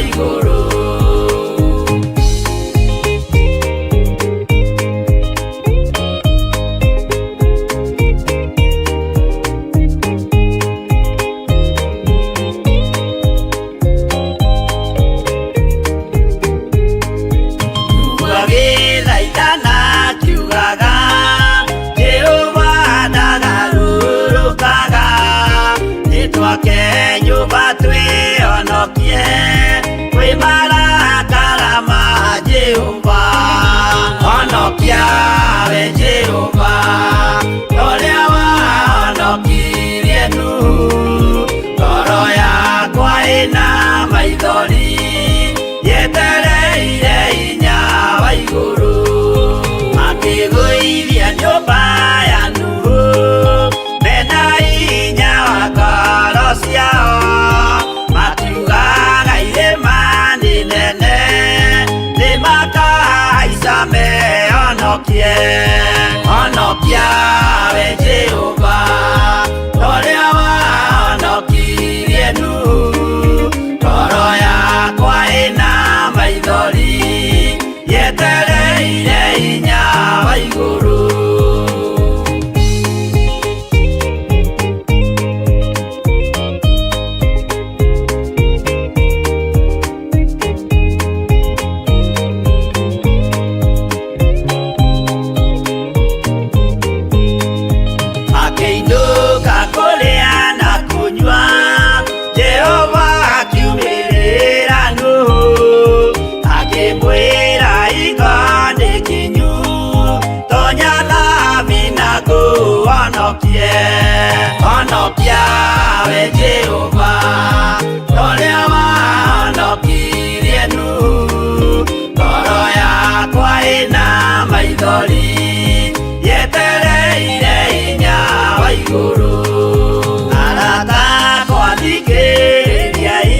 iguru. Nyumba tuionokie kwi marakara ma Jehova. Honokia we Jehova uria wahonokirie Nuhu. Ngoro yakwa ina maithori yetereire hinya wa iguru. Makigũithia nyũmba ya Nuhu mena hinya wa ngoro ciao. Makiugaga irĩma nĩ nene nĩmakahaica mehonokie. Honokia we Jehova ũrĩa wahonokirie Nuhu. Ngoro yakwa ĩna maithori yetereire hinya wa iguru. Honokia we Jehova ũrĩa wahonokirie Nuhu. Ngoro yakwa ĩna maithori yetereire hinya wa iguru. Arata akwa thikĩrĩriai,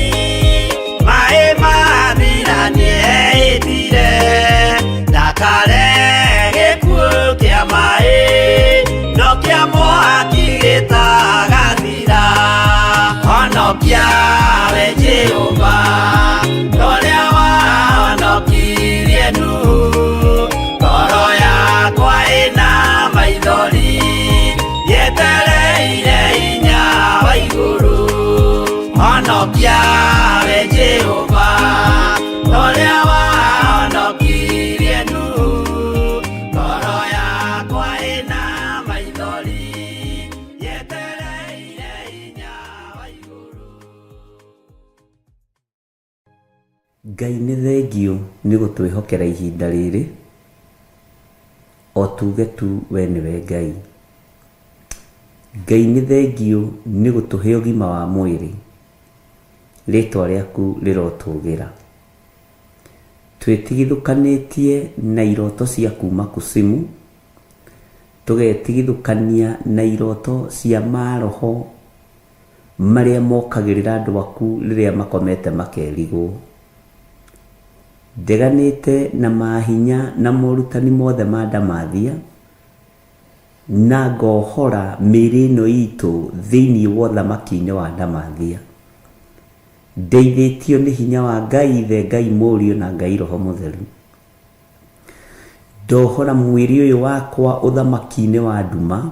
maĩ mathira nĩehĩtire. Ndakare gĩkuũ kĩa maĩ no kĩa mwaki gĩtagathira. Honokia we Jehova ũrĩa wahonokirie Nuhu. Ngoro yakwa ĩna maithori yetereire hinya wa iguru. Honokia we Jehova ũrĩa wahonokirie Nuhu. Ngoro yakwa ĩna maithori yetereire hinya wa iguru. Ngai nĩ thengio nĩ gũtwĩhokera ihinda rĩrĩ, o tuge tu we nĩwe Ngai. Ngai nĩ thengio nĩ gũtũhe ũgima wa mwĩrĩ, rĩtwa rĩaku rĩrotũgĩra. Twĩtigithũkanĩtie na iroto cia kuma kusimu, tũgetigithũkania na iroto cia maroho marĩa mokagĩrĩra andũ aku rĩrĩa makomete makerigwo. Ndeganĩte na mahinya na morutani mothe ma ndamathia, na ngohora mĩĩrĩ ĩno itũ thĩinĩ wa ũthamaki-inĩ wa ndamathia. Ndeithĩtio nĩ hinya wa Ngai Ithe, Ngai Mũriũ na Ngai Roho Mũtheru. Ndohora mwĩrĩ ũyũ wakwa ũthamaki-inĩ wa nduma.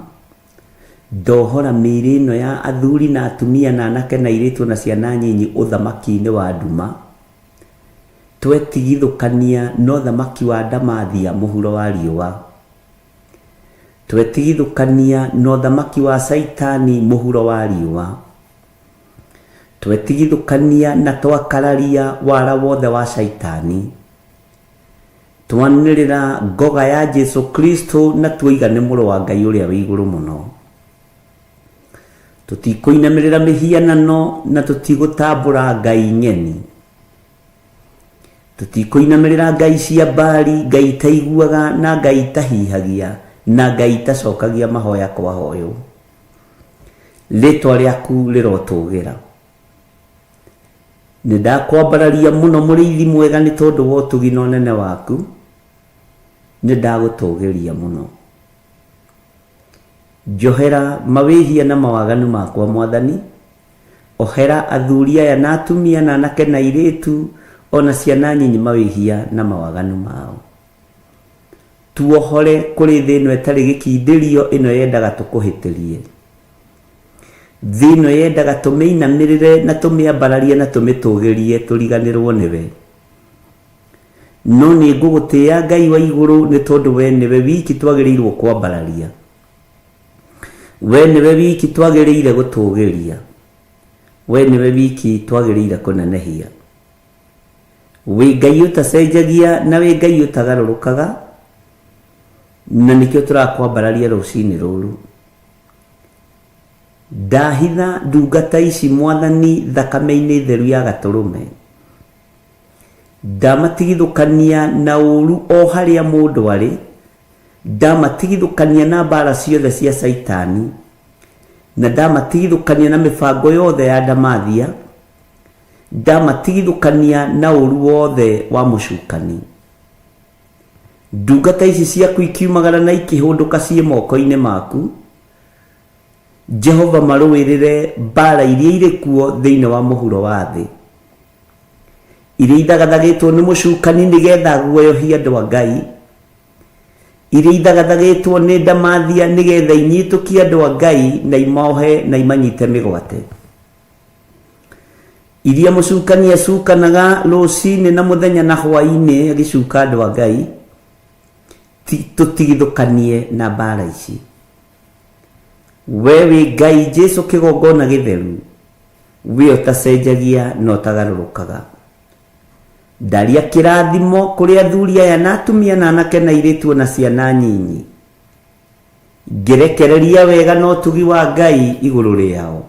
Ndohora mĩĩrĩ ĩno ya athuri na atumia na anake na airĩtu na ciana nyinyi ũthamaki-inĩ wa nduma. Twetigithũkania na ũthamaki wa ndamathia mũhuro wa riũa. Twetigithũkania na ũthamaki wa Saitani mũhuro wa riũa. Twetigithũkania na twakararia wara wothe wa Saitani. Twanĩrĩra ngoga ya Jesu Kristo na tuoiga nĩ mũrũ wa Ngai ũrĩa wĩ igũrũ mũno. Tũtikũinamĩrĩra mĩhianano na tũtigũtambũra ngai ng'eni. Tũtikũinamĩrĩra ngai cia Baali, ngai itaiguaga na ngai itahihagia na ngai itacokagia mahoya kwa hoyo. Rĩtwa rĩaku rĩrotũgĩra. Nĩndakwambararia mũno mũrĩithi mwega nĩ tondũ wa ũtugi na ũnene waku. Nĩndagũtũgĩria mũno. Njohera mawĩhia na mawaganu makwa Mwathani, ohera athuri aya na atumia na anake na airitu ona ciana nyinyi mawihia na mawaganu mao. Tuohore kuri thino etari gikindirio ino yendaga tukuhitirie. Thino yendaga tumeinamirire na tumiambararie na tumitugirie turiganirwo niwe. No ni ngugutia Ngai wa iguru ni tondu we niwe wiki twagirirwo kwambararia. We niwe wiki twagirire gutugiria. We niwe wiki twagirire kunenehia. We Ngai utacenjagia na we Ngai utagarurukaga. Na nikio turakwambararia rucini ruru. Ndahitha ndungata ici Mwathani thakame-ini theru ya gaturume. Ndamatigithukania na uru o haria mundu ari. Ndamatigithukania na mbara ciothe cia Saitani. Na ndamatigithukania na mibango yothe ya ndamathia. Ndamatigithukania na uru wothe wa mucukani. Ndungata ici ciaku ikiumagara na ikihunduka cie moko-ini maku. Jehova maruirire mbara iria iri kuo thiini wa muhuro wa thi. Iria ithagathagitwo ni mucukani nigetha guoyohia andu a Ngai. Iria ithagathagitwo ni ndamathia nigetha inyitukie andu a Ngai na imohe na imanyite migwate. Iria mucukani acukanaga rucini na muthenya na hwaini agicuka andu a Ngai. Tutigithukanie na mbara ici. Wewe Ngai Jesu kigongona githeru. We utacenjagia no utagarurukaga. Ndaria kirathimo kuri athuri aya na atumia na anake na airitu na ciana nyinyi. Ngerekereria wega no tugi wa Ngai iguru riao.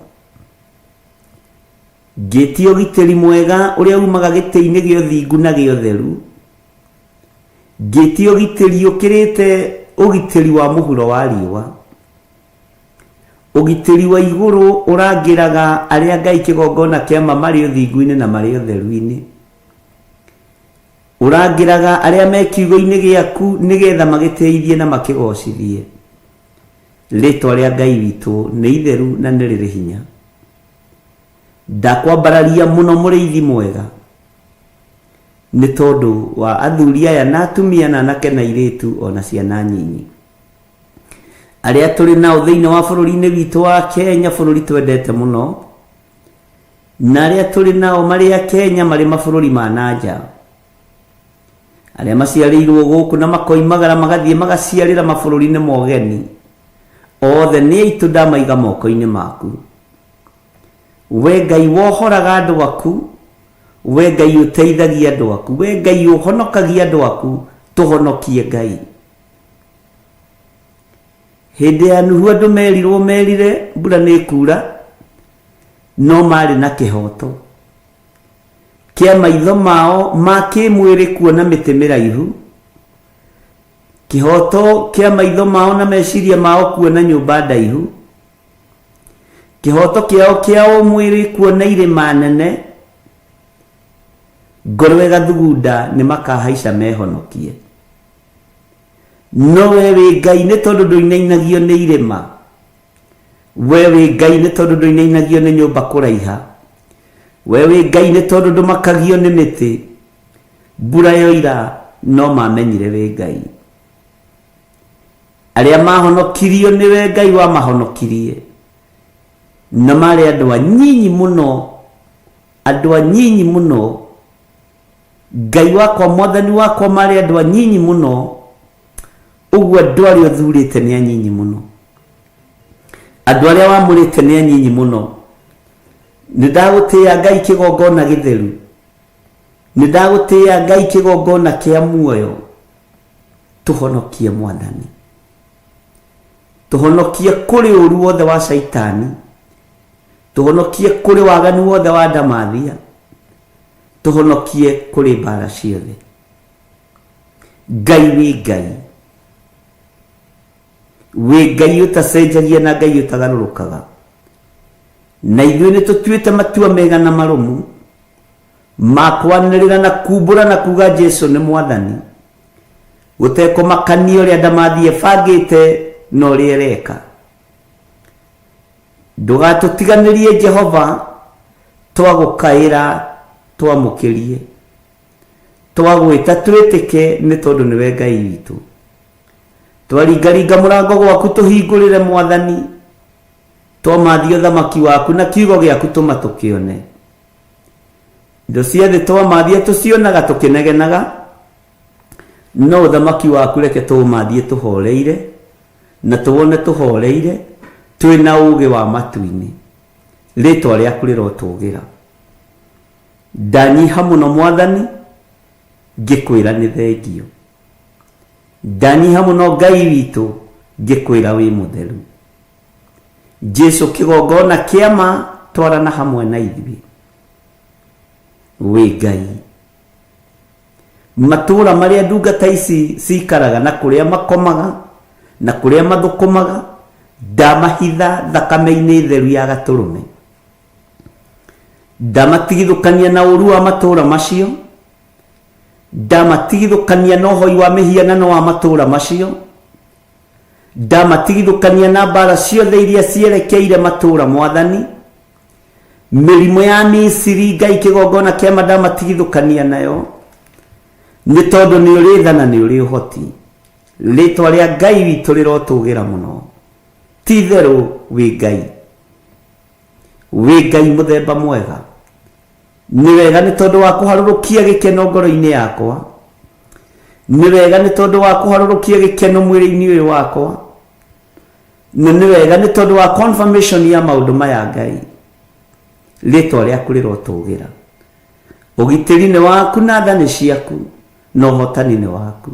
Ngitio gitiri mwega uria umaga giti-ini gio thingu na gio theru. Ngitio gitiri ukirite ugitiri wa muhuro wa riwa. Ugitiri wa iguru urangiraga aria Ngai kigongona kiama mari uthingu-ini na mari utheru-ini. Urangiraga aria me kiugo-ini giaku nigetha magiteithie na makigocithie. Ritwa ria Ngai witu ni itheru na ni riri hinya. Ndakwambararia muno muriithi mwega. Ni tondu wa athuri aya na atumia na anake na airitu ona ciana nyinyi. Aria turi nao thiini wa bururi-ini witu wa Kenya, bururi twendete muno. Na aria turi nao mari a Kenya mari mabururi ma nanja. Aria maciarirwo guku na makoimagara magathie magaciarira mabururi-ini mogeni. Othe ni aitu ndamaiga moko-ini maku. We Ngai wohoraga andu aku. We Ngai uteithagia andu aku. We Ngai uhonokagia andu aku. Tuhonokie Ngai. Hindi ya nuhu andu merirwo merire mbura ni kura. No mari na kihoto. Kia maitho mao ma kimwiri kuona miti miraihu. Kihoto kia maitho mao na meciria mao kuona nyumba ndaihu. Kihoto kiao mwiri kuona irima nene. Ngorwe gathugunda ni makahaica mehonokie. No wewe Ngai ni tondu nduinainagio ni irima. Wewe Ngai ni tondu nduinainagio ni nyumba kuraiha. Wewe Ngai ni tondu ndumakagio ni miti. Mbura yoira no mamenyire we Ngai. Aria mahonokirio ni we Ngai wa mahonokirie. Na mari andu anyinyi muno. Andu anyinyi muno. Ngai wakwa Mwathani wakwa mari andu anyinyi muno. Uguo andu aria uthurite ni anyinyi muno. Andu aria wamurite ni anyinyi muno. Nidagutia Ngai kigongona githeru. Nidagutia Ngai kigongona kia muoyo. Tuhonokie Mwathani. Tuhonokie kuri uru wothe wa Saitani. Tuhonokie kuri waganu wothe wa ndamathia. Tuhonokie kuri mbara ciothe. Ngai wi Ngai. We Ngai utacenjagia na Ngai utagarurukaga. Na ithuĩ nĩ tũtuĩte matua mega na marumu ma kwanĩrĩra na kumbũra na kuga Jesu nĩ Mwathani. Gũtekũmakania ũrĩa ndamathia bangĩte na ũrĩa ĩreka. Ndũgatũtiganĩrie Jehova twagukaira twamukirie twagwita twitike ni tondu niwe Ngai witu twaringaringa murango gwaku tuhingurire Mwathani twamathio thamaki waku na kiugo giaku tuma tukione indo ciothe twamathie tucionaga tukinegenaga no thamaki waku reke tumathie tuhoreire na tuwone tuhoreire twina ugi wa matu-ini ritwa riaku rirotugira ndanyiha muno Mwathani ngikwira ni thengio ndanyiha muno Ngai witu ngikwira wi mutheru Jesu kigongona kiama twarana hamwe na ithuĩ wi Ngai matura maria ndungata ici cikaraga na kuria makomaga na kuria mathukumaga ndamahitha thakame-inĩ theru ya Gaturume ndamatigithũkania na ũru wa matura macio ndamatigithũkania na ũhoi wa mĩhianano wa matura macio ndamatigithũkania na mbara ciothe iria cierekeire matura Mwathani mĩrimũ ya Misiri Ngai kĩgongona kĩama ndamatigithũkania nayo nĩ tondũ nĩ ũrĩ tha na nĩ ũrĩ ũhoti rĩtwa rĩa Ngai witũ rĩrotũgĩra mũno ti therũ wĩ Ngai mũthemba mwega nĩ wega nĩ tondũ wa kũharũrũkia gĩkeno ngoro-inĩ yakwa nĩ wega nĩ tondũ wa kũharũrũkia gĩkeno mwĩrĩ-inĩ ũyũ wakwa na nĩ wega nĩ tondũ wa confirmation ya maũndũ maya Ngai rĩtwa rĩaku rĩrotũgĩra ũgitĩri nĩ waku na tha nĩ ciaku na ũhotani nĩ waku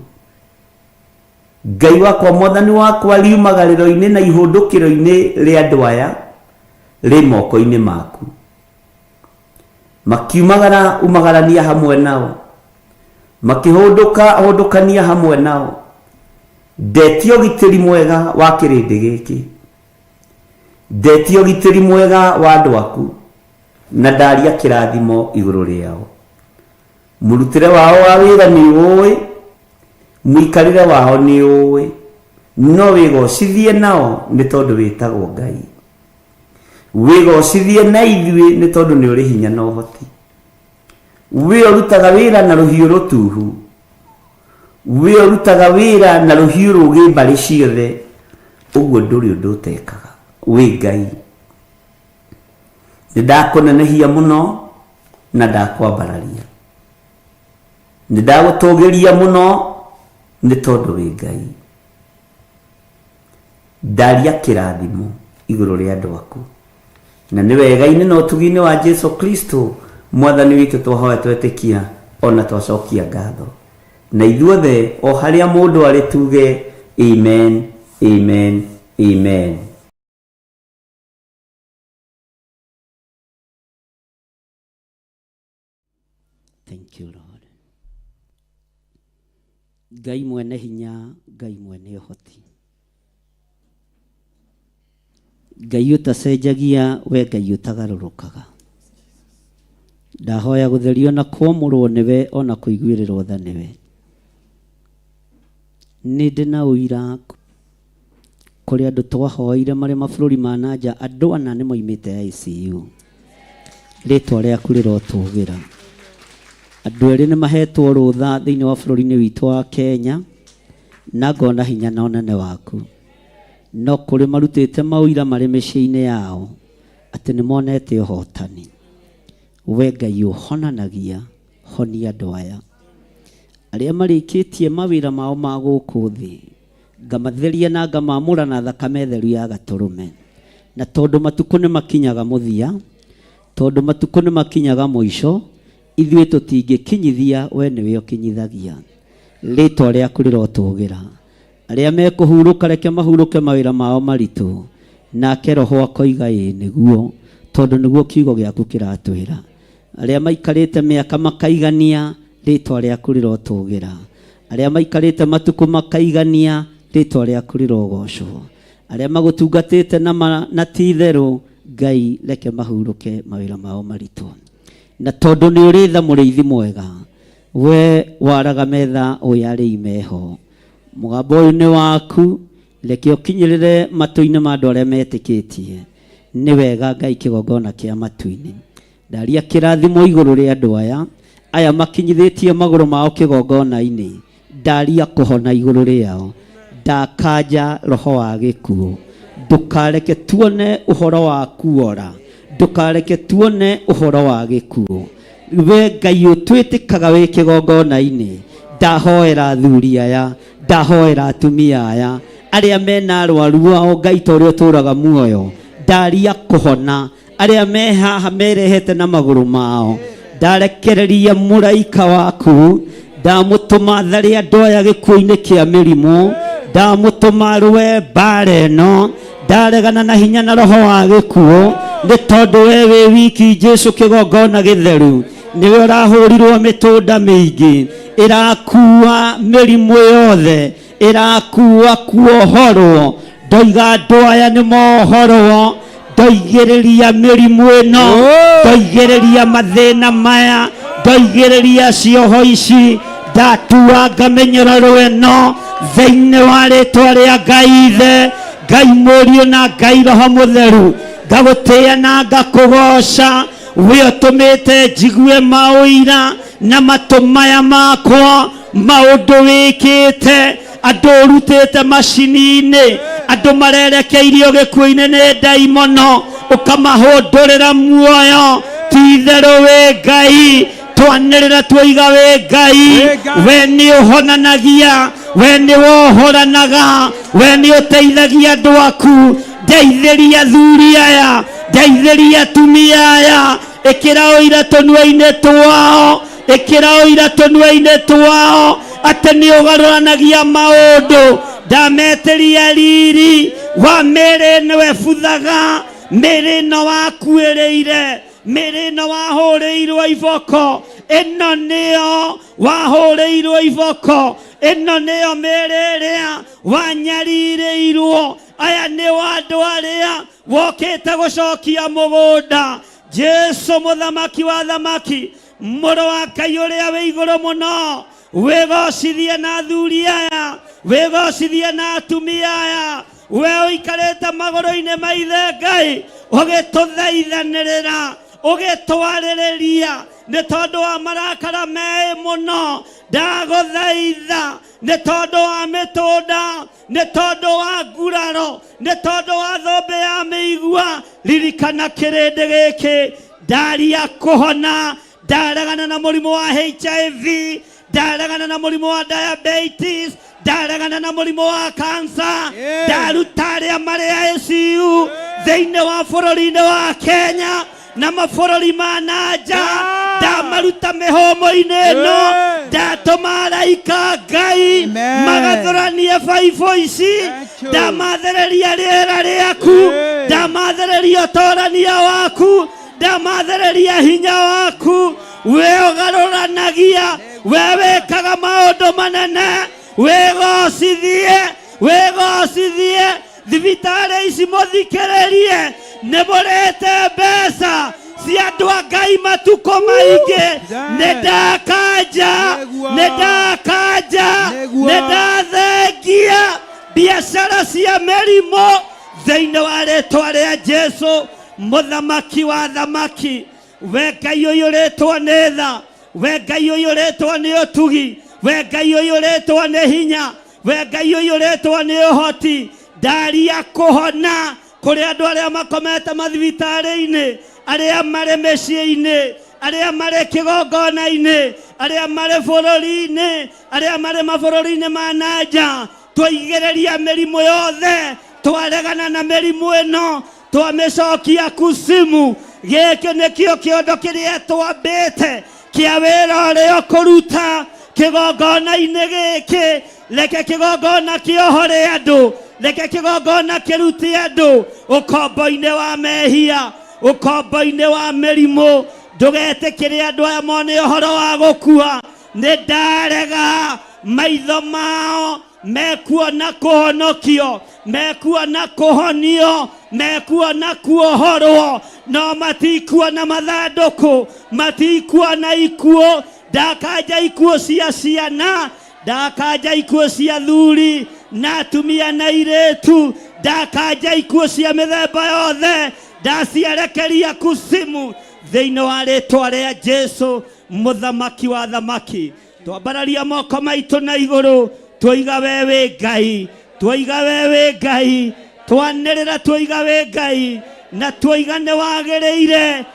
Ngai wakwa Mwathani wakwa riumagarĩro-inĩ na ihũndũkĩro-inĩ rĩa andũ aya rĩ moko-inĩ maku makiumagara umagarania hamwe nao makĩhũndũkania hamwe nao ndetio gitĩri mwega wa kĩrĩndĩ gĩkĩ ndetio gitĩri mwega wa andũ aku na ndaria kĩrathimo igũrũ rĩao mũrutĩre wao wa wĩra nĩ ũĩ mũikarĩre wao nĩ ũĩ no wĩgocithie nao nĩ tondũ wĩtagwo Ngai wĩgocithie na ithuĩ nĩ tondũ nĩ ũrĩ hinya na ũhoti we ũrutaga wĩra na rũhiũ rũtuhu we ũrutaga wĩra na rũhiũ rũgĩ mbarĩ ciothe ũguo ndũrĩ ũndũ ũtekaga wĩ Ngai nĩ ndakũnenehia mũno na ndakwambararia nĩ ndagũtũgĩria mũno nĩ tondũ wĩ Ngai ndaria kĩrathimo igũrũ rĩa andũ aku na nĩ wega-inĩ na ũtugi-inĩ wa Jesu Kristo Mwathani witũ twahoya twetĩkia ona twacokia ngatho na ithuothe o harĩa mũndũ arĩ tuge amen amen amen. Thank you Lord. Ngai mwene hinya Ngai mwene ũhoti Ngai ũtacenjagia we Ngai ũtagarũrũkaga ndahoya gũtherio na kwamũrwo nĩwe ona kũiguĩrĩrwo tha nĩwe nĩ ndĩ na ũira kũrĩ andũ twahoire marĩ mabũrũri ma nanja andũ ana nĩ moimĩte ICU rĩtwa rĩaku rĩrotũgĩra andũ erĩ nĩ mahetwo rũtha thĩinĩ wa bũrũri-inĩ witũ wa Kenya na ngona hinya na ũnene waku no kũrĩ marutĩte maũira marĩ mĩciĩ-inĩ yao atĩ nĩ monete ũhotani we Ngai ũhonanagia honia andũ aya arĩa marĩkĩtie mawĩra mao ma gũkũ thĩ ngamatheria na ngamamũra na thakame theru ya Gatũrũme na tondũ matukũ nĩ makinyaga mũthia tondũ matukũ nĩ makinyaga mũico ithuĩ tũtingĩkinyithia we nĩwe ũkinyithagia rĩtwa rĩaku rĩrotũgĩra arĩa mekũhurũka reke mahurũke mawĩra mao maritũ nake Roho akoiga ĩ nĩguo tondũ nĩguo kiugo gĩaku kĩratwĩra arĩa maikarĩte mĩaka makaigania rĩtwa rĩaku rĩrotũgĩra arĩa maikarĩte matukũ makaigania rĩtwa rĩaku rĩrogocwo arĩa magũtungatĩte na ti therũ Ngai reke mahurũke mawĩra mao maritũ na tondũ nĩ ũrĩ tha mũrĩithi mwega we waraga metha ũyarĩ imeho mũgambo ũyũ nĩ waku reke ũkinyĩrĩre matũ-inĩ ma andũ arĩa metĩkĩtie nĩ wega Ngai kĩgongona kĩa matu-inĩ ndaria kirathimo iguru ria andu aya makinyithitie maguru mao kigongona-ini, ndaria kuhona iguru riao, ndakanja roho wa gikuo, ndukareke tuone uhoro wa kuora, ndukareke tuone uhoro wa gikuo. We Ngai utwitikaga wi kigongona-ini, ndahoera athuri aya, ndahoera atumia aya aria mena arwaru ao, Ngai ta uria uturaga muoyo, ndaria kuhona aria me haha merehete na maguru mao, ndarekereria muraika waku, ndamutuma thari andu aya gikuo-ini kia mirimu, ndamutuma rwe mbara ino, ndaregana na hinya na roho wa gikuo, ni tondu we wi wiki Jesu kigongona githeru, niwe urahurirwo mitunda mingi, irakua mirimu yothe, irakua kuohorwo, ndoiga andu aya ni mohorwo, ndoigiriria mirimu ino, ndoigiriria mathina maya, ndoigiriria cioho ici, ndatua ngamenyerero ino thiini wa ritwa ria Ngai Ithe, Ngai Mũriũ na Ngai Roho Mũtheru. Ngagutia na ngakugoca, we utumite njigue mauira na matu maya makwa, maundu wikite, andu urutite macini-ini, andu marerekeirio gikuo-ini ni ndaimono, ukamahundurira muoyo. Ti itheru wi Ngai, twanirira twoiga wi Ngai, we ni uhonanagia, we ni wohoranaga, we ni uteithagia andu aku. Ndeithiria athuri aya, ndeithiria atumia aya, ikira uira tunua-ini twao, ikira uira tunua-ini twao, ati ni ugaruranagia maundu. Ndameteria riri wa mĩĩrĩ ĩno ebuthaga, mĩĩrĩ ĩno wakuĩrĩire, mĩĩrĩ ĩno wahũrĩirwo iboko, ĩno nĩyo wahũrĩirwo iboko, ĩno nĩyo mĩĩrĩ ĩrĩa wanyarirĩirwo. Aya nĩo andũ arĩa wokĩte gũcokia mũgũnda. Jesu mũthamaki wa thamaki, mũrũ wa Ngai ũrĩa wĩ igũrũ mũno, wĩgocithie na athuri aya, wĩgocithie na atumia aya, we ũikarĩte magũrũ-inĩ ma Ithe Ngai, ũgĩtũthaithanĩrĩra, ũgĩtwarĩrĩria nĩ tondũ wa marakara me mũno. Ndagũthaitha nĩ tondũ wa mĩtũnda, nĩ tondũ wa nguraro, nĩ tondũ wa thũmbĩ ya mĩigua, ririkana kĩrĩndĩ gĩkĩ. Ndaria kuhona, ndaregana na mũrimũ wa HIV, ndaregana na mũrimũ wa diabetes, ndaregana na mũrimũ wa cancer, ndaruta arĩa marĩ ICU thĩinĩ wa bũrũri-inĩ wa Kenya na mabũrũri ma nanja, ndamaruta mĩhũmũ-inĩ ĩno, ndatũma araika Ngai magathũranie baibũ ici, ndamathereria rĩera rĩaku, ndamathereria ũtorania waku, ndamathereria hinya waku. We ũgarũranagia, we wĩkaga maũndũ manene, wĩgocithie, wĩgocithie. Thibitarĩ ici mũthikĩrĩrie, nĩ mũrĩte mbeca cia andũ a Ngai matukũ maingĩ. Nĩ ndakanja, nĩ ndakanja, nĩ ndathengia biacara cia mĩrimũ thĩinĩ wa rĩtwa rĩa Jesu mũthamaki wa thamaki. We Ngai ũyũ ũrĩtwo nĩ tha, we Ngai ũyũ ũrĩtwo nĩ ũtugi, we Ngai ũyũ ũrĩtwo nĩ hinya, we Ngai ũyũ ũrĩtwo nĩ ũhoti. Ndaria kuhona kuri andu aria makomete mathibitarĩ-inĩ, aria marĩ mĩciĩ-inĩ, aria marĩ kĩgongona-inĩ, aria marĩ bũrũri-inĩ, aria marĩ mabũrũri-inĩ ma nanja. Twaigĩrĩria mĩrimũ yothe, twaregana na mĩrimũ ĩno, twamĩcokia kusimu. Gĩkĩ nĩkĩo kĩondo kĩrĩa twambĩte kĩa wĩra ũrĩa ũkũruta kĩgongona-inĩ gĩkĩ. Reke kĩgongona kĩohore andũ, reke kĩgongona kĩrute andũ ũkombo-inĩ wa mehia, ũkombo-inĩ wa mĩrimũ. Ndũgetĩkĩre andũ aya mone ũhoro wa gũkua. Nĩ ndarega maitho mao mekuona kũhonokio, mekuona kũhonio, mekuona kuohorwo, no matikuona mathandũkũ, matikuona ikuũ. Ndakanja ikuũ cia ciana, ndakanja ikuũ cia athuri na atumia na airĩtu, ndakanja ikuũ cia mĩthemba yothe, ndaciarekeria kusimu thĩinĩ wa rĩtwa rĩa Jesu mũthamaki wa thamaki. Twambararia moko maitũ na igũrũ, twoiga we wĩ Ngai, twoiga we wĩ Ngai, twanĩrĩra twoiga wĩ Ngai, na twoiga nĩ wagĩrĩire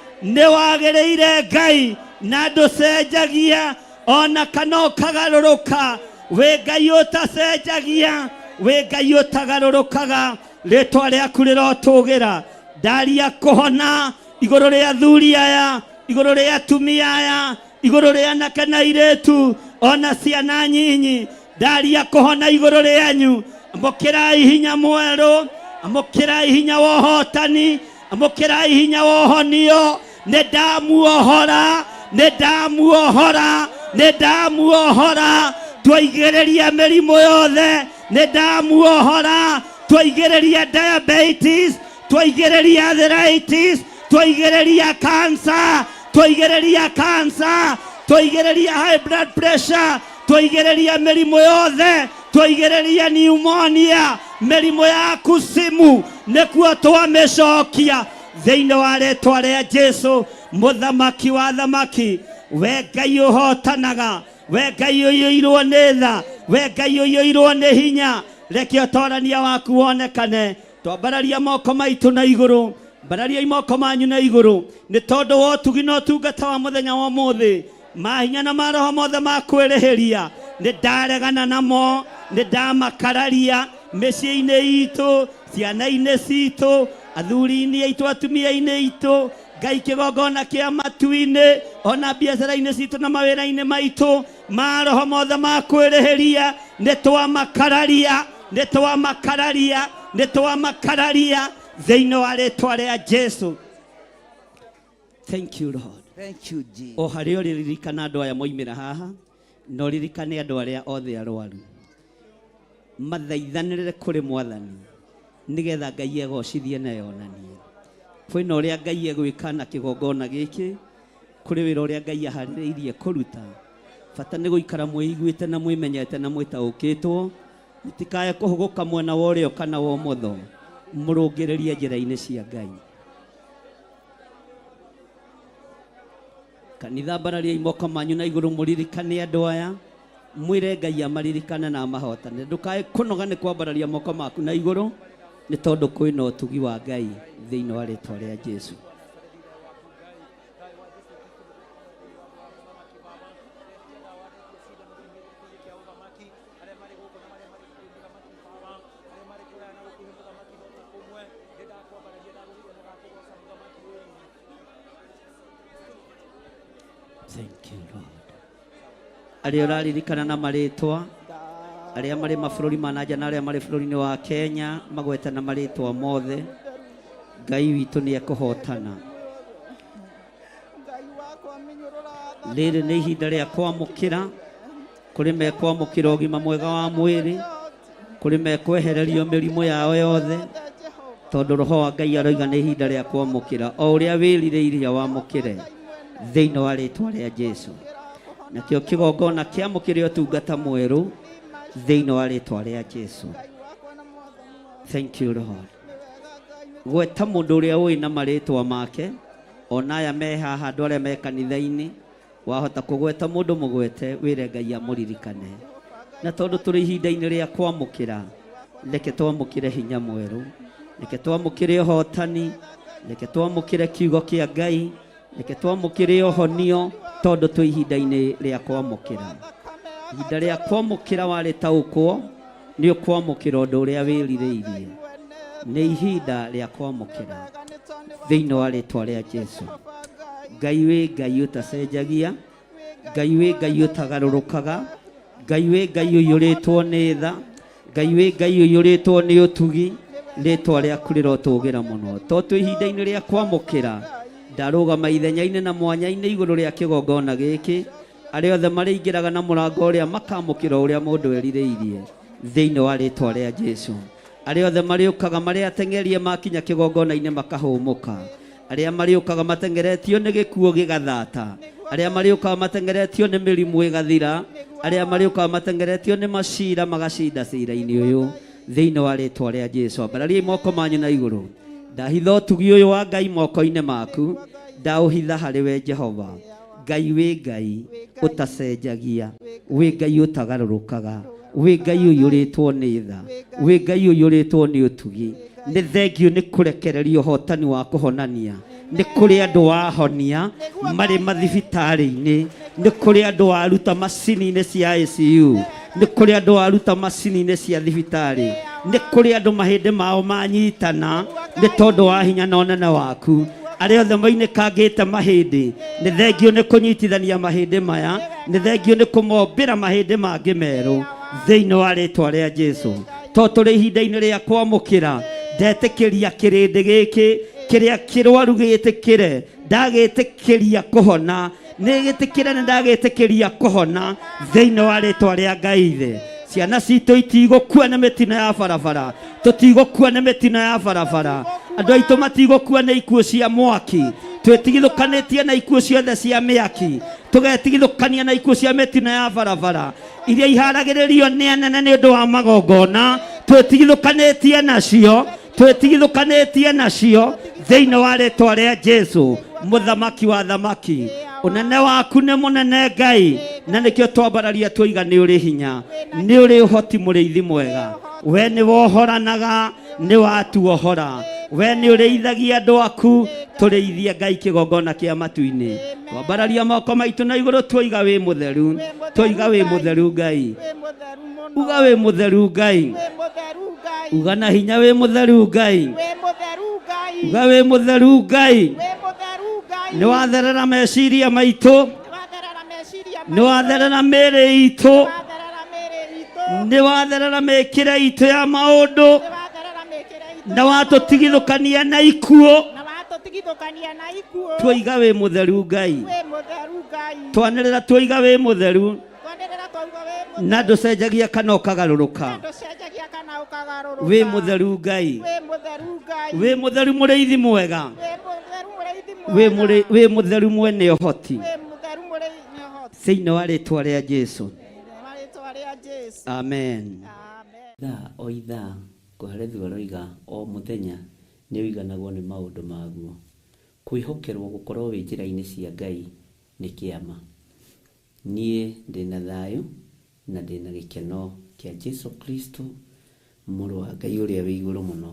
Ngai, na ndũcenjagia ona kana ũkagarũrũka. Wĩ Ngai ũtacenjagia, wĩ Ngai ũtagarũrũkaga, rĩtwa rĩaku rĩrotũgĩra. Ndaria kũhona igũrũ rĩa athuri aya, igũrũ rĩa atumia aya, igũrũ rĩa anake na airĩtu ona ciana nyinyi. Ndaria kũhona igũrũ rĩanyu. Amũkĩrai hinya mwerũ, amũkĩrai hinya wa ũhotani, amũkĩrai hinya wa ũhonio. Nĩndamuohora, nĩndamuohora, nĩndamuohora. Twaigĩrĩria mĩrimũ yothe, nĩndamuohora. Twaigĩrĩria diabetes, twaigĩrĩria arthritis, twaigĩrĩria cancer, twaigĩrĩria cancer, twaigĩrĩria high blood pressure, twaigĩrĩria mĩrimũ yothe, twaigĩrĩria pneumonia, mĩrimũ ya kusimu, nĩkuo twamĩcokia thĩinĩ wa rĩtwa rĩa Jesu mũthamaki wa thamaki. We Ngai ũhotanaga, we Ngai ũiyũirwo nĩ tha, we Ngai ũiyũirwo nĩ hinya, reke ũtorania waku wonekane. Twambararia moko maitũ na igũrũ, mbararia moko manyu na igũrũ, nĩ tondũ wa ũtugi na ũtungata wa mũthenya wa ũmũthĩ. Mahinya na maroho mothe ma kwĩrĩhĩria nĩ ndaregana namo, nĩ ndamakararia mĩciĩ-inĩ itũ, ciana-inĩ citũ, athuri-inĩ aitũ, atumia-inĩ itũ, Ngai kĩgongona kĩa matu-inĩ, ona biacara-inĩ citũ na mawĩra-inĩ maitũ. Maroho mothe ma kwĩrĩhĩria nĩ twamakararia, nĩ twamakararia, nĩ twamakararia thĩinĩ wa rĩtwa rĩa Jesu. Thank you Lord. Thank you Jesus. O harĩ o ririkana andũ aya moimĩra haha, no ririkane andũ arĩa othe arwaru. Mathaithanĩrĩre kũrĩ Mwathani nĩgetha Ngai egocithie na yonanie. Kwĩna ũrĩa Ngai egwĩka na kĩgongona gĩkĩ, kũrĩ wĩra ũrĩa Ngai aharĩrĩirie kũruta. Bata nĩ gũikara mwĩiguĩte na mwĩmenyete na mwĩtaũkĩtwo, mũtikae kũhũgũka mwena wa ũrĩo kana wa ũmotho, mũrũngĩrĩrie njĩra-inĩ cia Ngai. Kanitha mbararia moko manyu na igũrũ, mũririkane andũ aya, mwĩre Ngai amaririkane na amahotane. Ndũkae kũnoga nĩ kwambararia moko maku na igũrũ, nĩ tondũ kwĩna ũtugi wa Ngai thĩinĩ wa rĩtwa rĩa Jesu. Thank you Lord. Arĩa ũraririkana na marĩtwa, arĩa marĩ mabũrũri ma nanja na arĩa marĩ bũrũri-inĩ wa Kenya, magweta na marĩtwa mothe, Ngai witũ nĩ ekũhotana. Rĩrĩ nĩ ihinda rĩa kwamũkĩra, kũrĩ mekwamũkĩra ũgima mwega wa mwĩrĩ, kũrĩ mekwehererio mĩrimũ yao yothe, tondũ Roho wa Ngai aroiga nĩ ihinda rĩa kwamũkĩra. O ũrĩa wĩrirĩirie wamũkĩre thĩinĩ wa rĩtwa rĩa Jesu. Nakĩo kĩgongona kĩamũkĩre ũtungata mwerũ thĩinĩ wa rĩtwa rĩa Jesu. Thank you Lord. Gweta mũndũ ũrĩa ũĩ na marĩtwa make, ona aya me haha, andũ arĩa me kanitha-inĩ, wahota kũgweta mũndũ mũgwete, wĩre Ngai amũririkane. Na tondũ tũrĩ ihinda-inĩ rĩa kwamũkĩra, reke twamũkĩre hinya mwerũ, reke twamũkĩre ũhotani, reke twamũkĩre kiugo kĩa Ngai, reke twamũkĩre ũhonio, tondũ twĩ ihinda-inĩ rĩa kwamũkĩra. Ihinda rĩa kwamũkĩra warĩtaũkwo, nĩ ũkwamũkĩra ũndũ ũrĩa wĩrirĩirie. Nĩ ihinda rĩa kwamũkĩra thĩinĩ wa rĩtwa rĩa Jesu. Ngai wĩ Ngai ũtacenjagia, Ngai wĩ Ngai ũtagarũrũkaga, Ngai wĩ Ngai ũiyũrĩtwo nĩ tha, Ngai wĩ Ngai ũiyũrĩtwo nĩ ũtugi, rĩtwa rĩaku rĩrotũgĩra mũno. To twĩ ihinda-inĩ rĩa kwamũkĩra, ndarũgama ithenya-inĩ na mwanya-inĩ igũrũ rĩa kĩgongona gĩkĩ, arĩa othe marĩingĩraga na mũrango ũrĩa makamũkĩra ũrĩa mũndũ erirĩirie thĩinĩ wa rĩtwa rĩa Jesu. Arĩa othe marĩũkaga marĩ ateng'erie makinya kĩgongona-inĩ makahũmũka, arĩa marĩũkaga mateng'eretio nĩ gĩkuũ gĩgathata, arĩa marĩũkaga mateng'eretio nĩ mĩrimũ ĩgathira, arĩa marĩũkaga mateng'eretio nĩ macira magacinda cira-inĩ ũyũ thĩinĩ wa rĩtwa rĩa Jesu. Ambarariai moko manyu na igũrũ. Ndahitha ũtugi ũyũ wa Ngai moko-inĩ maku, ndaũhitha harĩ we Jehova. Ngai wĩ Ngai ũtacenjagia, wĩ Ngai ũtagarũrũkaga, wĩ Ngai ũiyũrĩtwo nĩ tha, wĩ Ngai ũiyũrĩtwo nĩ ũtugi. Nĩ thengio nĩ kũrekereria ũhotani wa kũhonania, nĩ kũrĩ andũ wahonia marĩ mathibitarĩ-inĩ, nĩ kũrĩ andũ waruta macini-inĩ cia ICU, nĩ kũrĩ andũ waruta macini-inĩ cia thibitarĩ, nĩ kũrĩ andũ mahĩndĩ mao manyitana nĩ tondũ wa hinya na ũnene waku. Arĩa othe mainĩkangĩte mahĩndĩ, nĩ thengio nĩ kũnyitithania mahĩndĩ maya, nĩ thengio nĩ kũmombĩra mahĩndĩ mangĩ merũ thĩinĩ wa rĩĩtwa rĩa Jesũ. To tũrĩ ihinda-inĩ rĩa kwamũkĩra, ndetĩkĩria kĩrĩndĩ gĩkĩ kĩrĩa kĩrwaru gĩtĩkĩre, ndagĩtĩkĩria kũhona, nĩgĩtĩkĩre nĩ ndagĩtĩkĩria kũhona thĩinĩ wa rĩĩtwa rĩa Ngai Ithe. Ciana citũ itigũkua nĩ mĩtino ya barabara, tũtigũkua nĩ mĩtino ya barabara, andũ aitũ matigũkua nĩ ikuũ cia mwaki, twĩtigithũkanĩtie na ikuũ ciothe cia mĩaki, tũgetigithũkania na ikuũ cia mĩtino ya barabara iria iharagĩrĩrio nĩ anene nĩ ũndũ wa magongona, twĩtigithũkanĩtie nacio, twĩtigithũkanĩtie nacio thĩinĩ wa rĩĩtwa rĩa Jesũ, mũthamaki wa thamaki. Ũnene waku nĩ mũnene Ngai, na nĩkĩo twambararia tuoiga nĩ ũrĩ hinya, nĩ ũrĩ ũhoti mũrĩithi mwega. We nĩ wohoranaga, nĩ watuohora, we nĩ ũrĩithagia andũ aku, tũrĩithie Ngai kĩgongona kĩa matu-inĩ. Twambararia moko maitũ na igũrũ tuoiga wĩ mũtheru, tuoiga wĩ mũtheru Ngai, uga wĩ mũtheru Ngai, uga na hinya wĩ mũtheru Ngai, uga wĩ mũtheru Ngai. Nĩ watherera meciria maitũ, nĩ watherera mĩĩrĩ itũ, nĩ watherera mĩĩkĩre itũ ya maũndũ, na watũtigithũkania na ikuũ, tuoiga wĩ mũtheru Ngai, twanĩrĩra tuoiga wĩ mũtheru, na ndũcenjagia kana ũkagarũrũka. Wĩ mũtheru Ngai, wĩ mũtheru mũrĩithi mwega, wĩ mũtheru mwene ũhoti, thĩinĩ wa rĩĩtwa rĩa Jesũ, amen. Ithaa o ithaa kũherethio roiga o mũthenya nĩ ũiganagwo nĩ maũndũ maguo. Kwĩhokerwo gũkorwo wĩ njĩra-inĩ cia Ngai nĩ kĩama. Niĩ ndĩna thayũ na ndĩna gĩkeno kĩa Jesũ Kristo, mũrũ wa Ngai ũrĩa wĩ igũrũ mũno.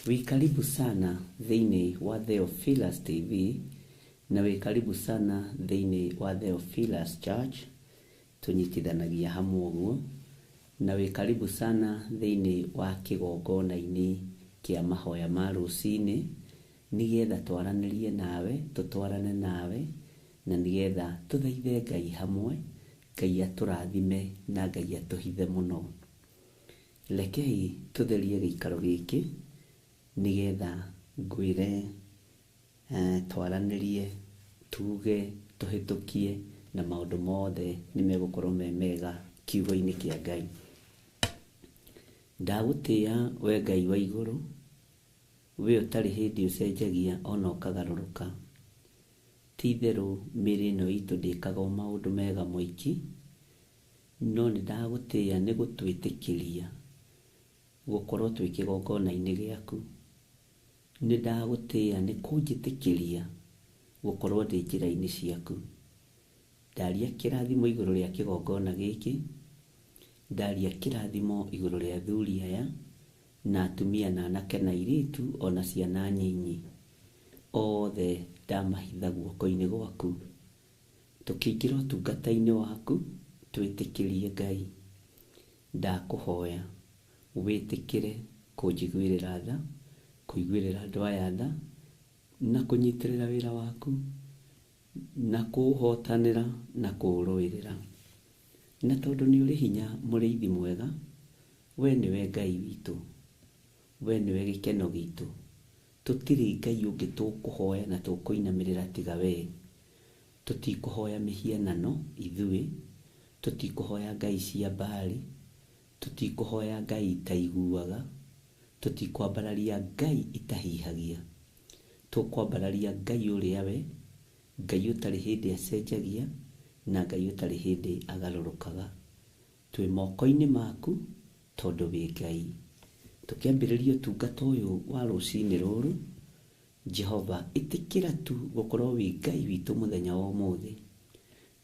Wĩ karibu sana thĩinĩ wa Theophilus TV, na wĩ karibu sana thĩinĩ wa Theophilus Church, tũnyitithanagia hamwe ũguo, na wĩ karibu sana thĩinĩ wa kĩgongona-inĩ kĩa mahoya ma rũcinĩ, nĩgetha twaranĩrie nawe, tũtwarane nawe, na nĩgetha tũthaithe Ngai hamwe, Ngai atũrathime na Ngai atũhithe mũno. Rekei tũtherie gĩikaro gĩkĩ nĩgetha ngwĩre twaranĩrie, tuge, tũhĩtũkie, na maũndũ mothe nĩ megũkorwo me mega kiugo-inĩ kĩa Ngai. Ndagũtĩĩa we Ngai wa igũrũ, we ũtarĩ hĩndĩ ũcenjagia ona ũkagarũrũka. Ti itherũ mĩĩrĩ ĩno itũ ndĩkaga maũndũ mega moiki, no nĩ ndagũtĩĩa nĩ gũtwĩtĩkĩria gũkorwo twĩ kĩgongona-inĩ gĩaku. Nĩ ndagũtĩĩa nĩ kũnjĩtĩkĩria gũkorwo ndĩ njĩra-inĩ ciaku. Ndaria kĩrathimo igũrũ rĩa kĩgongona gĩkĩ, ndaria kĩrathimo igũrũ rĩa athuri aya na atumia na anake na airĩtu ona ciana nyinyi, othe ndamahitha guoko-inĩ gwaku. Tũkĩingĩra ũtungata-inĩ waku, twĩtĩkĩrie Ngai. Ndakũhoya wĩtĩkĩre kũnjiguĩrĩra tha, kũiguĩrĩra andũ aya tha, na kũnyitĩrĩra wĩra waku, na kũũhotanĩra na kũũrũĩrĩra. Na tondũ nĩ ũrĩ hinya mũrĩithi mwega, we nĩwe Ngai witũ, we nĩwe gĩkeno gitũ. Tũtirĩ Ngai ũngĩ tũkũhoya na tũkũinamĩrĩra tiga we. Tũtikũhoya mĩhianano ithuĩ, tũtikũhoya ngai cia Baali, tũtikũhoya ngai itaiguaga, tũtikwambararia ngai itahihagia. Tũkwambararia Ngai ũrĩa we, Ngai ũtarĩ hĩndĩ acenjagia, na Ngai ũtarĩ hĩndĩ agarũrũkaga. Twĩ moko-inĩ maku tondũ wĩ Ngai. Tũkĩambĩrĩria ũtungata ũyũ wa rũcinĩ rũrũ, Jehova itikira tu gukorwo wi Ngai witu muthenya wa umuthi,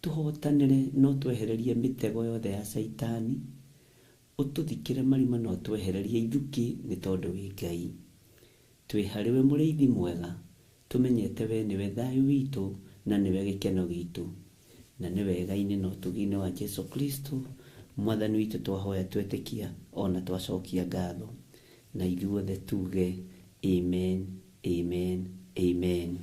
tuhotanire no twehererie mitego yothe ya Saitani, ututhikire marima no twehererie ithuki ni tondu wi Ngai. Twi hariwe Muriithi mwega, tumenyete we niwe thayu witu na niwe gikeno gitu, na niwe wega-ini no tugine wa Jesu Kristo mwathani witu. Twahoya twetikia ona twacokia ngatho, na ithuothe tuge amen, amen, amen.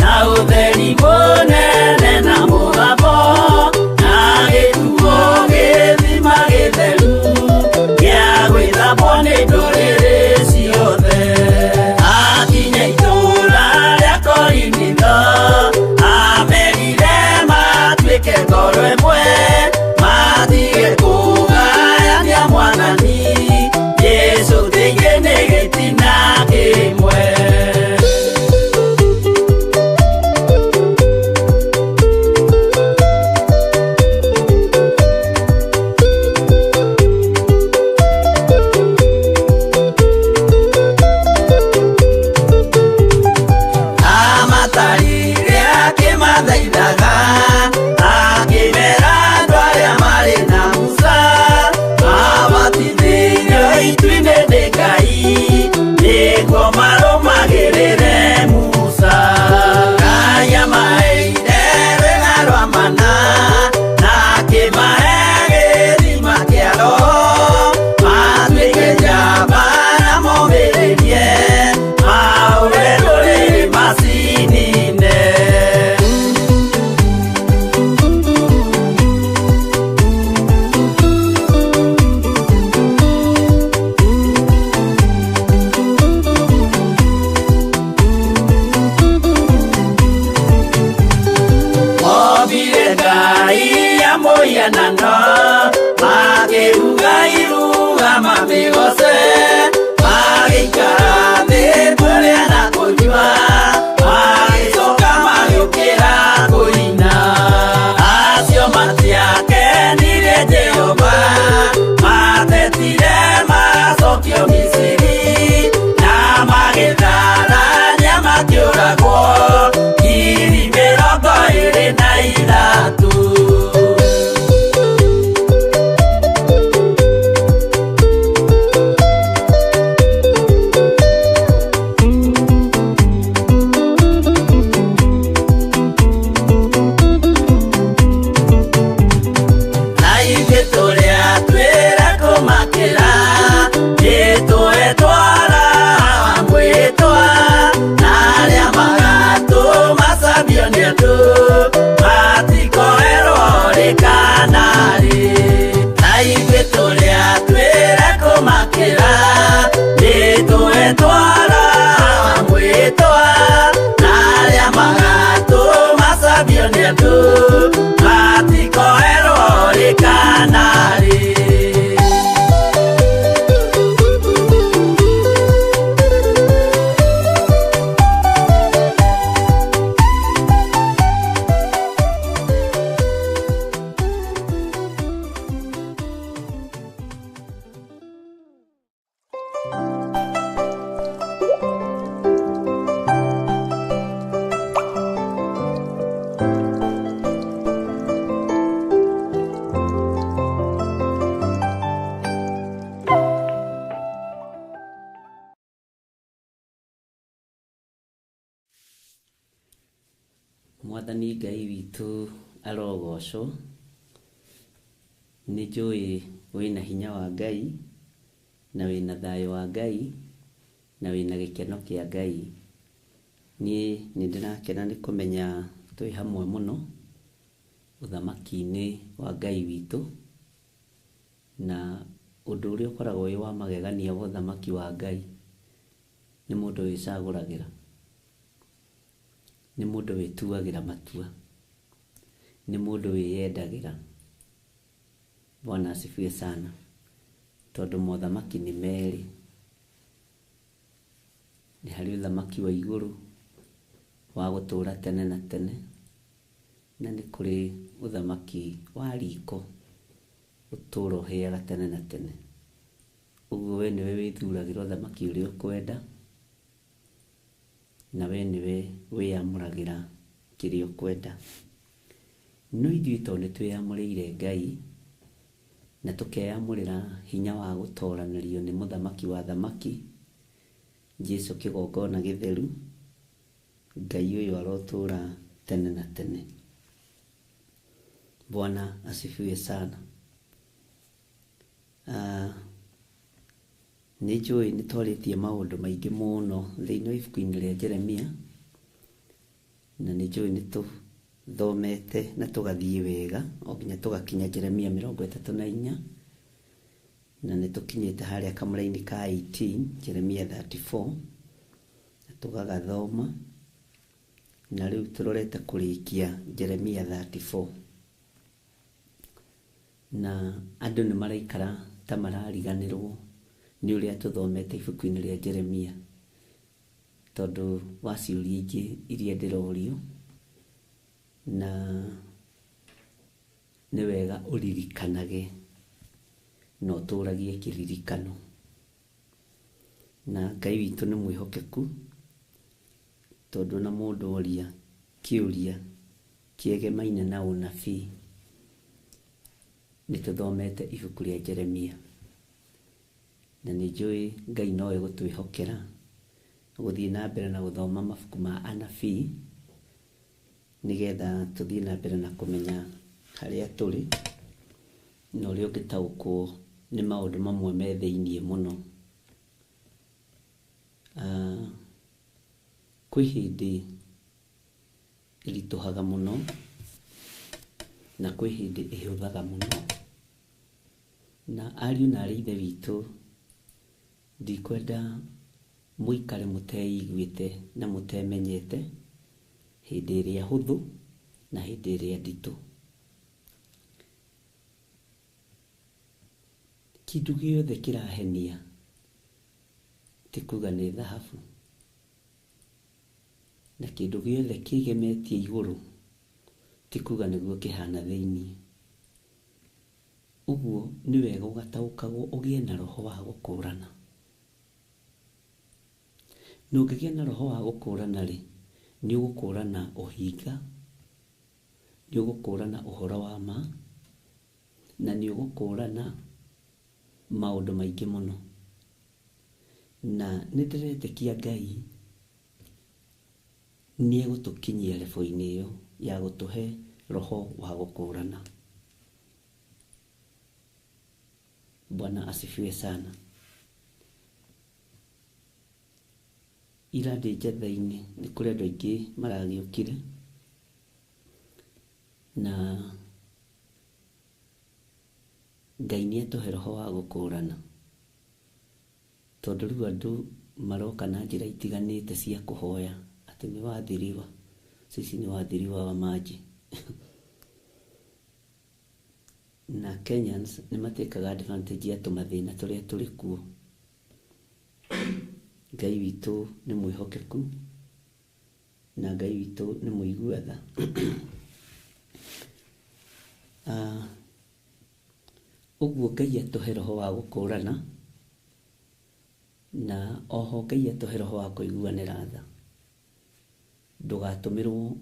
Na utheri munene na mugabo, na gĩkuo gĩthima gĩtheru gĩa gwĩthambwo nĩ ndũrĩrĩ ciothe. Akinya itũũra rĩa Korinitho, amerire matuĩke ngoro ĩmwe, matige kũgayania Mwathani Jesũ thĩinĩ nĩ gĩtina kĩmwe. Mwathani Ngai witu arogocwo. Nĩ njũĩ wĩna hinya wa Ngai, na wĩna thayũ wa Ngai, na wĩna gĩkeno kĩa Ngai. Niĩ nĩndĩrakena nĩ kũmenya twĩ hamwe mũno ũthamaki-inĩ wa Ngai witũ, na ũndũ ũrĩa ũkoragwo wĩ wa magegania wa ũthamaki wa Ngai nĩ mũndũ wĩcagũragĩra, nĩ mũndũ wĩtuagĩra matua, nĩ mũndũ wĩyendagĩra. Bwana asifiwe sana. tondu mothamaki ni meri. Ni hari uthamaki wa iguru wa gutura tene na tene, na ni kuri uthamaki wa riko utura uhiaga tene na tene. Uguo we niwe withuragira uthamaki uria ukwenda, na we niwe wiyamuragira kiria ukwenda. No ithuĩ tondũ nĩtwĩyamũrĩire Ngai na tukeyamũrĩra hinya wa gũtoranĩrio nĩ mũthamaki wa thamaki, Jesu kĩgongona gĩtheru, Ngai ũyũ arotũra tene na tene. Bwana asifiwe sana. Nĩnjũĩ nĩtwarĩtie maũndũ maingĩ mũno thĩinĩ wa ibuku-inĩ rĩa Jeremia, na nĩnjũĩ nĩtũthomete na tũgathiĩ wega o nginya tũgakinya Jeremia 34, na nĩtũkinyĩte harĩa kamũra-inĩ ka 18, Jeremia 34, na tũgagathoma, na rĩu tũrorete kũrĩkia Jeremia 34. Na andũ nĩmaraikara ta marariganĩrwo nĩ ũrĩa tũthomete ibuku-inĩ rĩa Jeremia, tondũ wa ciũria ingĩ iria ndĩrorio, na nĩ wega ũririkanage na ũtũragie kĩririkano. Na Ngai witũ nĩ mwĩhokeku, tondũ na mũndũ oria kĩũria kĩegemaine na ũnabii. Nĩtũthomete ibuku rĩa Jeremia, na nĩnjũĩ Ngai nowe gũtwĩhokera gũthiĩ na mbere na gũthoma mabuku ma anabii, nĩgetha tũthiĩ na mbere na kũmenya harĩa tũrĩ na ũrĩa ũngĩtaũkwo nĩ maũndũ mamwe me thĩiniĩ mũno. Kwĩ hĩndĩ ĩritũhaga mũno na kwĩ hĩndĩ ĩhũthaga mũno, na ariũ na aarĩ ithe witũ, ndikwenda mũikare mũteiguĩte na mũtemenyete hĩndĩ ĩrĩa hũthũ na hĩndĩ ĩrĩa nditũ. Kĩndũ gĩothe kĩrahenia ti kuga nĩ thahabu, na kĩndũ gĩothe kĩgemetie igũrũ ti kuga nĩguo kĩhana thĩiniĩ. Ũguo nĩ wega ũgataũkagwo, ũgĩe na roho wa gũkũrana. Na ũngĩgĩa na roho wa gũkũrana rĩ, nĩ ũgũkũrana ũhinga, nĩ ũgũkũrana ũhoro wa ma, na nĩ ũgũkũrana maũndũ maingĩ mũno. Na nĩndĩretĩkia Ngai nĩ egũtũkinyia level-inĩ ĩyo ya gũtũhe roho wa gũkũrana. Bwana asifiwe sana. Ira ndĩ njatha-inĩ nĩ kũrĩ andũ aingĩ maragĩũkire, na Ngai nĩ atũhe roho wa gũkũrana, tondũ rĩu andũ maroka na njĩra itiganĩte cia kũhoya atĩ nĩ wathiriwa, sisi nĩ wathiriwa wa maji. Na Kenyans nĩ matekaga advantage ya tũmathĩna tũrĩa tũrĩ kuo. Ngai witũ nĩ mwĩhokeku, na Ngai witũ nĩ mũigua-tha. Ũguo Ngai atũhe roho wa gũkũrana, na oho Ngai atũhe roho wa kũiguanĩra tha. Ndũgatũmĩrwo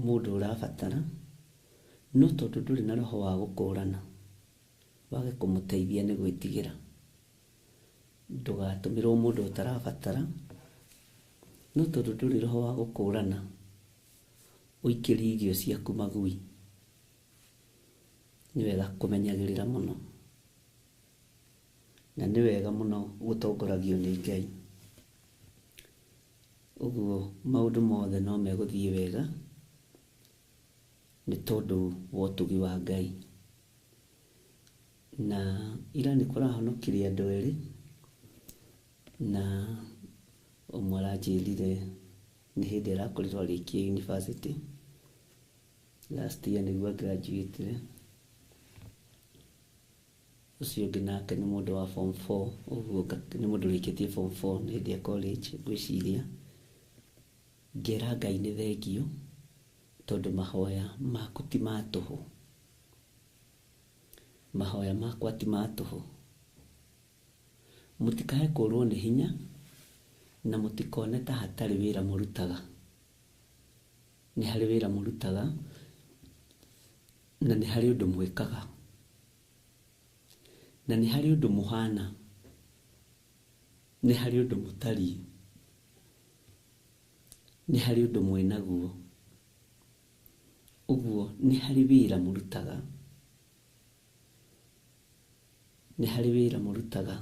mũndũ ũrabatara, no tondũ ndũrĩ na roho wa gũkũrana wage kũmũteithia nĩ gwĩtigĩra. Ndũgatũmĩrwo mũndũ ũtarabatara, no tondũ ndũrĩ roho wa gũkũrana ũikĩrie irio ciaku magui. Nĩ wega kũmenyagĩrĩra mũno, na nĩ wega mũno gũtongoragio nĩ Ngai. Ũguo maũndũ mothe no megũthiĩ wega nĩ tondũ wa ũtugi wa Ngai. Na ira nĩ kũrahonokirie andũ erĩ, na ũmwe aranjĩrire nĩ hĩndĩ arakorirwo arĩkia university last year nĩguo graduate, ucio ũngĩ nake nĩ mũndũ wa form 4 ũguo nĩ mũndũ rĩkĩtie form 4 nĩ hĩndĩ ya college ngwĩciria. Ngera Ngai nĩ thengio tondũ mahoya maku ti ma tũhũ, mahoya makwa ti ma tũhũ. Mũtikae kũrwo nĩ hinya na mũtikone ta hatarĩ wĩra mũrutaga. Nĩ harĩ wĩra mũrutaga na nĩ harĩ ũndũ mwĩkaga na nĩ harĩ ũndũ mũhana, nĩ harĩ ũndũ mũtariĩ, nĩ harĩ ũndũ mwĩnaguo. Ũguo nĩ harĩ wĩra mũrutaga, nĩ harĩ wĩra mũrutaga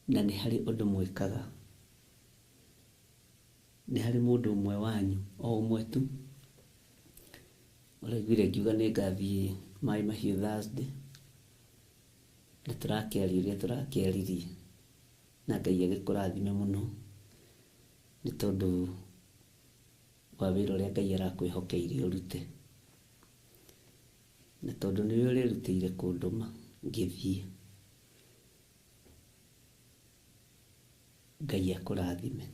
na nĩ harĩ ũndũ mwĩkaga. Nĩ harĩ mũndũ ũmwe wanyu o ũmwe tu ũraiguire ngiuga nĩ ngathiĩ Maĩ Mahiũ Thursday, na tũrakĩaria ũrĩa tũrakĩaririe, na Ngai agĩkũrathime mũno nĩ tondũ wa wĩra ũrĩa Ngai arakwĩhokeire ũrute, na tondũ nĩwe ũrerutĩire kũndũma ngĩthiĩ. Ngai akũrathime.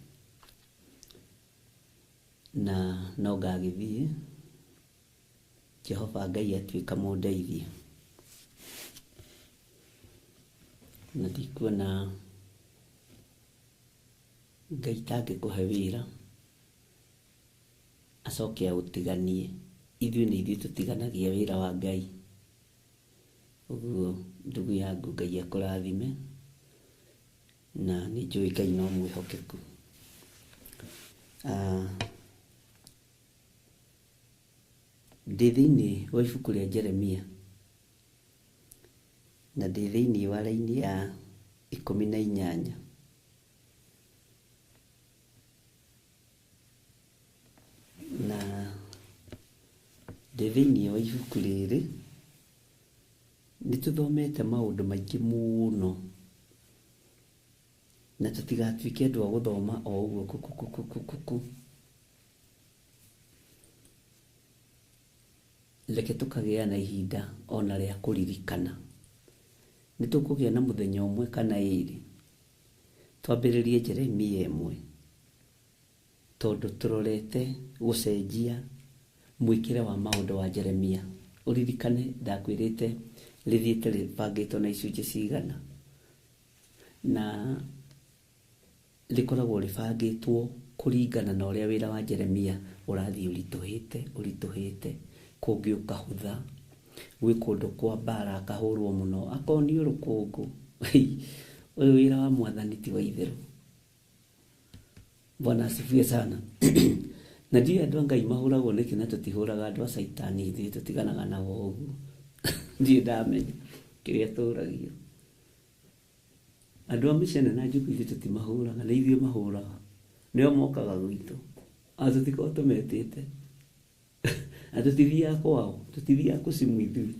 Na no ngagĩthiĩ, Jehova Ngai atuĩka mũndeithia, na ndikuona Ngai tangĩkũhe wĩra acoke aũtiganie. Ithuĩ nĩ ithuĩ tũtiganagia wĩra wa Ngai. Ũguo ndugu yangu Ngai akũrathime, na nĩ njũĩ Ngai no mwĩhokeku. Ndĩ thĩinĩ wa ibuku rĩa Jeremia na ndĩ thĩinĩ wa raini ya 18. Na ndĩ thĩinĩ wa ibuku rĩrĩ nĩ tũthomete maũndũ maingĩ mũno, na tũtigatuĩke andũ a gũthoma o ũguo kukukukukuku. Reke tũkagĩa na ihinda ona rĩa kũririkana. Nĩ tũkũgĩa na mũthenya ũmwe kana ĩrĩ twambĩrĩrie Jeremia 1, tondũ tũrorete gũcenjia mwĩkĩre wa maũndũ wa Jeremia. Ũririkane ndakwĩrĩte rĩthiĩte rĩbangĩtwo na icunjĩ cigana, na rĩkoragwo rĩbangĩtwo kũringana na ũrĩa wĩra wa Jeremia ũrathiĩ ũritũhĩte. Kũngĩ ũkahũtha, gwĩ kũndũ kwa mbara akahũrwo mũno, akonio rũkũngũ. Ũyũ wĩra wa Mwathani ti wa itherũ. Bwana asifiwe sana. Na ndiũĩ andũ a Ngai mahũragwo nĩkĩ na tũtihũraga andũ a Saitani ithuĩ tũtiganaga nao ũguo. Ndiũĩ ndamenya kĩrĩa tũragio. Andũ a mĩcene na njũkũ ithuĩ tũtimahũraga, na ithuĩ mahũraga. Nĩo mokaga gwitũ. Tũtikoragwo tũmetĩte. Na tũtithiaga kwao, tũtithiaga kũcimu ithuĩ.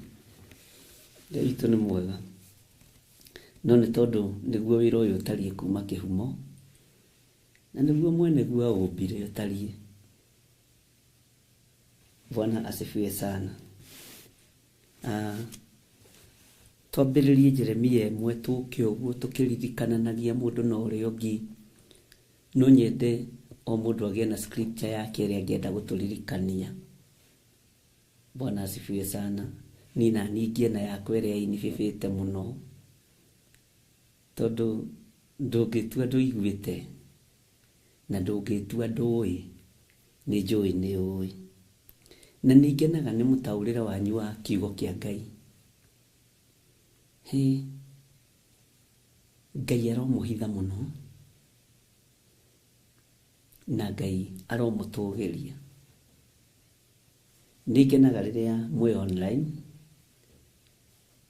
Ngai witũ nĩ mwega. No nĩ tondũ nĩguo wĩra ũyũ ũtariĩ kuma kĩhumo, na nĩguo mweneguo aũmbire ũtariĩ. Bwana asifiwe sana. Twambĩrĩrie Jeremia 1 tũke ũguo tũkĩririkananagia mũndũ na ũrĩa ũngĩ. No nyende o mũndũ agĩe na scripture yake ĩrĩa angĩenda gũtũririkania. Bwana asifiwe sana. Nina ningie na yakwa ĩrĩa inibĩbĩte mũno, tondũ ndũngĩtua ndũiguĩte na ndũngĩtua ndũĩ, nĩ njũĩ nĩ ũĩ. Na nĩngenaga nĩ mũtaũrĩre wanyu wa kiugo kĩa Ngai. Ngai aromũhitha mũno na Ngai aromũtũgĩria. Nĩngenaga rĩrĩa mwĩ online,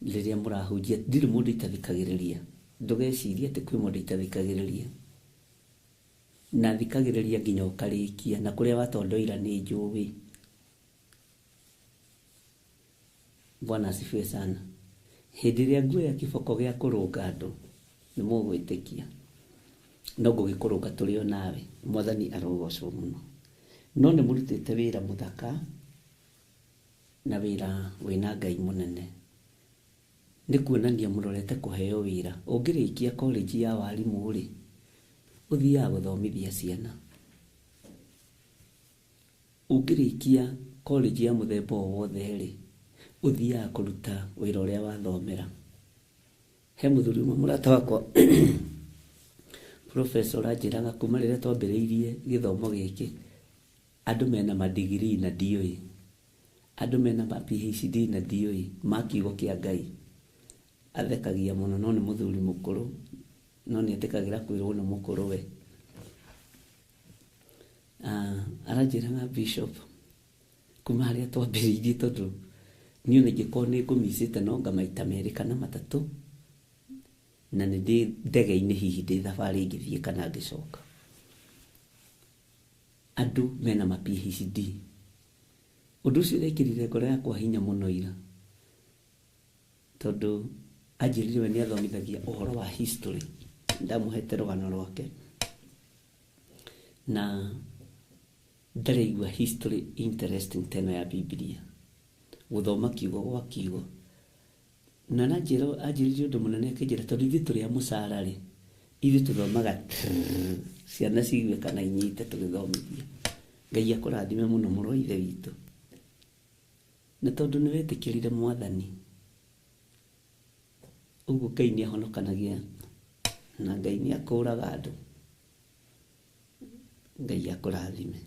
rĩrĩa mũrahunjia. Ndirĩ mũndũ itathikagĩrĩria, ndũgecirie atĩ kwĩ mũndũ itathikagĩrĩria. Na thikagĩrĩria nginya ũkarĩkia, na kũrĩa watondoira nĩ njũĩ. Bwana asifiwe sana. Hĩndĩ ĩrĩa nguoya kĩboko gĩa kũrũnga andũ nĩ mũgwĩtĩkia, no ngũgĩkũrũnga tũrĩ o nawe. Mwathani arogocwo mũno. No nĩ mũrutĩte wĩra mũthaka na wĩra wĩna Ngai mũnene. nĩ kuonania mũrorete kũheo wĩra. Ũngĩrĩkia college ya warimũ rĩ, ũthiaga gũthomithia ciana. Ũngĩrĩkia college ya mũthemba o wothe rĩ, ũthiaga kũruta wĩra ũrĩa wathomera. He mũthuri ũmwe mũrata wakwa professor anjĩraga kuma rĩrĩa twambĩrĩirie gĩthomo gĩkĩ, andũ mena madigiri na ndiũĩ, andũ mena ma PhD na ndiũĩ, ma kiugo kĩa Ngai. Athekagia mũno, no nĩ mũthuri mũkũrũ, no nĩ etĩkagĩra kwĩrwo nĩ mũkũrũ we. Aranjĩraga bishop, kuma harĩa twambĩrĩirie, tondũ niĩ nĩngĩkorwo nĩ ngũmicĩte no anga maita merĩ kana matatũ, na nĩ ndĩ ndege-inĩ hihi ndĩ thabarĩ ngĩthiĩ kana ngĩcoka. Andũ mena ma PhD. Ũndũ ũcio ũrekĩrire ngoro yakwa hinya mũno ira, tondũ anjĩrire we nĩ athomithagia ũhoro wa history. Ndamũhete rũgano rwake, na ndaraigua history interesting teno ya Biblia, gũthoma kiugo gwa kiugo. Na anjĩrire ũndũ mũnene, akĩnjĩra tondũ ithuĩ tũrĩ a mũcara rĩ, ithuĩ tũthomaga ciana cigue kana inyite tũgĩthomithia. Ngai akũrathime mũno mũrũ wa ithe witũ, na tondũ nĩ wetĩkĩrire Mwathani, ũguo Ngai nĩ ahonokanagia na Ngai nĩ akũraga andũ. Ngai akũrathime.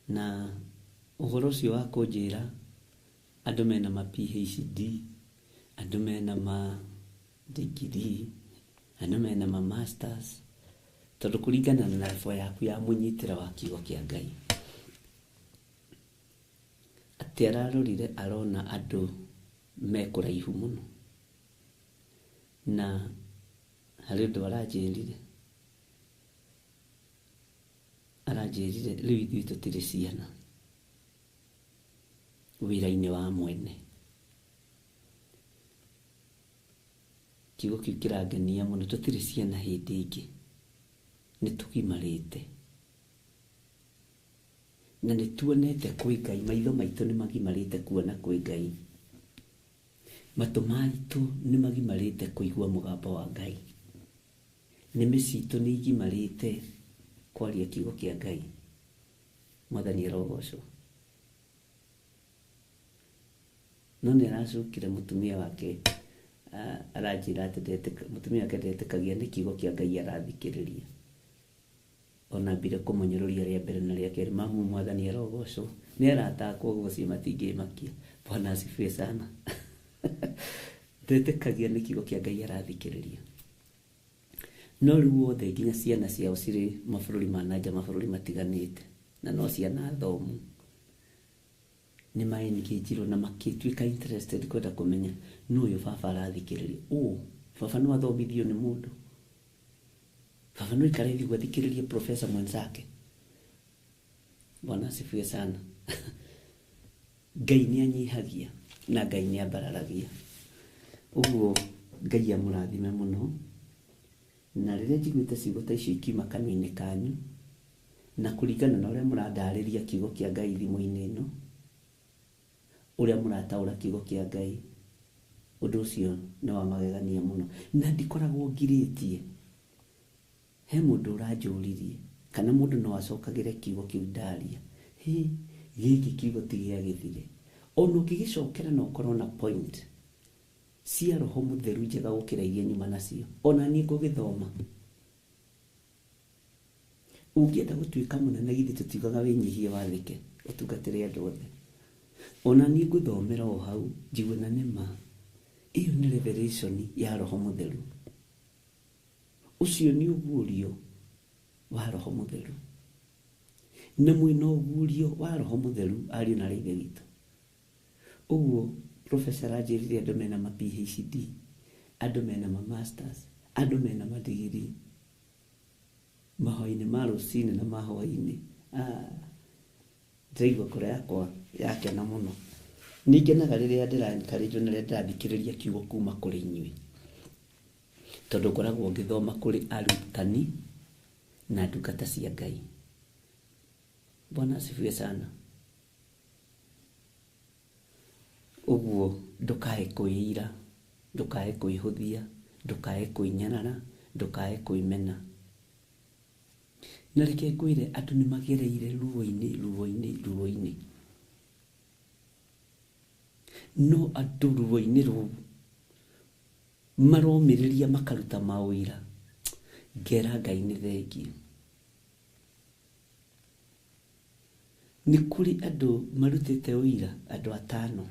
Na ũhoro ũcio wa kũnjĩra andũ mena ma PhD, andũ mena ma degree, andũ mena ma masters, tondũ kũringana na level yaku ya mũnyitĩre wa kiugo kĩa Ngai, atĩ ararorire arona andũ me kũraihu mũno. Na harĩ ũndũ aranjĩrire rĩu ithuĩ tũtirĩ ciana wĩra-inĩ wa mwene. Kiugo kĩu kĩrangenia mũno, tũtirĩ ciana hĩndĩ ĩngĩ, nĩ tũgimarĩte na nĩ tuonete kwĩ Ngai. Maitho maitũ nĩ magimarĩte kuona kwĩ Ngai, matũ maitũ nĩ magimarĩte kũigua mũgambo wa Ngai, nĩmĩ citũ nĩ igimarĩte kwaria kiugo kĩa Ngai. Mwathani arogocwo. No nĩ aracukire mũtumia wake, aranjĩra atĩ mũtumia wake ndetĩkagia nĩ kiugo kĩa Ngai arathikĩrĩria. Ona mbire kũmũnyũrũria rĩa mbere na rĩa kerĩ, mamu Mwathani arogocwo. Nĩ aratakwo ũguo cio matingĩmakia. Bwana asifiwe sana. Ndetĩkagia nĩ kiugo kĩa Ngai arathikĩrĩria. No rĩu wothe nginya ciana ciao cirĩ mabũrũri ma nanja, mabũrũri matiganĩte, na no ciana thomu, nĩ maengagirwo na makĩtuĩka interested kwenda kũmenya nũ ũyũ baba arathikĩrĩria. Baba no athomithio nĩ mũndũ, baba no ikare thiĩ gwathikĩrĩria professor mwenzake. Bwana asifiwe sana. Ngai nĩ anyihagia na Ngai nĩ ambararagia. Ũguo Ngai amũrathime mũno. Na rĩrĩa njiguĩte ciugo ta icio ikiuma kanua-inĩ kanyu, na kũringana na ũrĩa mũrandarĩria kiugo kĩa Ngai thimũ-inĩ ĩno, ũrĩa mũrataũra kiugo kĩa Ngai, ũndũ ũcio nĩ wa magegania mũno. Na ndikoragwo ngirĩtie. He mũndũ ũranjũririe kana mũndũ no acokagĩre kiugo kĩu ndaria, gĩkĩ kiugo ti gĩa gĩthire. Ona ũngĩgĩcokera na ũkorwo na point cia Roho Mũtheru njega gũkĩra iria nyuma nacio, ona niĩ ngũgĩthoma. Ũngĩenda gũtuĩka mũnene githĩ tũtiugaga wĩnyihie wathĩke ũtungatĩre andũ othe. Ona niĩ ngũthomera o hau njigue na nĩma iyo nĩ revelation ya Roho Mũtheru. Ũcio nĩ ũguũrio wa Roho Mũtheru, na mwĩna ũguũrio wa Roho Mũtheru ariũ na ithe witũ. Ũguo professor anjĩrire andũ mena ma PhD, andũ mena ma masters, andũ mena ma degree, mahoya-inĩ ma rũcinĩ na mahwainĩ. Ndaigua ngoro yakwa yakena mũno. Nĩngenaga rĩrĩa ndĩra-encourage na rĩrĩa ndĩrathikĩrĩria kiugo kuma kũrĩ inyuĩ, tondũ ngoragwo ngĩthoma kũrĩ arutani na ndungata cia Ngai. Bwana asifiwe sana. Ũguo ndũkae kwĩira ndukae kuihuthia, ndukae kuinyarara, ndukae kuimena. Na reke ngwire andu ni magereire ruo-ini. No andu ruo-ini ruu maromiriria makaruta mawira. Ngera Ngai ni thengiũ. Ni kuri andu marutite uira, andu 5.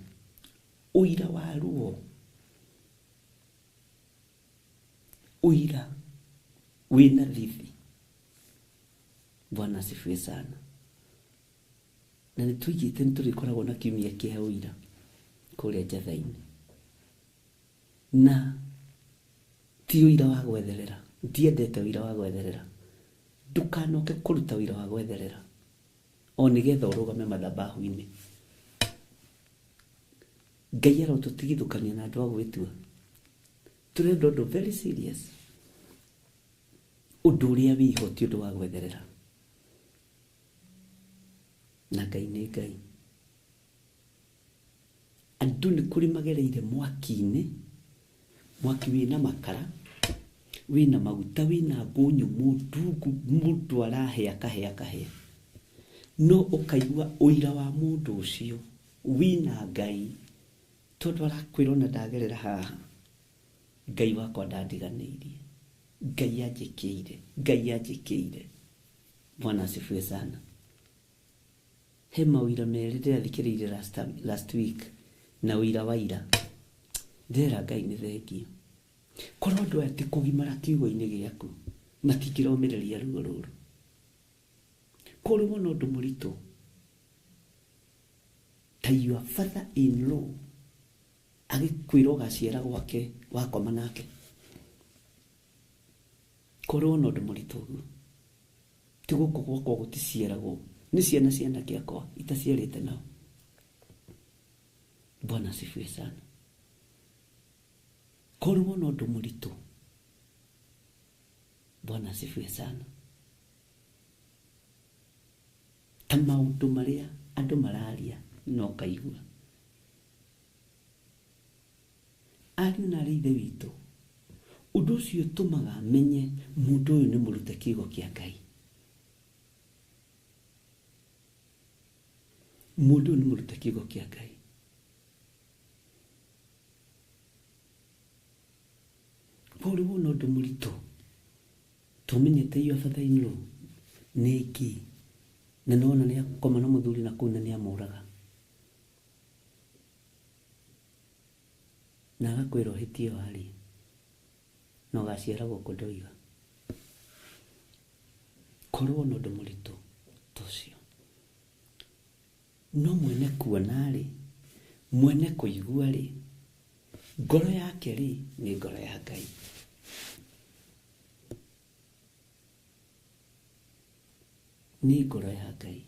Uira wa ruo. Uira wina thithi. Bwana asifiwe sana. Na nitwigite niturikoragwo na kiumia kia uira kuria Njathaini. Na ti uira wa gwetherera. Ndiendete uira wa gwetherera. Ndukanoke kuruta uira wa gwetherera. O nigetha urugame mathabahu-ini. Ngai arotũtigithũkania na andũ a gwĩtua. Turenda ũndũ very serious. Ũndũ ũrĩa wĩho ti ũndũ wa gwetherera. Na Ngai nĩ Ngai. Andũ nĩ kũrĩ magereire mwaki-inĩ. Mwaki wĩna makara, wĩna maguta, wĩna ngũ nyũmũ, ndungu, mũndũ arahĩa kahĩa. No ũkaigua ũira wa mũndũ ũcio wĩna Ngai. Tondũ arakwĩra ona ndagerera haha, Ngai wakwa ndandiganĩirie. Ngai anjĩkĩire. Bwana asifiwe sana. He mawira merĩ ndĩrathikĩrĩirie last week, na ũira wa ira. Ndĩrera Ngai nĩ thengiũ. Korwo andũ aya ti kũgimara kiugo-inĩ gĩaku, matingĩromĩrĩria ruo rũrũ. Korwo no ũndũ mũritũ, ta your father-in-law agĩkwĩra ũgaciara gwake wakoma nake. Korwo no ũndũ mũritũ ũguo, ti gũkũ gwakwa gũticiaragwo nĩ ciana cianake akwa itaciarĩte nao. Bwana asifiwe sana. Korwo no ũndũ mũritũ, Bwana asifiwe sana. Ta maũndũ marĩa andũ mararia no kaigua. Ariũ na aarĩ a Ithe witũ, ũndũ ũcio ũtũmaga menye mũndũ ũyũ nĩ mũrute kiugo kĩa Ngai. Mũndũ ũyũ nĩ mũrute kiugo kĩa Ngai. Korwo no ũndũ mũritũ, tũmenyete your father-in-law nĩ ngi, na nona nĩ akoma na mũthuri na kũu na nĩ amũraga. Na agakwĩra ũhĩtie warie, na ũgaciara gũkũ ndoiga. Korwo no ũndũ mũritũ ta ũcio, no mwene kuona-rĩ, mwene kũigua-rĩ, ngoro yake-rĩ nĩ ngoro ya Ngai. Nĩ ngoro ya Ngai.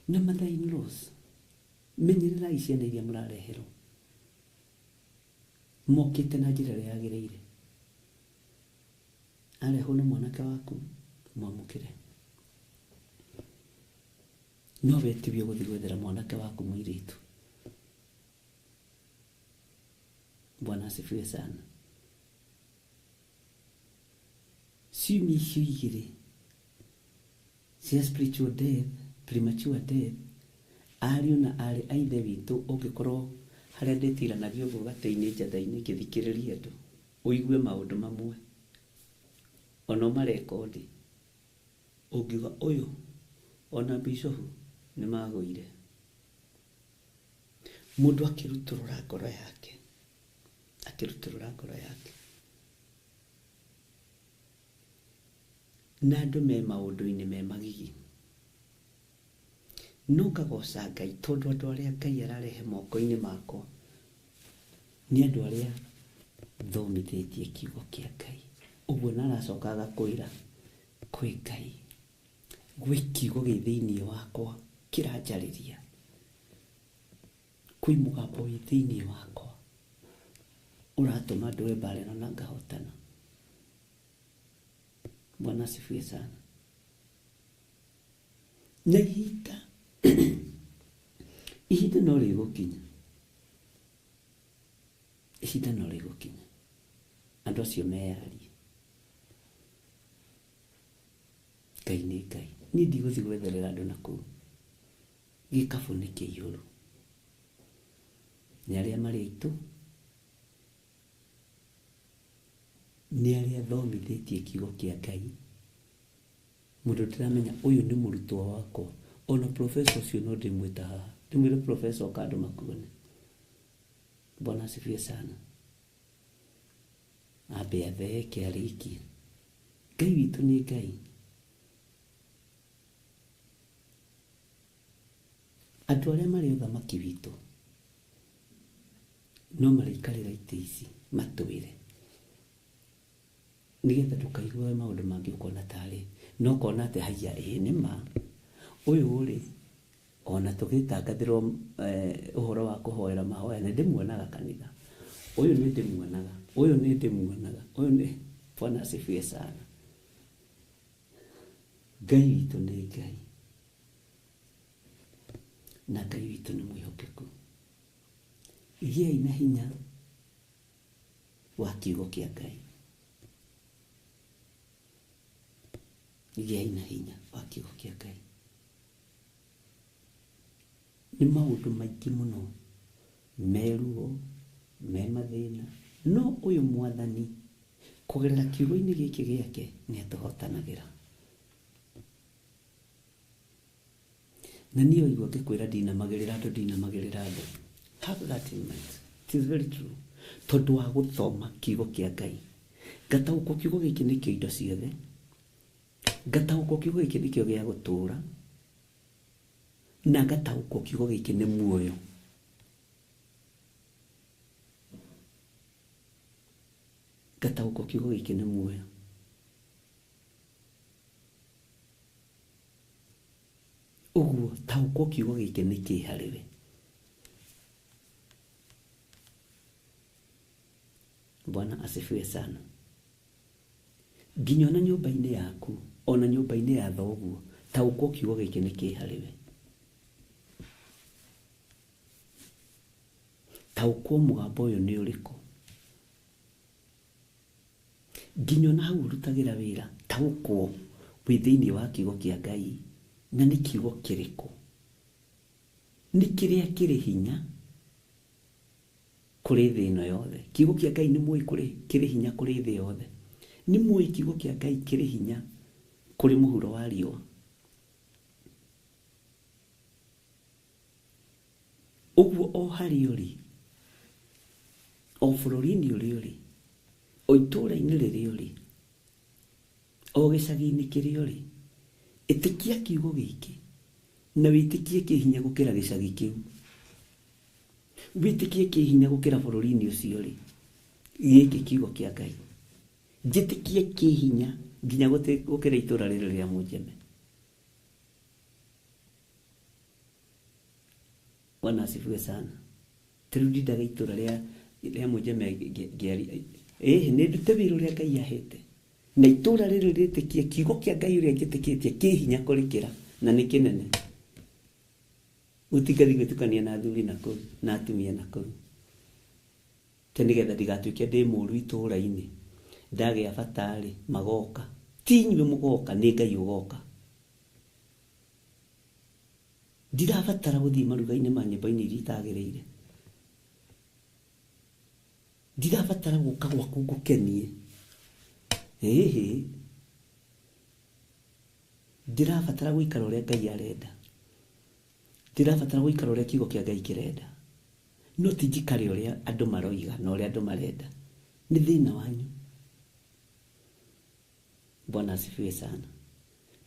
Na mother-in-laws, menyererai ciana iria mũrareherwo. Mokĩte na njĩra ĩrĩa yagĩrĩire. Arehwo nĩ mwanake waku, mwamũkĩre. No wetibio gũthiĩ gwethera mwanake waku mũirĩtu. Bwana asifiwe sana. Ciumia icio igĩrĩ cia spiritual death, premature death, ariũ na aarĩ a Ithe witũ, ũngĩkorwo harĩa ndĩtiranagio ũguo gatĩ-inĩ Njathainĩ ngĩthikĩrĩria andũ, ũigue maũndũ mamwe, ona ũmarekondi, ũngiuga ũyũ ona bishofu nĩ magũire. Mũndũ akĩrutũrũra ngoro yake, na andũ me maũndũ-inĩ me magigi. No ngagoca Ngai tondũ andũ arĩa Ngai ararehe moko-inĩ makwa nĩ andũ arĩa thomithĩtie kiugo kĩa Ngai. Ũguo naracoka agakwĩra kwĩ Ngai, gwĩ kiugo gĩ thĩinĩ wakwa kĩranjarĩria, kwĩ mũgambo wĩ thĩinĩ wakwa ũratũma ndũe mbara ĩno na ngahotana. Bwana asifiwe sana. Na ihinda no rĩgũkinya ihinda no rĩgũkinya andũ acio meyarie. Ngai nĩ Ngai. Niĩ ndigũthiĩ gwetherera andũ nakũu. Gĩkabũ nĩ kĩiyũru. Nĩ arĩa marĩ aitũ, nĩ arĩa thomithĩtie kiugo kĩa Ngai. Mũndũ ndĩramenya ũyũ nĩ mũrutwo wakwa. Ona professor ũcio no ndĩmwĩta haha. Ndĩmwĩre professor oka andũ makuone. Bwana asifiwe sana. Ambe atheke arĩkie. Ngai witũ nĩ Ngai. Andũ arĩa marĩ ũthamaki witũ no marĩikarĩra itĩ ici matwĩre, nĩgetha ndũkaigue maũndũ mangĩ ũkona tarĩ no kona atĩ haiya nĩma ũyũ ũrĩ ona tũgĩtangathĩrwo ũhoro wa kũhoera mahoya nĩ ndĩmuonaga kanitha. Ũyũ nĩ ndĩmuonaga, ũyũ nĩ ndĩmuonaga, ũyũ nĩ Bwana asifiwe sana. Ngai witũ nĩ Ngai. Na Ngai witũ nĩ mwĩhokeku. Gĩai na hinya wa kiugo kĩa Ngai. Gĩai na hinya wa kiugo kĩa Ngai. Nĩ maũndũ maingĩ mũno meruo, me mathĩna, no ũyũ Mwathani kũgerera kiugo-inĩ gĩkĩ gĩake nĩ atũhotanagĩra. Na niĩ oigua ngĩkwĩra ndinamagĩrĩra andũ, ndinamagĩrĩra andũ. Have that in mind. It is very true. Tondũ wa gũthoma kiugo kĩa Ngai. Ngataũkwo kiugo gĩkĩ nĩkĩo indo ciothe. Ngataũkwo kiugo gĩkĩ nĩkĩo gĩa gũtũũra. Na ngataũkwo kiugo gĩkĩ nĩ muoyo. Ngataũkwo kiugo gĩkĩ nĩ muoyo. Ũguo taũkwo kiugo gĩkĩ nĩ kĩ harĩwe. Bwana asifiwe sana. Nginya ona nyũmba-inĩ yaku, ona nyũmba-inĩ ya thoguo, taũkwo kiugo gĩkĩ nĩ kĩ harĩwe. Taũkwo mũgambo ũyũ nĩ ũrĩkũ. Nginya ona hau ũrutagĩra wĩra, taũkwo wĩ thĩinĩ wa kiugo kĩa Ngai. Na nĩ kiugo kĩrĩkũ? Nĩ kĩrĩa kĩrĩ hinya kũrĩ thĩ ĩno yothe. Kiugo kĩa Ngai nĩ mũĩ kĩrĩ hinya kũrĩ thĩ yothe. Nĩ mũĩ kiugo kĩa Ngai kĩrĩ hinya kũrĩ mũhuro wa riũa. Ũguo o harĩa ũrĩ, o bũrũri-inĩ ũrĩa ũrĩ, o itũũra-inĩ rĩrĩa ũrĩ, o gĩcagi-inĩ kĩrĩa ũrĩ, ĩtĩkia kiugo gĩkĩ na wĩtĩkie kĩhinya gũkĩra gĩcagi kĩu. Wĩtĩkie kĩhinya gũkĩra bũrũri-inĩ ũcio rĩ, gĩkĩ kiugo kĩa Ngai. Njĩtĩkie kĩhinya nginya gũkĩra itũũra rĩrĩ rĩa Mũnjeme. Bwana asifiwe sana. Tĩrĩu ndindaga itũũra rĩa Mũnjeme ngĩaria. Nĩ ndute wĩra ũrĩa Ngai ahete. Na itũũra rĩrĩ rĩtĩkie kiugo kĩa Ngai ũrĩa njĩtĩkĩtie kĩhinya kũrĩkĩra na nĩ kĩnene. Gũtigathi gwĩtukania na athuri nakũu na atumia nakũu. Te nĩgetha ndigatuĩke ndĩ mũũru itũũra-inĩ. Ndagĩa bata rĩ, magoka. Ti inyuĩ mũgoka, nĩ Ngai ũgoka. Ndirabatara gũthiĩ maruga-inĩ ma nyũmba-inĩ iria itagĩrĩire. Ndirabatara gũka gwaku ngũkenie. Ndirabatara gũikara ũrĩa Ngai arenda. Ndirabatara gũikara ũrĩa kiugo kĩa Ngai kĩrenda. No ti njikare ũrĩa andũ maroiga na ũrĩa andũ marenda. Nĩ thĩna wanyu. Bwana asifiwe sana.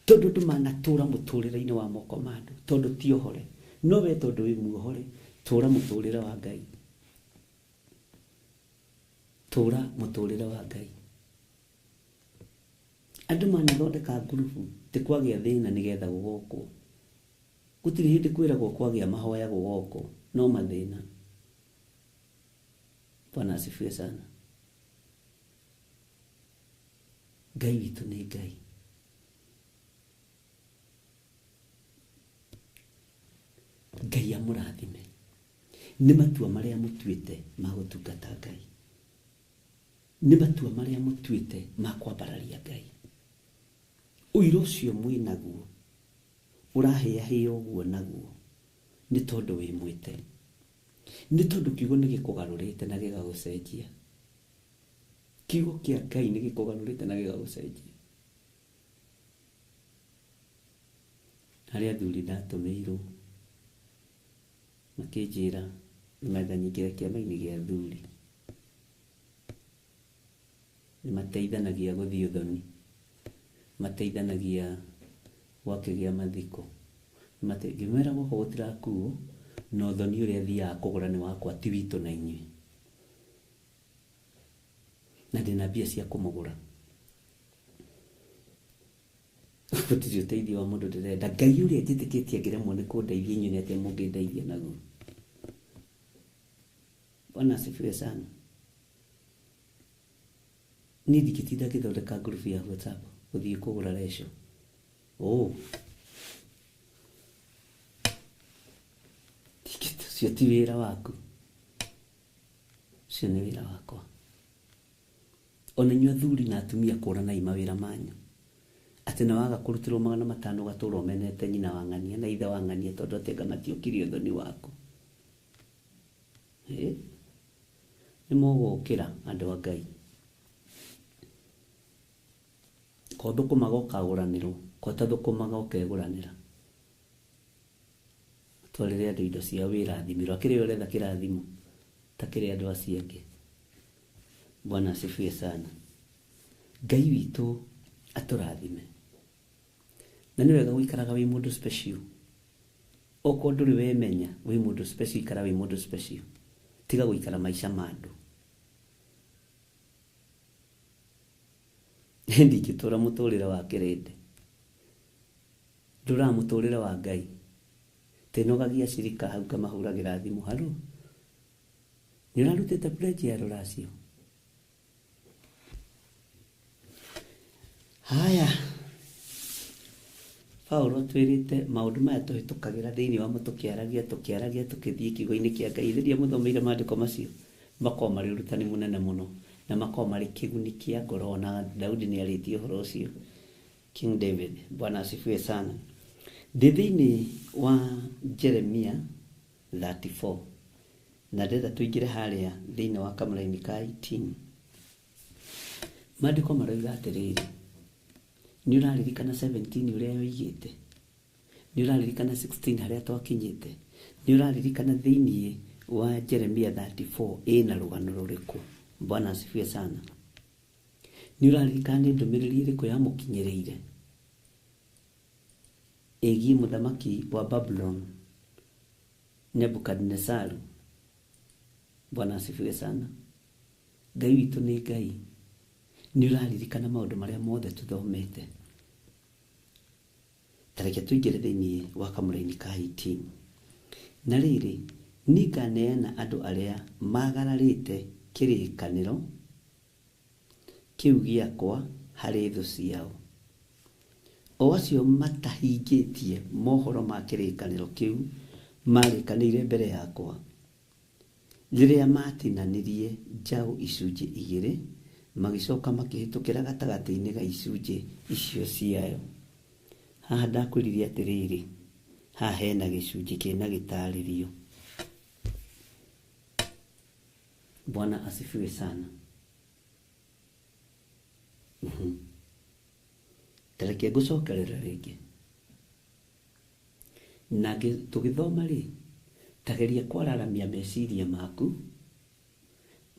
Tondũ andũ manatũũra mũtũũrĩre-inĩ wa moko ma andũ, tondũ ti ohore. No we tondũ wĩ muohore, tũũra mũtũũrĩre wa Ngai. Tũũra mũtũũrĩre wa Ngai. Andũ manathondeka ngurubu tĩ kwagĩa thĩna nĩgetha gũgokwo. Gũtirĩ hĩndĩ kwĩragwo kwagĩa mahoya gũgokwo, no mathĩna. Bwana asifiwe sana. Ngai witũ nĩ Ngai. Ngai amũrathime. Nĩ matua marĩa mũtuĩte ma gũtungata Ngai. nĩ matua marĩa mũtuĩte ma kwambararia Ngai. Ũiru ũcio mwĩnaguo ũrahĩahĩa ũguo naguo nĩ tondũ wĩ mwĩte, nĩ tondũ kiugo nĩ gĩkũgarũrĩte na gĩgagũcenjia. Kiugo kĩa Ngai nĩ gĩkũgarũrĩte na gĩgagũcenjia. Harĩ athuri ndatũmĩirwo makĩnjĩra nĩmetha nyingĩre kĩama-inĩ gĩa athuri, nĩ mateithanagia gũthiĩ ũthoni, mateithanagia gwakĩgĩa mathiko. Ngĩmera gũkũ gũtirakuo na ũthoni ũrĩa thiaga kũgũra nĩ wakwa, ti witũ na inyuĩ, na ndĩna mbia cia kũmũgũra. Gũtirĩ ũteithio wa mũndũ ndĩrenda. Ngai ũrĩa njĩtĩkĩtie ngĩremwo nĩ kũndeithia, inyuĩ nĩ atĩa mũngĩndeithia naguo? Bwana asifiwe sana. Niĩ ndingĩtinda ngĩthondeka ngurubu ya WhatsApp gũthiĩ kũgũra reco. Ũcio ti wĩra waku, ũcio nĩ wĩra wakwa. Ona inyuĩ athuri na atumia kũranai mawĩra manyu. Atĩ na waga kũrutĩrwo 500 gatũũra ũmenete nyina wa ng'ania na ithe wa ng'ania tondũ atenga matiũkirie ũthoni waku. Nĩ mũgũkĩra andũ a Ngai. Ko thũkũmaga ũkagũranĩrwo, ko ta thũkũmaga ũkegũranĩra. Twarĩre andũ indo ciao wĩrathimirwo. Akĩrĩ ũretha kĩrathimo ta kĩrĩ andũ acio angĩ. Bwana asifiwe sana. Ngai witũ atũrathime. Na nĩ wega gũikaraga wĩ mũndũ special. Okorwo ndũrĩ wemenya wĩ mũndũ special, ikara wĩ mũndũ special. Tiga gũikara maica ma andũ. Ndingĩtũra mũtũrĩre wa kĩrĩndĩ, ndũra mũtũrĩre wa Ngai. Tenogagia cirika hau kamahũragĩra thimũ, halo, nĩ ũrarutĩte pledge ya rũracio? Haya, Paulo atwĩrĩte maũndũ maya tũhĩtũkagĩra thĩinĩ wa tũkĩaragia tũkĩthiĩ kiugo-inĩ kĩa Ngai. Rĩrĩa mũthomeire maandĩko macio makorwo marĩ ũrutani mũnene mũno na makorwo marĩ kĩguni kĩa ngoro. Na Daudi nĩ arĩtie ũhoro ũcio, King David. Bwana asifiwe sana. Ndĩ thĩinĩ wa Jeremia 34 na ndĩrenda tũingĩre harĩa thĩinĩ wa kamũra-inĩ ka 18. Maandĩko marauga atĩrĩrĩ, nĩ ũraririkana 17 ũrĩa yoigĩte, nĩ ũraririkana 16 harĩa twakinyĩte, nĩ ũraririkana thĩinĩ wa Jeremia 34 ĩna rũgano rũrĩkũ? Bwana asifiwe sana. Nĩ ũraririkana nĩ ndũmĩrĩri ĩrĩkũ yamũkinyĩrĩire ĩgiĩ mũthamaki wa Babylon Nebukadnezaru? Bwana asifiwe sana. Ngai witũ nĩ Ngai. Nĩ ũraririkana maũndũ marĩa mothe tũthomete? Tareke tũingĩre thĩinĩ wa kamũra-inĩ ka 18. Na rĩrĩ, nĩ nganeana andũ arĩa magararĩte kĩrĩkanĩro kĩu gĩakwa harĩ thũ ciao, o acio matahingĩtie mohoro ma kĩrĩkanĩro kĩu marĩkanĩire mbere yakwa, rĩrĩa matinanirie njaũ icunjĩ 2 magĩcoka makĩhĩtũkĩra gatagatĩ-inĩ ga icunjĩ icio ciayo. Haha ndakwĩrire atĩrĩrĩ, haha hena gĩcunjĩ kĩna gĩtarĩrio. Bwana asifiwe sana. Tareke ngũcokerera rĩngĩ na tũgĩthoma rĩ, tageria kwararamia meciria maku,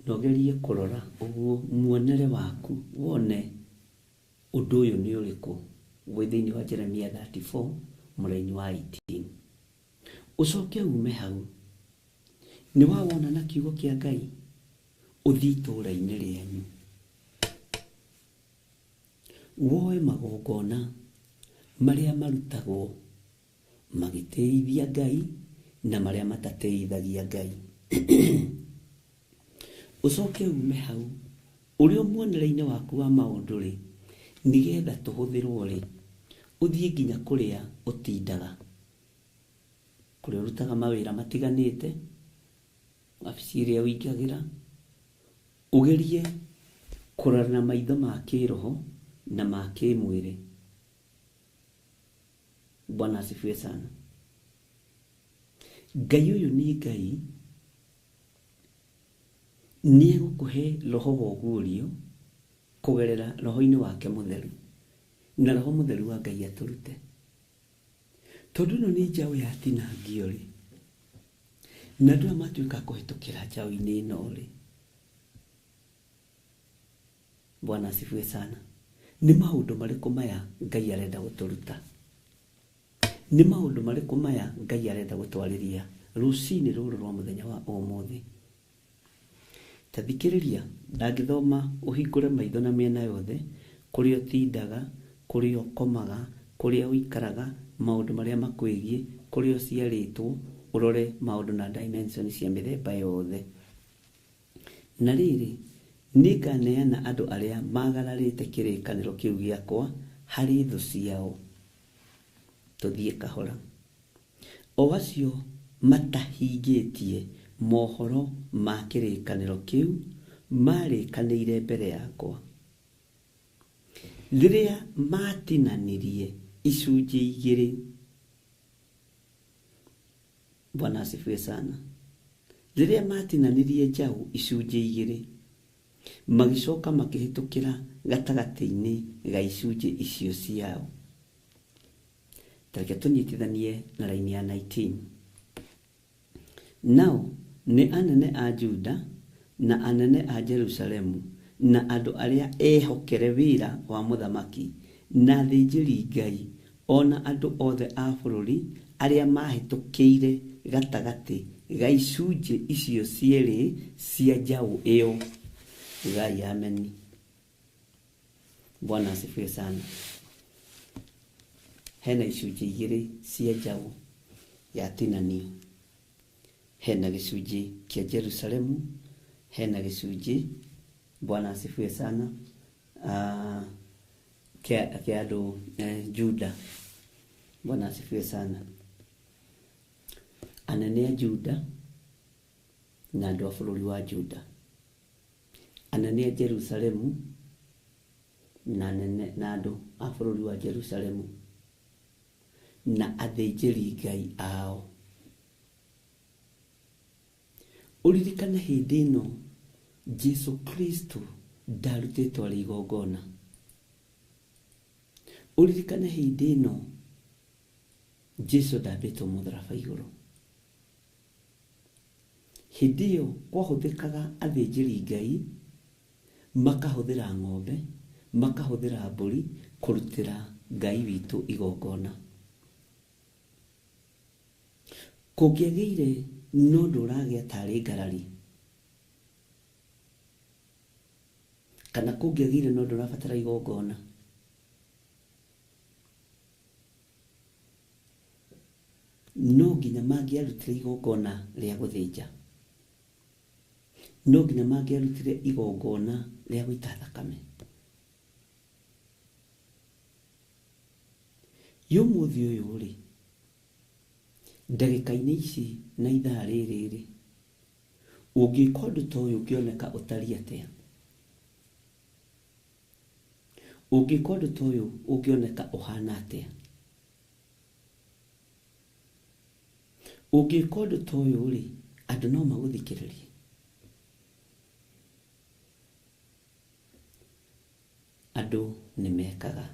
nogerie kũrora ũguo muonere waku, wone ũndũ ũyũ nĩ ũrĩkũ wĩ thĩinĩ wa Jeremia 34 mũraini wa 18. Ũcoke ume hau, nĩ wawona na kiugo kĩa Ngai, ũthiĩ itũũra-inĩ rĩanyu, woe magongona marĩa marutagwo magĩtĩithia Ngai na marĩa matatĩithagia Ngai. Ũcoke ume hau, ũrĩ o muonere-inĩ waku wa maũndũ rĩ, nĩgetha tũhũthĩrwo rĩ, ũthiĩ nginya kũrĩa ũtindaga, kũrĩa ũrutaga mawĩra matiganĩte, wabici ĩrĩa ũingagĩra, ũgerie kurana maitho ma kiroho na ma kimwili. Bwana asifiwe sana. Ngai uyu ni Ngai ni egukuhe roho wa ugurio kugerera roho-ini wake mutheru, na roho mutheru wa Ngai aturute. Tondu no ni njaũ yatinangio ri, na andũ matuĩka kũhĩtũkĩra njaũ-inĩ ĩno ri. Bwana asifiwe sana. Ni maũndũ marĩkũ maya Ngai arenda gũtũruta? Ni maũndũ marĩkũ maya Ngai arenda gũtwarĩria rũcinĩ rũrũ rwa mũthenya wa ũmũthĩ? Ta thikĩrĩria, ndangĩthoma ũhingũre maitho na mĩena yothe, kũrĩa ũtindaga, kũrĩa ũkomaga, kũrĩa ũikaraga, maũndũ marĩa makwĩgiĩ, kũrĩa ũciarĩtwo, ũrore maũndũ na dimension cia mĩthemba yothe. Na rĩrĩ, nĩnganeana andũ arĩa magararĩte kĩrĩkanĩro kĩu gĩakwa harĩ thũ ciao. Tũthiĩ kahora. O acio matahingĩtie mohoro ma kĩrĩkanĩro kĩu marĩkanĩire mbere yakwa. Rĩrĩa matinanirie icunjĩ igĩrĩ. Bwana asifiwe sana. Rĩrĩa matinanirie njaũ icunjĩ igĩrĩ, magicoka makĩhĩtũkĩra gatagatĩ-inĩ ga icunjĩ icio ciao. Tareke tunyitithanie na raini ya 19. Nao ni anene a Juda na anene a Jerusalemu na andũ arĩa ehokere wĩra wa mũthamaki na athĩnjĩri Ngai, ona andũ othe a bũrũri arĩa mahĩtũkĩire gatagatĩ ga icunjĩ icio cierĩ cia njaũ ĩyo. Ngai ameni. Bwana asifiwe sana. Hena icunjĩ igĩrĩ cia njaũ yatinanio. Hena gĩcunjĩ kĩa Jerusalemu, hena gĩcunjĩ, Bwana asifiwe sana, kia andũ Juda. Bwana asifiwe sana. Anene a Juda na andũ a bũrũri wa Juda. Anene a Jerusalemu na andũ a bũrũri wa Jerusalemu na athĩnjĩri Ngai ao. Uririkane hĩndĩ ĩno Jesu Kristo ndarutĩtwo arĩ igongona. Uririkane hĩndĩ ĩno Jesu ndambĩtwo mũtharaba igũrũ. Hĩndĩ ĩyo kwahũthĩkaga athĩnjĩri Ngai, makahũthĩra ng'ombe, makahũthĩra mbũri kũrutĩra Ngai witũ igongona. Kũngĩagĩire no ndũragĩa tarĩ ngarari, kana kũngĩagĩire no ndũrabatara igongona, no nginya mangĩarutire igongona rĩa gũthĩnja, no nginya mangĩarutire igongona rĩa gũita thakame. Ũmũthĩ ũyũ rĩ, ndagĩka-inĩ ici na ithaa rĩrĩ rĩ, ũngĩka ũndũ ta ũyũ ũngĩoneka ũtariĩ atĩa? Ũngĩka ũndũ ta ũyũ ũngĩoneka ũhana atĩa? Ũngĩka ũndũ ta ũyũ rĩ, andũ no magũthikĩrĩrie? Andũ nĩ mekaga,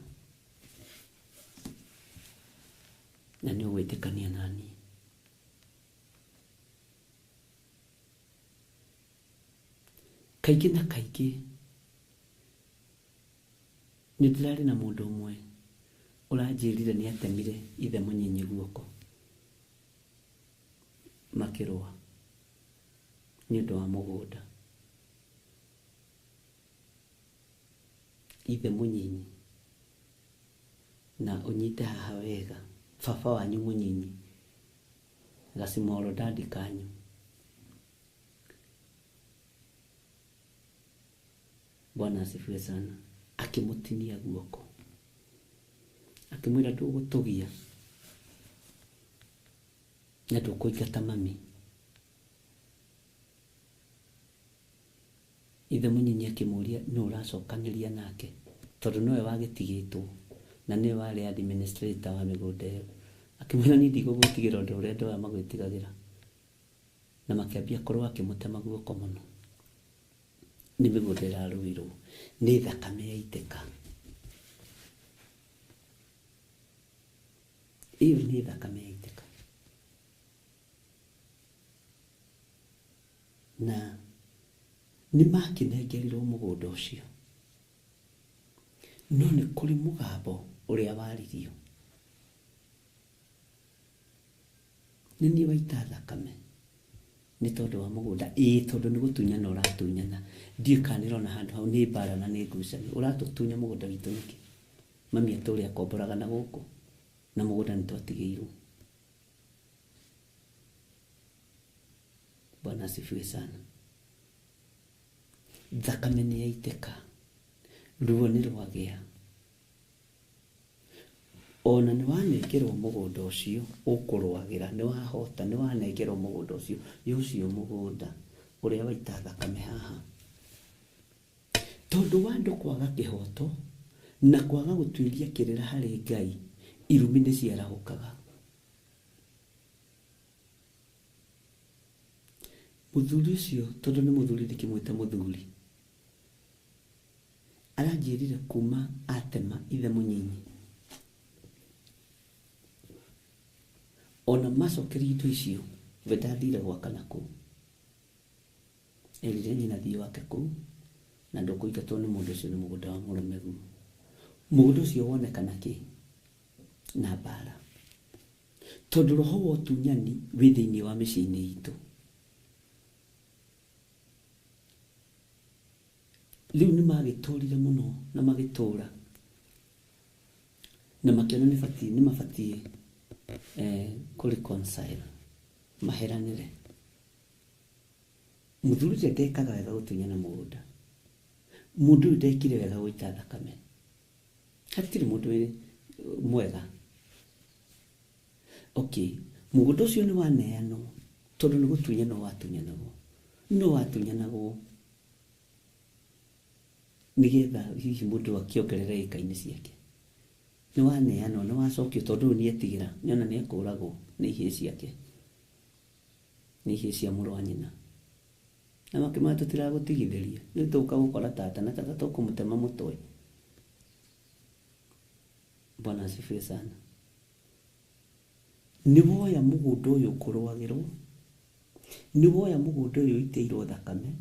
na nĩ ũgwĩtĩkania nani. Kaingĩ na kaingĩ nĩ ndĩrarĩ na mũndũ ũmwe ũranjĩrire nĩ atemire ithe mũnyinyi guoko makĩrũa nĩ ũndũ wa mũgũnda. Ithe mũnyinyi, na ũnyite haha wega, baba wanyu mũnyinyi, gacimoro dadi kanyu. Bwana asifiwe sana. Akĩmũtinia guoko, akĩmwĩra ndũgũtũgia na ndũkũingata mami. ithe mũnyinyi akĩmũria no ũracokanĩria nake tondũ nowe wagĩtigĩtwo na nĩwe warĩ administrator wa mĩgũnda ĩyo. Akĩmwĩra niĩ ndigũgũtigĩra ũndũ ũrĩa andũ aya magwĩtigagĩra, na makĩambia korwo akĩmũtema guoko mũno. Nĩ mĩgũnda ĩrarũirwo, nĩ thakame yaitĩka. Iyo nĩ thakame yaitĩka. Na nĩ makĩnengerirwo mũgũnda ũcio, no nĩ kũrĩ mũgambo ũrĩa waririo, nĩ niĩ waita thakame nĩ tondũ wa mũgũnda. Tondũ nĩ gũtunyana ũratunyana, ndiũĩ kana nĩrona handũ hau nĩ mbara na nĩ ngucanio. Ũratũtunya mũgũnda witũ nĩkĩ? Mami aitũ ũrĩa akomboraga na gũkũ na mũgũnda nĩ twatigĩirwo. Bwana asifiwe sana. Thakame nĩ yaitĩka, ruo nĩ rwagĩa. Ona nĩ wanengerwo mũgũnda ũcio ũkũrwagĩra, nĩ wahota, nĩ wanengerwo mũgũnda ũcio, ũcio mũgũnda ũrĩa waita thakame haha. Tondũ wa andũ kwaga kĩhoto na kwaga gũtuĩria kĩrĩra harĩ Ngai, irumi nĩ ciarahũkaga. Mũthuri ũcio, tondũ nĩ mũthuri ndĩkĩmwĩte mũthuri, aranjĩrire kuma atema ithe mũnyinyi, ona macokerie indo icio we ndathire gwaka nakũu. Erire nyina thiĩ wake kũu na ndũkũingatwo nĩ mũndũ ũcio, nĩ mũgũnda wa mũrũmegu. Mũgũnda ũcio wonekana kĩ? Na mbara. Tondũ roho wa ũtunyani wĩ thĩinĩ wa mĩciĩ-inĩ itũ. Rĩu nĩ magĩtũrire mũno na magĩtũra na makĩona nĩ mabatiĩ kũreconcile, maheranĩre. Mũthuri ũcio ndekaga wega gũtunyana mũgũnda, mũndũ ũyũ ndekire wega gũita thakame. Hatirĩ mũndũ mwega. Okay, mũgũnda ũcio nĩ waneanwo tondũ nĩ gũtunyana watunyanagwo, no watunyanagwo nĩgetha hihi mũndũ akĩongerere ĩka-inĩ ciake. Nĩ waneanwo, nĩ wacokio tondũ nĩ etigĩra, nĩona nĩ ekũragwo nĩ ihĩĩ ciake, nĩ ihĩĩ cia mũrũ wa nyina. Na makĩmaya tũtiragũtigithĩria, nĩ tũka gũkora tata na tata tũkũmũtema mũtwe. Bwana asifiwe sana. Nĩ woya mũgũnda ũyũ kũrwagĩrwo, nĩ woya mũgũnda ũyũ itĩirwo thakame,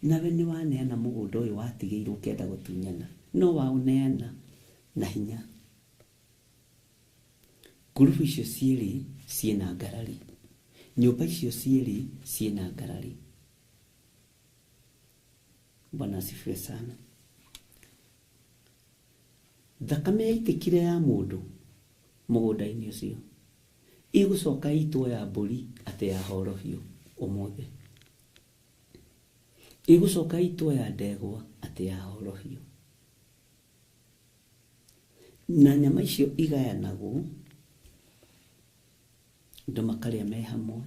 nawe nĩ waneana mũgũnda ũyũ watigĩirwo kenda gũtunyana, no waũneana na hinya. Ngurubu icio cierĩ ciĩna ngarari, nyũmba icio cierĩ ciĩna ngarari. Bwana asifiwe sana. Thakame yaitĩkire ya mũndũ mũgũnda-inĩ ũcio igũcoka itwo ya mbũri atĩ yahorohio ũmũthĩ, igũcoka itwo ya ndegwa atĩ yahorohio, na nyama icio igayanagwo, andũ makarĩa me hamwe,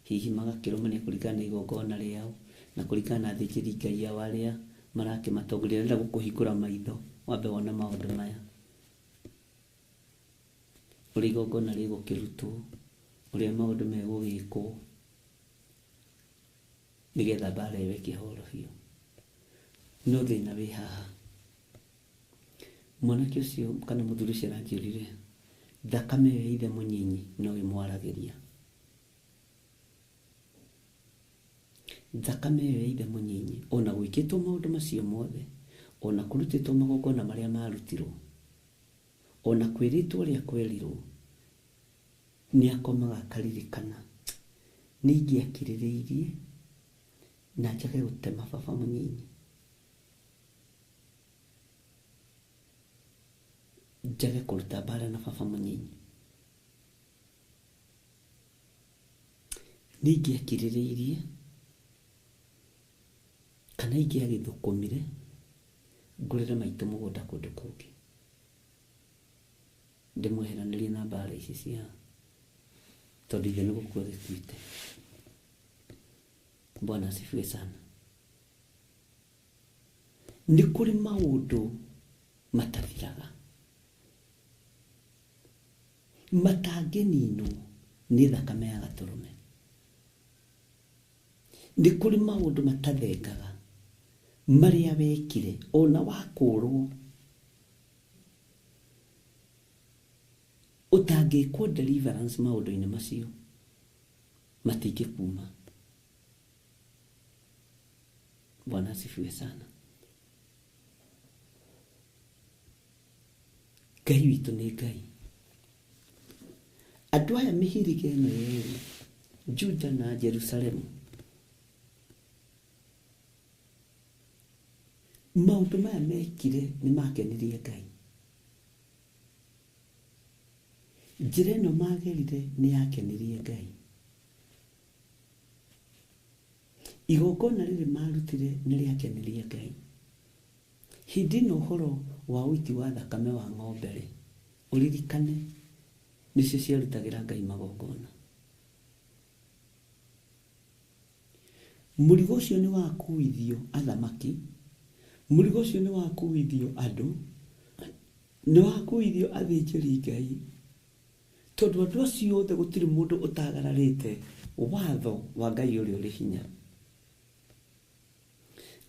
hihi magakĩrũmania kũringana na igongona rĩao na kũringana na athĩnjĩri Ngai ao arĩa marakĩmatongoria. Nĩrenda gũkũhingũra maitho wambe wone maũndũ maya, ũrĩa igongona rĩgũkĩrutwo, ũrĩa maũndũ megũgĩkwo, nĩgetha mbara ĩyo ĩkĩhorohio. No thĩna wĩ haha, mwanake ũcio kana mũthuri ũcio aranjĩrire thakame ĩyo ya ithe mũnyinyi no ĩmwaragĩria. Thakame ĩyo ya ithe mũnyinyi, ona gwĩkĩtwo maũndũ macio mothe, ona kũrutĩtwo magongona marĩa marutirwo, ona kwĩrĩtwo ũrĩa kwerirwo, nĩ akomaga akaririkana, nĩ ingĩakirĩrĩirie na njage gũtema baba mũnyinyi, njage kũruta mbara na baba mũnyinyi, nĩ ingĩakirĩrĩirie kana ingĩagĩthũkũmire ngũrĩre maitũ mũgũnda kũndũ kũngĩ, ndĩmweheranĩrie na mbara ici cia, tondũ ithe nĩ gũkua gĩkuĩte. Bwana asifiwe sana. nĩ kũrĩ maũndũ matathiraga matangĩninwo nĩ thakame ya gatũrũme. Nĩ kũrĩ maũndũ matathengaga marĩa wekire ona wakũrwo ũtangĩkwo deliverance maũndũ-inĩ macio matingĩkuma. Bwana asifiwe sana. Ngai witũ nĩ Ngai. Andũ aya mĩhĩrĩga ĩno yerĩ, Juda na Jerusalemu, maũndũ maya mekire nĩ makenirie Ngai. Njĩra ĩno magerire nĩ yakenirie Ngai. Igongona rĩrĩ marutire nĩ rĩakenirie Ngai. Hĩndĩ ĩno ũhoro wa ũiti wa thakame wa ng'ombe rĩ, ũririkane nĩcio ciarutagĩra Ngai magongona. Mũrigo ũcio nĩ wakuithio athamaki, mũrigo ũcio nĩ wakuithio andũ, nĩ wakuithio athĩnjĩri Ngai, tondũ andũ acio othe gũtirĩ mũndũ ũtagararĩte watho wa Ngai ũrĩa ũrĩ hinya.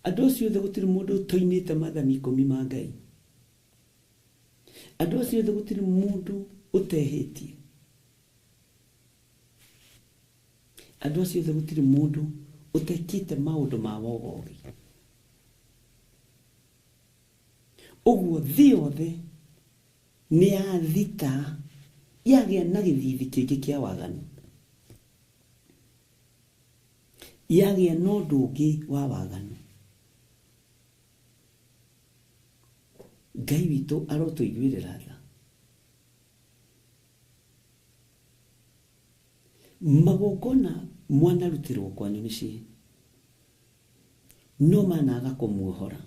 Andũ acio othe gũtirĩ mũndũ ũtoinĩte maathani 10 ma Ngai. Andũ acio othe gũtirĩ mũndũ ũtehĩtie. Andũ acio othe gũtirĩ mũndũ ũtekĩte maũndũ ma wogogi. Ũguo thĩ yothe nĩ yathita, yagĩa na gĩthithi kĩngĩ kĩa waganu, yagĩa na ũndũ ũngĩ wa waganu. Ngai witũ arotũiguĩrĩra tha. Magongona mwanarutĩrwo kwanyu mĩciĩ no managa kũmuohora.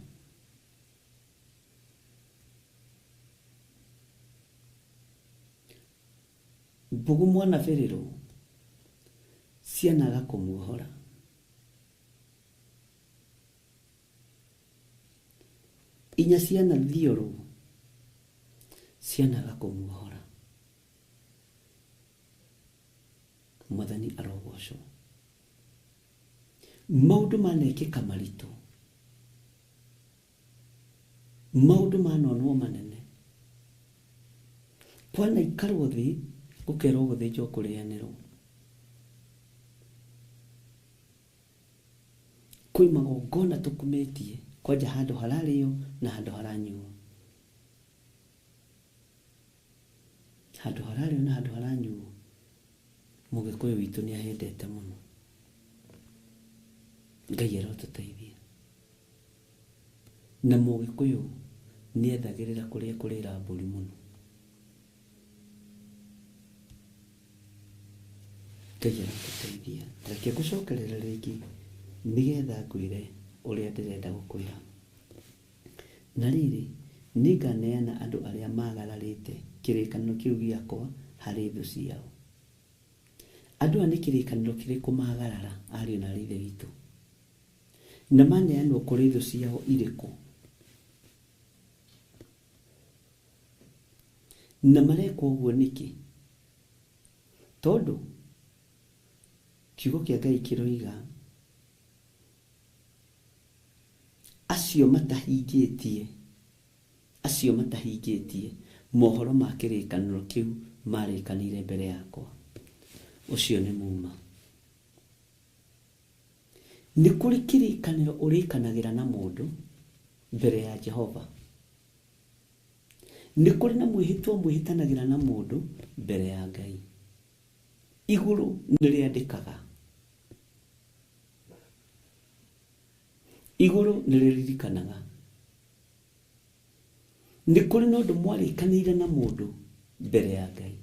Mbũgũ mwanaberĩrwo cianaga kũmuohora. Inya ciana thiorũ cianaga kũmuohora. Mwathani arogocwo. Maũndũ manekĩka maritũ, maũndũ manonwo manene, kwanaikarwo thĩ gũkerwo gũthĩnjwo kũrĩanĩrwo. Kwĩ magongona tũkumĩtie kwanja handũ hararĩo na handũ haranyuo. Handũ hararĩo na handũ haranyuo Mũgĩkũyũ witũ nĩ ahendete mũno. Ngai arotũteithia. Na Mũgĩkũyũ nĩ ethagĩrĩra kũrĩa kũrĩra mbũri mũno. Ngai arotũteithia. Reke ngũcokerere rĩngĩ nĩgetha ngwĩre ũrĩa ndĩrenda gũkwĩra. Na rĩrĩ nĩnganeana andũ arĩa magararĩte kĩrĩkanĩro kĩu gĩakwa harĩ thũ ciao. Andũ aya nĩ kĩrĩkanĩro kĩrĩkũ magarara, ariũ na ithe witũ? Na maneanwo kũrĩ thũ ciao irĩkũ? Na marekwo ũguo nĩkĩ? Tondũ kiugo kĩa Ngai kĩroiga acio matahingĩtie mohoro ma kĩrĩkanĩro kĩu marĩkanĩire mbere yakwa. Ũcio nĩ muma. Nĩ kũrĩ kĩrĩkanĩro ũrĩkanagĩra na mũndũ mbere ya Jehova. Nĩ kũrĩ na mwĩhĩtwa mwĩhĩtanagĩra na mũndũ mbere ya Ngai. Igũrũ nĩ rĩandĩkaga, igũrũ nĩ rĩririkanaga. Nĩ kũrĩ na ũndũ mwarĩkanĩire na mũndũ mbere ya Ngai.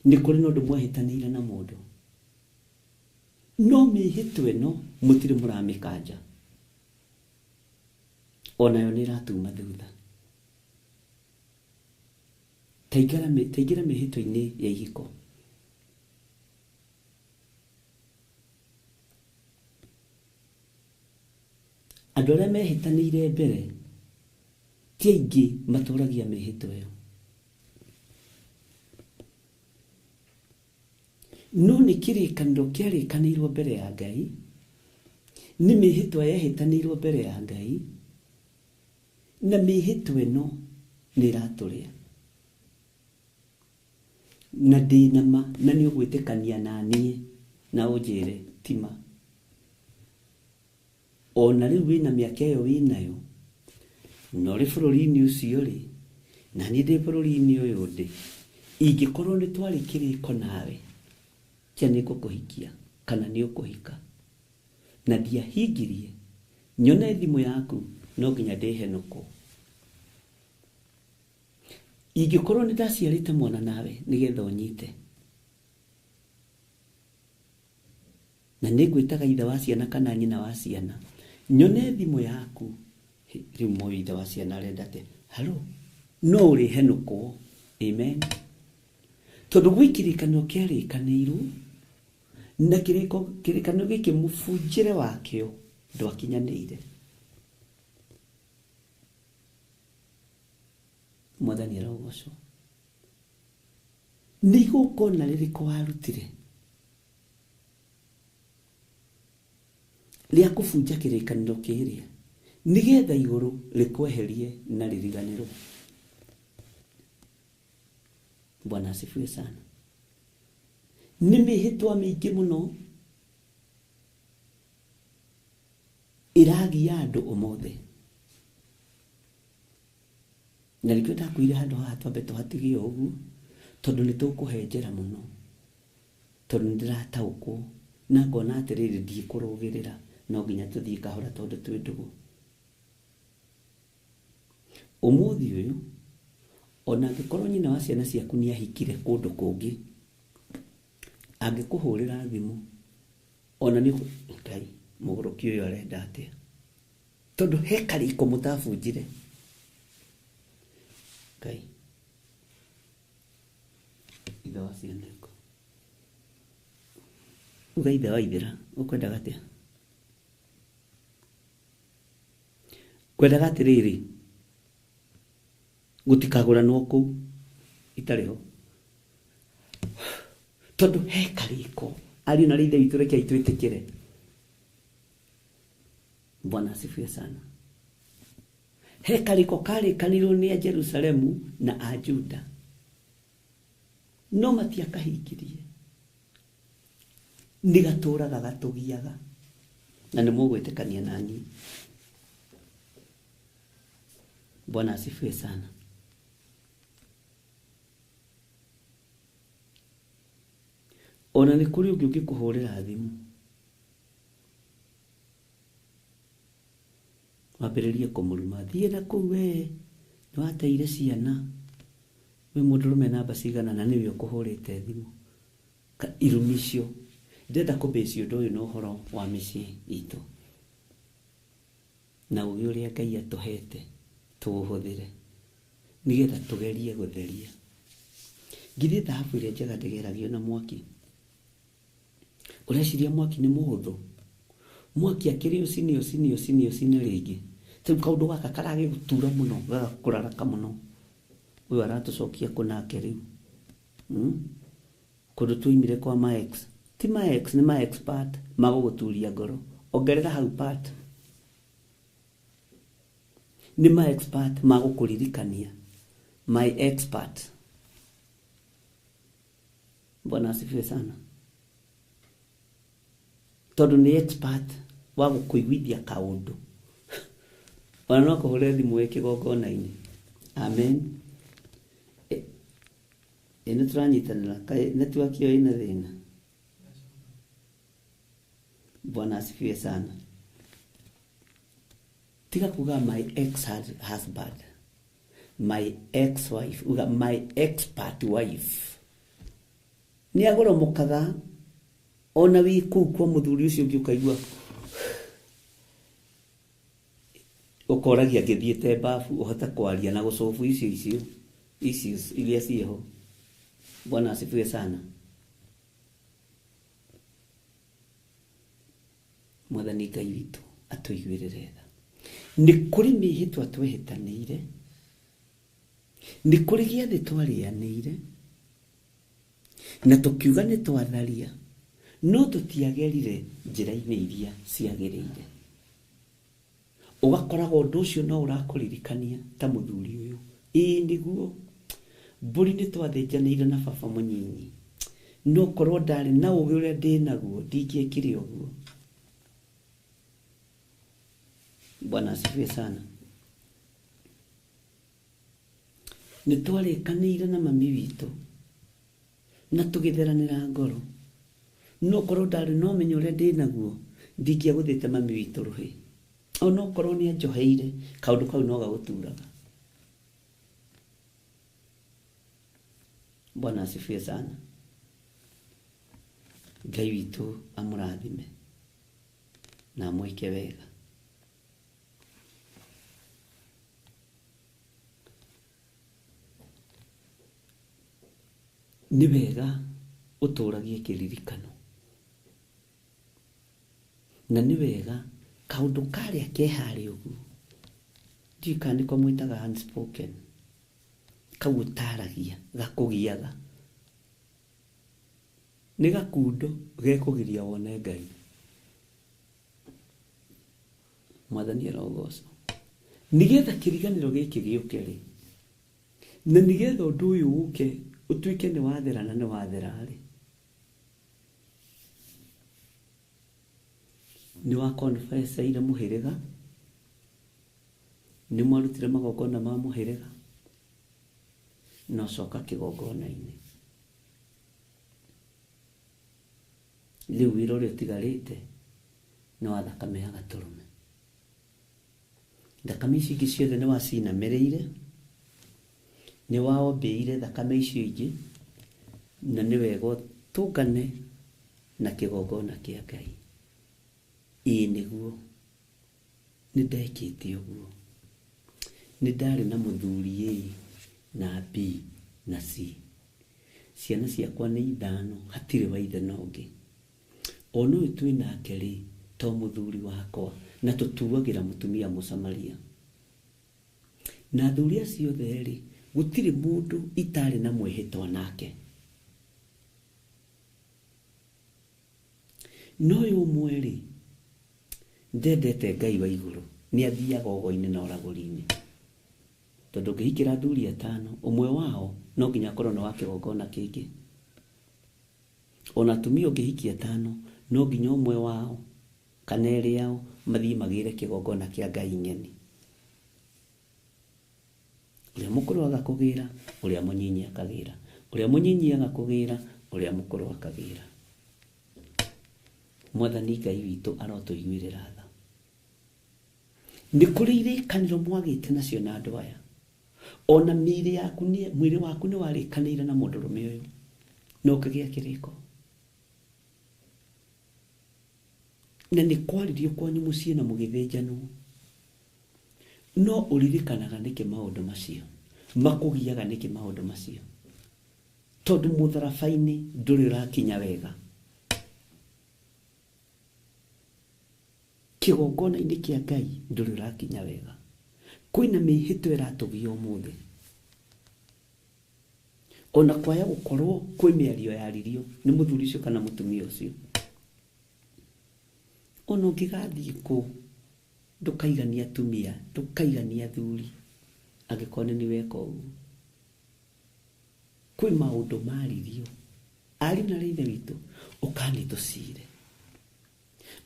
Nĩ kũrĩ na ũndũ mwahĩtanĩire na mũndũ, no mĩhĩtwa ĩno mũtirĩ mũramĩkanja, onayo nĩ ĩratuma thutha. Taingĩra mĩhĩtwa-inĩ ya ihiko. andũ arĩa mehĩtanĩire mbere ti aingĩ matũragia mĩhĩtwa ĩyo. No nĩ kĩrĩkanĩro kĩarĩkanĩirwo mbere ya Ngai, nĩ mĩhĩtwa yehĩtanĩirwo mbere ya Ngai, na mĩhĩtwa ĩno nĩ ĩratũrĩa. Na ndĩnama na nĩ ũgwĩtĩkania na niĩ na ũnjĩre tima. Ona rĩu wĩna mĩaka ĩyo wĩnayo, no rĩ bũrũri-inĩ ũcio rĩ, na niĩ ndĩ bũrũri-inĩ ũyũ ndĩ, ingĩkorwo nĩ twarĩ kĩrĩko nawe kĩa nĩ ngũkũhikia kana nĩ ũkũhika, na ndiahingirie, nyone thimũ yaku, no nginya ndĩhenũkwo. Ingĩkorwo nĩ ndaciarĩte mwana nawe nĩgetha ũnyite, na nĩ ngwĩtaga ithe wa ciana kana nyina wa ciana, nyone thimũ yaku, rĩu moyo ithe wa ciana arenda atĩ, halo, no ũrĩhenũkwo. Amen. Tondũ gwĩ kĩrĩkanĩro kĩarĩkanĩirwo, na kĩrĩkanĩro gĩkĩ mũbunjĩre wakĩo ndwakinyanĩire. Mwathani arogocwo. Nĩ igongona rĩrĩkũ warutire rĩa kũbunja kĩrĩkanĩro kĩrĩa nĩgetha igũrũ rĩkweherie na rĩriganĩrwo? Bwana asifiwe sana. Nĩ mĩhĩtwa mĩingĩ mũno ĩragia andũ ũmũthĩ, na rĩkĩo ndakwĩire handũ haha twambe tũhatigie ũguo, tondũ nĩ tũkũhenjera mũno, tondũ nĩ ndĩrataũkwo na ngona atĩrĩrĩ ndikũrũgĩrĩra, no nginya tũthiĩ kahora tondũ twĩ ndũgũ. Ũmũthĩ ũyũ, ona angĩkorwo nyina wa ciana ciaku nĩ ahikire kũndũ kũngĩ, angĩkũhũrĩra thimũ, ona nĩ Ngai mũgũrũki ũyũ arenda atĩa, tondũ he karĩko mũtabunjire. Ngai ithe wa ciana ĩko, uga ithe wa ithera, ũkwendaga atĩa? Kwendaga atĩrĩrĩ, gũtikagũranwo kũu itarĩ ho, tondũ he karĩko. Ariũ na ithe witũ rekei twĩtĩkĩre. Bwana asifiwe sana. He karĩko karĩkanĩirwo nĩ a Jerusalemu na a Juda, no matiakahingirie. Nĩ gatũraga gatũgiaga, na nĩ mũgwĩtĩkania na niĩ. Bwana asifiwe sana. Ona nĩ kũrĩ ũngĩ ũngĩkũhũrĩra thimũ, wambĩrĩrie kũmũruma, thiĩ na kũu we, nĩ wateire ciana, we mũndũrũme namba cigana na nĩwe ũkũhũrĩte thimũ. Irumi icio, ndĩrenda kũbĩci ũndũ ũyũ na ũhoro wa mĩciĩ itũ, na ũgĩ ũrĩa Ngai atũhete tũũhũthĩre nĩgetha tũgerie gũtheria. Ngithĩ thahabu ĩrĩa njega ndĩgeragio na mwaki? Ũreciria mwaki nĩ mũhũthũ? Mwaki akĩrĩ ũcine rĩngĩ, rĩu kaũndũ gaka karage gũtura mũno, gagakũraraka mũno, ũyũ aratũcokia kũnake rĩu. Kũndũ tuoimire kwa ma-ex, ti ma-ex, nĩ ma-expert magũgũturia ngoro, ongerera hau part. Nĩ ma-expert magũkũririkania, my expert. Bwana asifiwe sana. Tondũ nĩ expert wa gũkũiguithia kaũndũ, ona no kũhũrĩra thimũ wĩ kĩgongona-inĩ. Amen. Nĩ tũranyitanĩra, netiwaki ĩyo ĩna thĩna. Bwana asifiwe sana. Tiga kuga my ex-husband, my ex-wife, uga my expert wife. Nĩ agũrũmũkaga, ona wĩ kũu kwa mũthuri ũcio ũngĩ ũkaigua, ũkoragia ngĩthiĩte bafu ũhota kwaria na gũcobu icio iria ciĩho. Bwana asifiwe sana. Mwathani Ngai witũ atũiguĩrĩre tha. nĩ kũrĩ mĩhĩtwa twehĩtanĩire, nĩ kũrĩ gĩathĩ twarĩanĩire na tũkiuga nĩ twatharia, no tũtiagerire njĩra-inĩ iria ciagĩrĩire. Ũgakoraga ũndũ ũcio no ũrakũririkania ta mũthuri ũyũ, nĩguo mbũri nĩ twathĩnjanĩire na baba mũnyinyi, no korwo ndarĩ na ũgĩ ũrĩa ndĩnaguo ndingĩekire ũguo. Bwana asifiwe sana. Nĩ twarĩkanĩire na mami witũ na tũgĩtheranĩra ngoro, no korwo ndarĩ na ũmenyo ũrĩa ndĩnaguo ndingĩagũthĩte mami witũ rũhĩ. Ona okorwo nĩ anjoheire, kaũndũ kau no gagũturaga. Bwana asifiwe sana. Ngai witũ amũrathime na amwĩke wega. Nĩ wega ũtũragie kĩririkano, na nĩ wega kaũndũ karĩa keharĩ ũguo, ndiũĩ kana nĩko mwĩtaga unspoken, kau ũtaragia gakũgiaga, nĩ gakundo gekũgiria wone Ngai. Mwathani arogocwo. Nĩgetha kĩriganĩro gĩkĩ gĩũke rĩ, na nĩgetha ũndũ ũyũ ũke ũtuĩke nĩ wathera na nĩ wathera rĩ, nĩ wa confess ire mũhĩrĩga, nĩ mwarutire magongona ma mũhĩrĩga, no coka kĩgongona-inĩ. Rĩu wĩra ũrĩa ũtigarĩte nĩ wa thakame ya gatũrũme. Thakame ici ingĩ ciothe nĩ wacinamĩrĩire, nĩ waombĩire thakame icio ingĩ, na nĩ wega ũtũngane na kĩgongona kĩa Ngai. Nĩguo nĩ ndekĩte ũguo. Nĩ ndarĩ na mũthuri A na B na C. Ciana ciakwa nĩ 5, hatirĩ wa ithe na ũngĩ. Ona ũyũ twĩ nake rĩ, to mũthuri wakwa, na tũtuagĩra mũtumia Mũsamaria. Na athuri acio othe rĩ, gũtirĩ mũndũ itarĩ na mwĩhĩtwa nake. No ũyũ ũmwe rĩ, ndendete Ngai wa igũrũ, nĩ athiaga ũgo-inĩ na ũragũri-inĩ. Tondũ ngĩhikĩra athuri 5, ũmwe wao no nginya akorwo nĩ wa kĩgongona kĩngĩ. Ona atumia ũngĩhikia 5, no nginya ũmwe wao kana erĩ ao mathiĩ magĩre kĩgongona kĩa Ngai ng'eni. Ũrĩa mũkũrũ agakũgĩra, ũrĩa mũnyinyi akagĩra. Ũrĩa mũnyinyi agakũgĩra, ũrĩa mũkũrũ akagĩra. Mwathani Ngai witũ arotũiguĩrĩra tha. Nĩ kũrĩ irĩkanĩro mwagĩte nacio na andũ aya. Ona mwĩrĩ waku nĩ warĩkanĩire na mũndũrũme ũyũ, no ũkagĩa kĩrĩko. Na nĩ kwaririo kwanyu mũciĩ na mũgĩthĩnjanwo. No ũririkanaga nĩkĩ maũndũ macio, makũgiaga nĩkĩ maũndũ macio. Tondũ mũtharaba-inĩ ndũrĩ ũrakinya wega. Kĩgongona-inĩ kĩa Ngai ndũrĩ ũrakinya wega. Kwĩna mĩhĩtwa ĩratũgia ũmũthĩ. Ona kwaya gũkorwo kwĩ mĩario yaririo nĩ mũthuri ũcio kana mũtumia ũcio. Ona ũngĩgathiĩ kũ, ndũkaigania atumia, ndũkaigania athuri, angĩkorwo nĩ weka ũguo. Kwĩ maũndũ maririo, ariũ na ithe witũ, ũkani tũcire.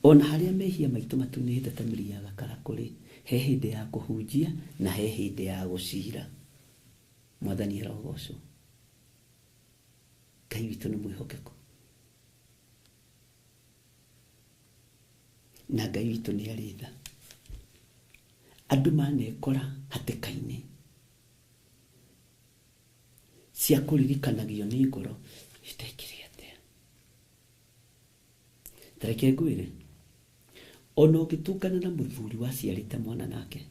Ona harĩa mehia maitũ matunĩhĩte ta mĩri ya gakarakũrĩ, he hĩndĩ ya kũhunjia na he hĩndĩ ya gũcira. Mwathani arogocwo. Ngai witũ nĩ mwĩhokeku. Na Ngai witũ nĩ arĩ tha. Andũ manekora hatĩka-inĩ cia kũririkanagio nĩ ngoro, itekire atĩa. Tareke ngwĩre, ona ũngĩtũngana na mũthuri waciarĩte mwana nake,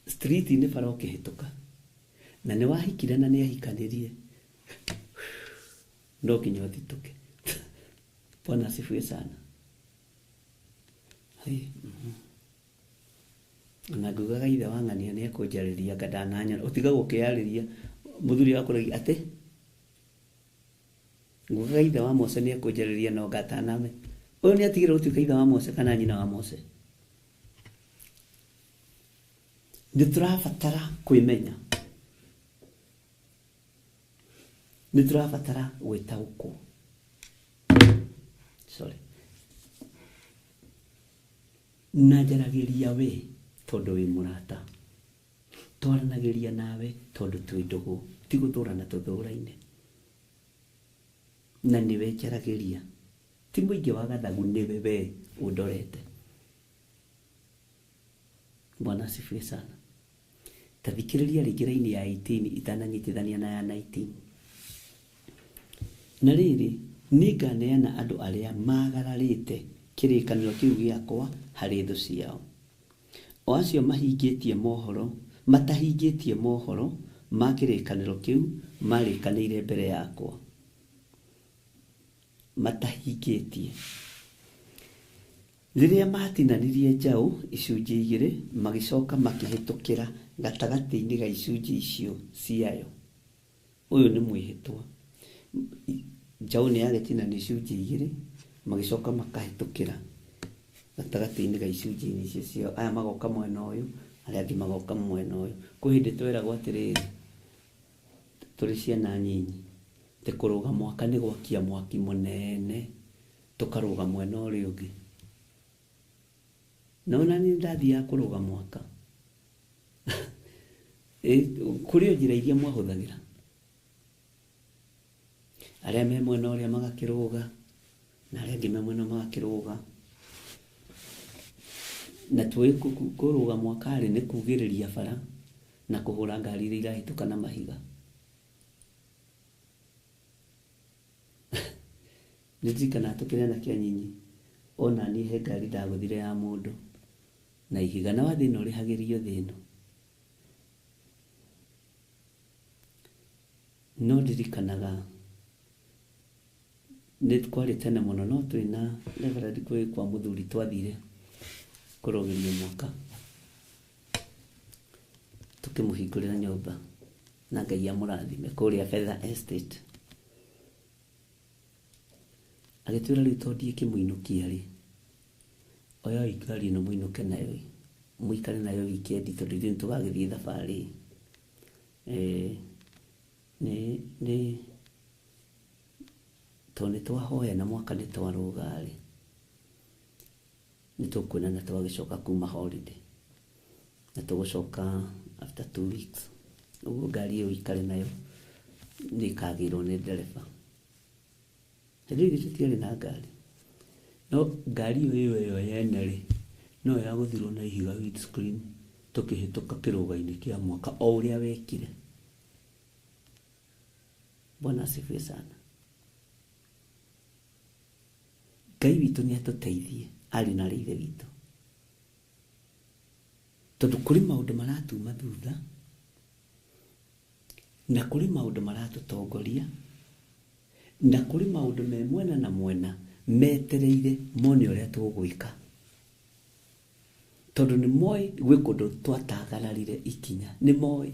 street-inĩ bara ũkĩhĩtũka, na nĩ wahikire na nĩ ahikanĩrie, no nginya ũthitũke. Bwana asifiwe sana. na ngugaga ithe wa ng'ania nĩ ekũnjarĩria ngandananyona ũtigagwo ũkĩyarĩria mũthuri wakũragia atĩ ngugaga ithe wa Mose nĩ ekũnjarĩria no ngataname ũyũ nĩ atigire gũtuĩka ithe wa Mose kana nyina wa Mose. Nĩ tũrabatara kwĩmenya, nĩ tũrabatara gwĩtaũkwo. Na njaragĩria we tondũ wĩ mũrata, twaranagĩria nawe tondũ twĩ ndũgũ, ti gũthũrana tũthũraine. Na nĩwe njaragĩria, ti mũingĩ wa gathagu, nĩwe we ũndorete. Bwana asifiwe sana. Tathikĩrĩria rĩngĩ raini ya 18 itananyitithania na ya 19. Na rĩrĩ nĩnganeana andũ arĩa magararĩte kĩrĩkanĩro kĩu gĩakwa harĩ thũ ciao, o acio mahingĩtie mohoro, matahingĩtie mohoro ma kĩrĩkanĩro kĩu marĩkanĩire mbere yakwa, matahingĩtie. Rĩrĩa matinanirie njaũ icunjĩ igĩrĩ, magĩcoka makĩhĩtũkĩra gatagatĩ-inĩ ga icunjĩ icio ciayo. Ũyũ nĩ mwĩhĩtwa. Njaũ nĩ yagĩtinania icunjĩ igĩrĩ, magĩcoka makahĩtũkĩra gatagatĩ-inĩ ga icunjĩ icio ciao. Aya magoka mwena ũyũ, arĩa angĩ magoka mwena ũyũ. Kwĩ hĩndĩ tweragwo atĩrĩrĩ, tũrĩ ciana nyinyi, tĩ kũrũga mwaka nĩ gwakia mwaki mũnene, tũkarũga mwena ũrĩa ũngĩ. Na ona niĩ ndathiaga kũrũga mwaka. Kũrĩ o njĩra iria mwahũthagĩra. Arĩa me mwena ũrĩa magakĩrũga, na arĩa angĩ me mwena magakĩrũga. Na tũĩ kũrũga mwaka-rĩ nĩ kugĩrĩria bara na kũhũra ngari iria irahĩtũka na mahiga. Nĩndirikanaga tũkĩrĩ anake anyinyi, ona niĩ he ngari ndagũthire ya mũndũ na ihiga, na wathiĩ na ũrĩhagĩrio thĩ ĩno. No ndirikanaga nĩ kwarĩ tene mũno, no twĩ na Reverend kwĩ kwa mũthuri twathire kũrũgĩrio mwaka, tũkĩmũhingũrĩra nyũmba na Ngai amũrathime kũrĩa Feather Estate. Agĩtwĩra rĩu tondũ ndiĩkĩmũinũkia-rĩ, oyai ngari ĩno mũinũke nayo, mũikare nayo wikendi tondũ ithuĩ nĩtũgagĩthiĩ thabarĩ. Tondũ nĩtwahoya na mwaka nĩtwarũga-rĩ, nĩtũkwĩnana twagĩcoka kuma holiday, na tũgũcoka after 2 weeks. Ũguo ngari ĩyo ikare nayo nĩkagĩrwo nĩ ndereba. Hĩndĩ ĩyo tũtiarĩ na ngari, no ngari ĩyo yene-rĩ no ya gũthirwo na ihiga windscreen, tũkĩhĩtũka kĩrũga-inĩ kĩa mwaka o ũrĩa wekire. Bwana asifiwe sana. Ngai witũ nĩatũteithie, arĩ na ithe witũ, tondũ kũrĩ maũndũ maratuma thutha na kũrĩ maũndũ maratũtongoria na kũrĩ maũndũ me mwena na mwena metereire mone ũrĩa tũgwĩka, tondũ nĩ moĩ gwĩ kũndũ twatagararire ikinya, nĩ moĩ.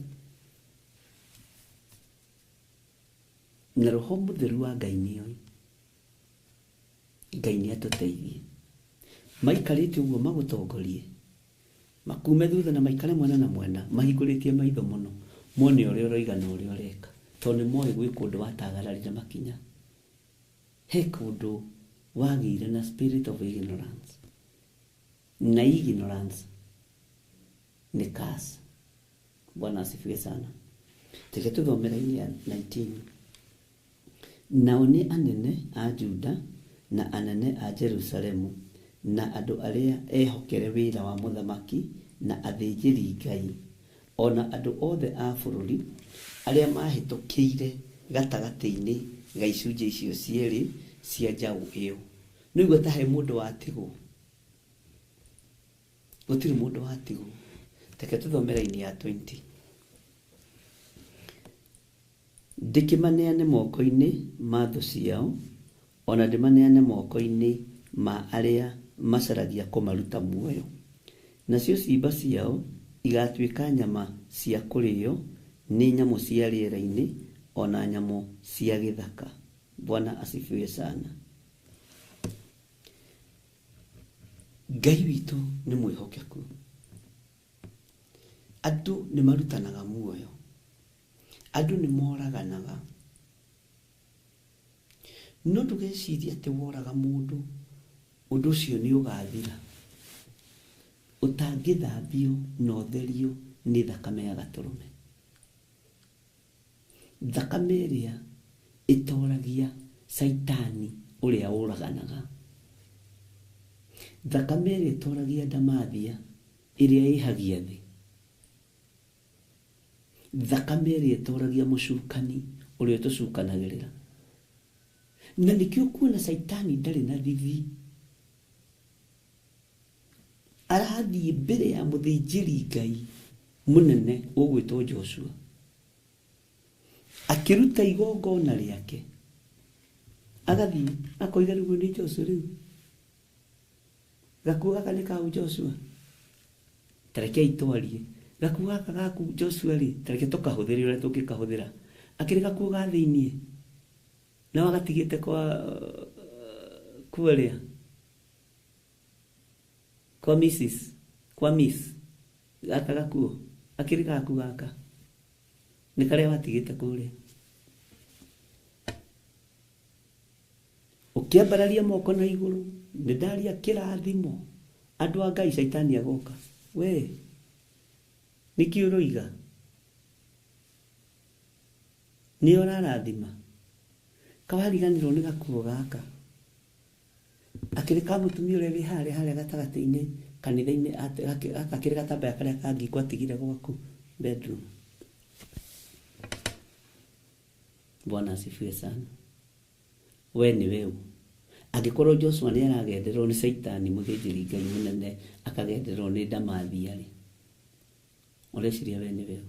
Na Roho Mũtheru wa Ngai nĩoĩ. Ngai nĩatũteithie. Maikarĩte ũguo magũtongorie, makume thutha na maikare mwena na mwena, mahingũrĩtie maitho mũno, mone ũrĩa ũroiga na ũrĩa ũreka, tondũ nĩ moĩ gwĩ kũndũ watagararire makinya. He kũndũ wagĩire na spirit of ignorance, na ignorance nĩ curse. Bwana asifiwe sana. Teke tũthome raini ya 19. Nao nĩ anene a Juda na anene a Jerusalemu na andũ arĩa ehokere wĩra wa mũthamaki na athĩnjĩri Ngai, ona andũ othe a bũrũri arĩa mahĩtũkĩire gatagatĩ-inĩ ga icunjĩ icio cierĩ cia njaũ ĩyo. Nĩguo ta he mũndũ watigwo, gũtirĩ mũndũ watigwo. Teke tũthome raini ya 20. Ndĩkĩmaneane moko-inĩ ma thũ ciao, ona ndĩmaneane moko-inĩ ma arĩa macaragia kũmaruta muoyo. Nacio ciimba ciao igatuĩka nyama cia kũrĩo nĩ nyamũ cia rĩera-inĩ ona nyamũ cia gĩthaka. Bwana asifiwe sana. Ngai witũ nĩ mwĩhokeku. Andũ nĩ marutanaga muoyo. Andũ nĩ moraganaga. No ndũgecirie atĩ woraga mũndũ ũndũ ũcio nĩ ũgathira ũtangĩthambio na ũtherio nĩ thakame ya gatũrũme. Thakame ĩrĩa ĩtoragia Saitani ũrĩa ũraganaga. Thakame ĩrĩa ĩtoragia Ndamathia ĩrĩa ĩhagia thĩ. Thakame ĩrĩa ĩtoragia mũcukani ũrĩa tũcukanagĩrĩra. Na nĩkĩo kuona Saitani ndarĩ na thithi. Arathiĩ mbere ya mũthĩnjĩri Ngai mũnene ũgwĩtwo Joshua, akĩruta igongona rĩake, agathiĩ akoiga rĩu nĩ Joshua rĩu. Gakuo gaka nĩ kau Joshua, tarekei twarie. Gakuo gaka gaku Joshua rĩ, tareke tũkahũthĩre ũrĩa tũngĩkahũthĩra. Akĩrĩ gakuo ga thĩiniĩ na wagatigĩte kwa rĩa kwa Miss gaka gakuo. Akĩrĩ gaku gaka nĩ karĩa watigĩte kũrĩa. Ũkĩambararia moko na igũrũ, nĩ ndaria kĩrathimo. Andũ a Ngai, Saitani agoka. We nĩkĩ ũroiga? Nĩ ũrarathima? Kawariganĩrwo nĩ gakuo gaka. Akĩrĩ ka mũtumia ũrĩa wĩ harĩa gatagatĩ-inĩ kanitha-inĩ, akĩrĩ gatambaya karĩa kangi kwatigire gwaku bedroom. Bwana asifiwe sana. We nĩ weũ. Angĩkorwo Joshua nĩ aragendererwo nĩ Saitani mũthĩnjĩri Ngai mũnene, akagendererwo nĩ Ndamathia rĩ, ũreciria we nĩ weũ?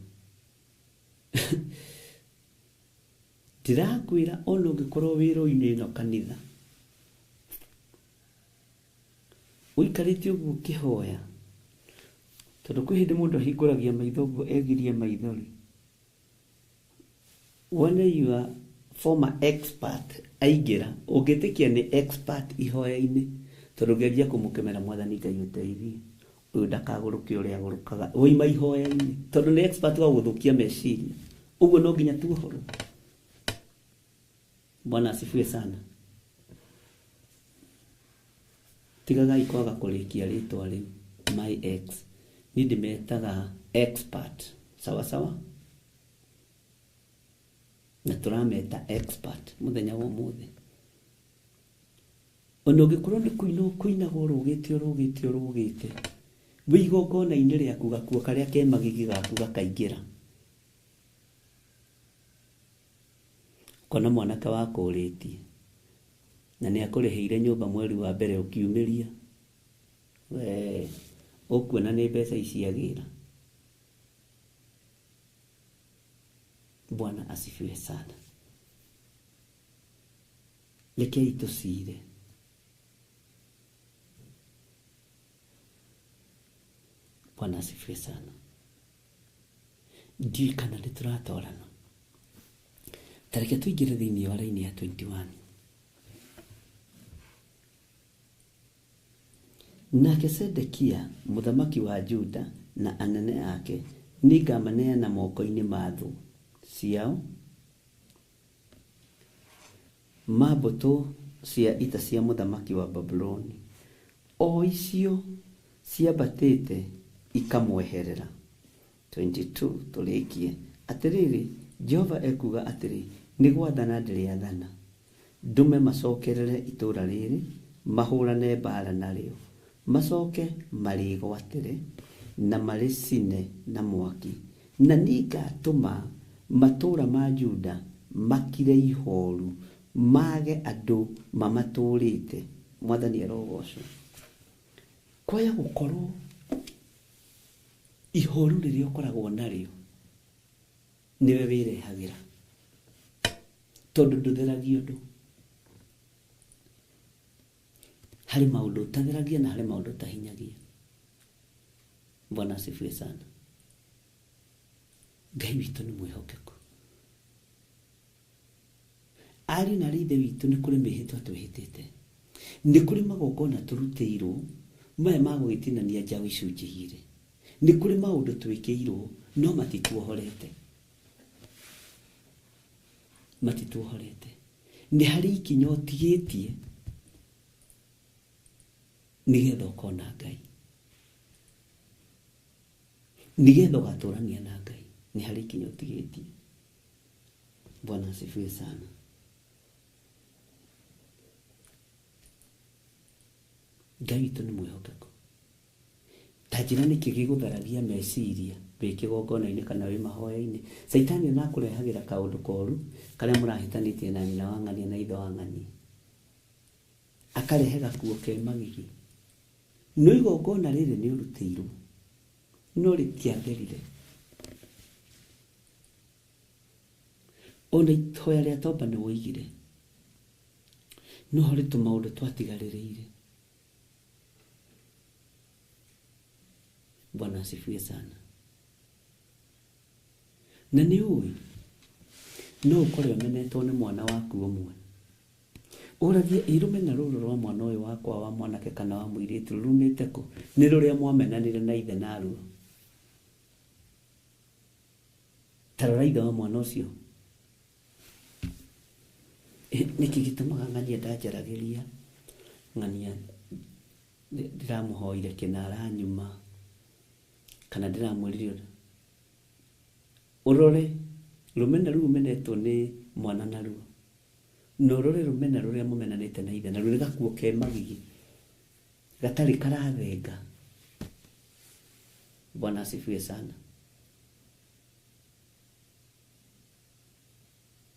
Ndĩrakwĩra ona ũngĩkorwo wĩra-inĩ ĩno kanitha, ũikarĩte ũguo ũkĩhoya, tondũ kwĩ hĩndĩ mũndũ ahingũragia maitho ũguo egirie maithori, wone your former expert aingĩra, ũngĩtĩkia nĩ expert ihoya-inĩ, tondũ ũngĩanjia kũmũkemera Mwathani Ngai ũteithie, ũyũ ndakagũrũke ũrĩa agũrũkaga, woima ihoya-inĩ, tondũ nĩ expert wa gũthũkia meciria. Ũguo no nginya tuohorwo. Bwana asifiwe sana. Tigagai kwaga kũrĩkia rĩtwa rĩu my ex. Niĩ ndĩmetaga expert. Sawa sawa? Na tũrameta expert mũthenya wa ũmũthĩ. Ona ũngĩkorwo nĩ kũina kũinaga ũrũgĩte, we igongona-inĩ rĩaku gakuo karĩa ke magigi gaku gakaingĩra. Kona mwanake wakũrĩtie na nĩ akũrĩhĩire nyũmba mweri wa mbere ũkiumĩria, we ũkuona nĩ mbeca iciagĩra. Bwana asifiwe sana. Rekei tũcire. Bwana asifiwe sana. Ndiũĩ kana nĩ tũratwarana. Tareke tũingĩre thĩinĩ wa raini ya 21. Nake Sedekia mũthamaki wa Juda na anene ake nĩngamaneana moko-inĩ ma thũ ciao, ma mbũtũ cia ita cia mũthamaki wa Babuloni, o icio ciambatĩte ikamweherera. 22 tũrĩkie. Atĩrĩrĩ, Jehova ekuga atĩrĩ, nĩ gwathana ndĩrĩathana, ndume macokerere itũũra rĩrĩ, mahũrane mbara narĩo, macoke marĩgwatĩre na marĩcine na mwaki, na nĩngatũma matũũra ma Juda makire ihooru, mage andũ mamatũũrĩte. Mwathani arogocwo. Kwaya gũkorwo ihooru rĩrĩa ũkoragwo narĩo niwe wĩrehagĩra, tondũ ndũtheragia ũndũ. Hari maundu utatheragia na hari maundu utahinyagia. Bwana asifiwe sana. Ngai witũ nĩ mwĩhokeku. Ari na rithe witũ nĩ kũrĩ mĩhĩtwa twĩhĩtĩte. Nĩ kũrĩ magongona tũrutĩirwo maya ma gwĩtinania njaũ icunjĩ igĩrĩ. Nĩ kũrĩ maũndũ twĩkĩirwo no matituohorete. Matituohorete. Nĩ harĩ ikinya ũtigĩtie nĩgetha ũkona Ngai. Nĩgetha ũgatũrania na Ngai. Nĩ harĩ ikinya ũtigĩtie. Bwana asifiwe sana. Ngai witũ nĩ mwĩhokeku. Ta njĩra nĩkĩ gĩgũtharagia meciria wĩ kĩgongona-inĩ kana wĩ mahoya-inĩ. Saitani nĩ akũrehagĩra kaũndũ koru karĩa mũrahĩtanĩtie na nyina wa ng'ania na ithe wa ng'ania. Akarehe gakuo ke magigi. No igongona rĩrĩ nĩ ũrutĩirwo no rĩtiatherire. Ona ihoya rĩa tomba nĩ woigire no harĩ tũmaũndũ twatigarĩrĩire. Bwana asifiwe sana. Na nĩ ũĩ no ũkorwo ũmenetwo nĩ mwana waku ũmwe. Ũrathie irũmena rũrũ rwa mwana ũyũ wakwa wa mwanake kana wa mũirĩtu rumĩte kũ? Nĩ rũrĩa mwamenanire na ithe na ruo. Ta rora ithe wa mwana ũcio. Nĩkĩ gĩtũmaga ng'ania ndanjaragĩria ng'ania ndiramũhoire kĩnara nyuma kana ndiramwĩrire ũrore rũmena rũu rumenetwo nĩ mwana na ruo. No rũrĩ rũmena rũrĩa mũmenanĩte na ithe na rũrĩ gakuo ke magigi gatarĩ karathenga. Bwana asifiwe sana.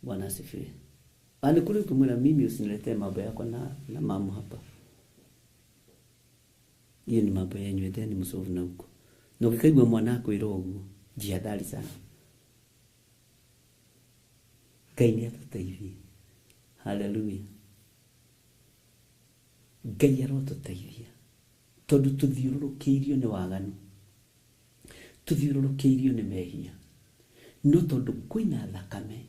Bwana asifiwe. Ani kule kumwela mimi usiniletee mambo yako na mamu hapa. Hiyo ni mambo yenyu, endeni msolve na huko. Na ukikaigua mwanako irogu, jihadhari sana. Ngai nĩ atũteithie. Hallelujah. Ngai arotũteithia. Tondũ tuthiũrũrũkĩirio nĩ waganu. Tuthiũrũrũkĩirio nĩ mehia. No tondũ kwĩna thakame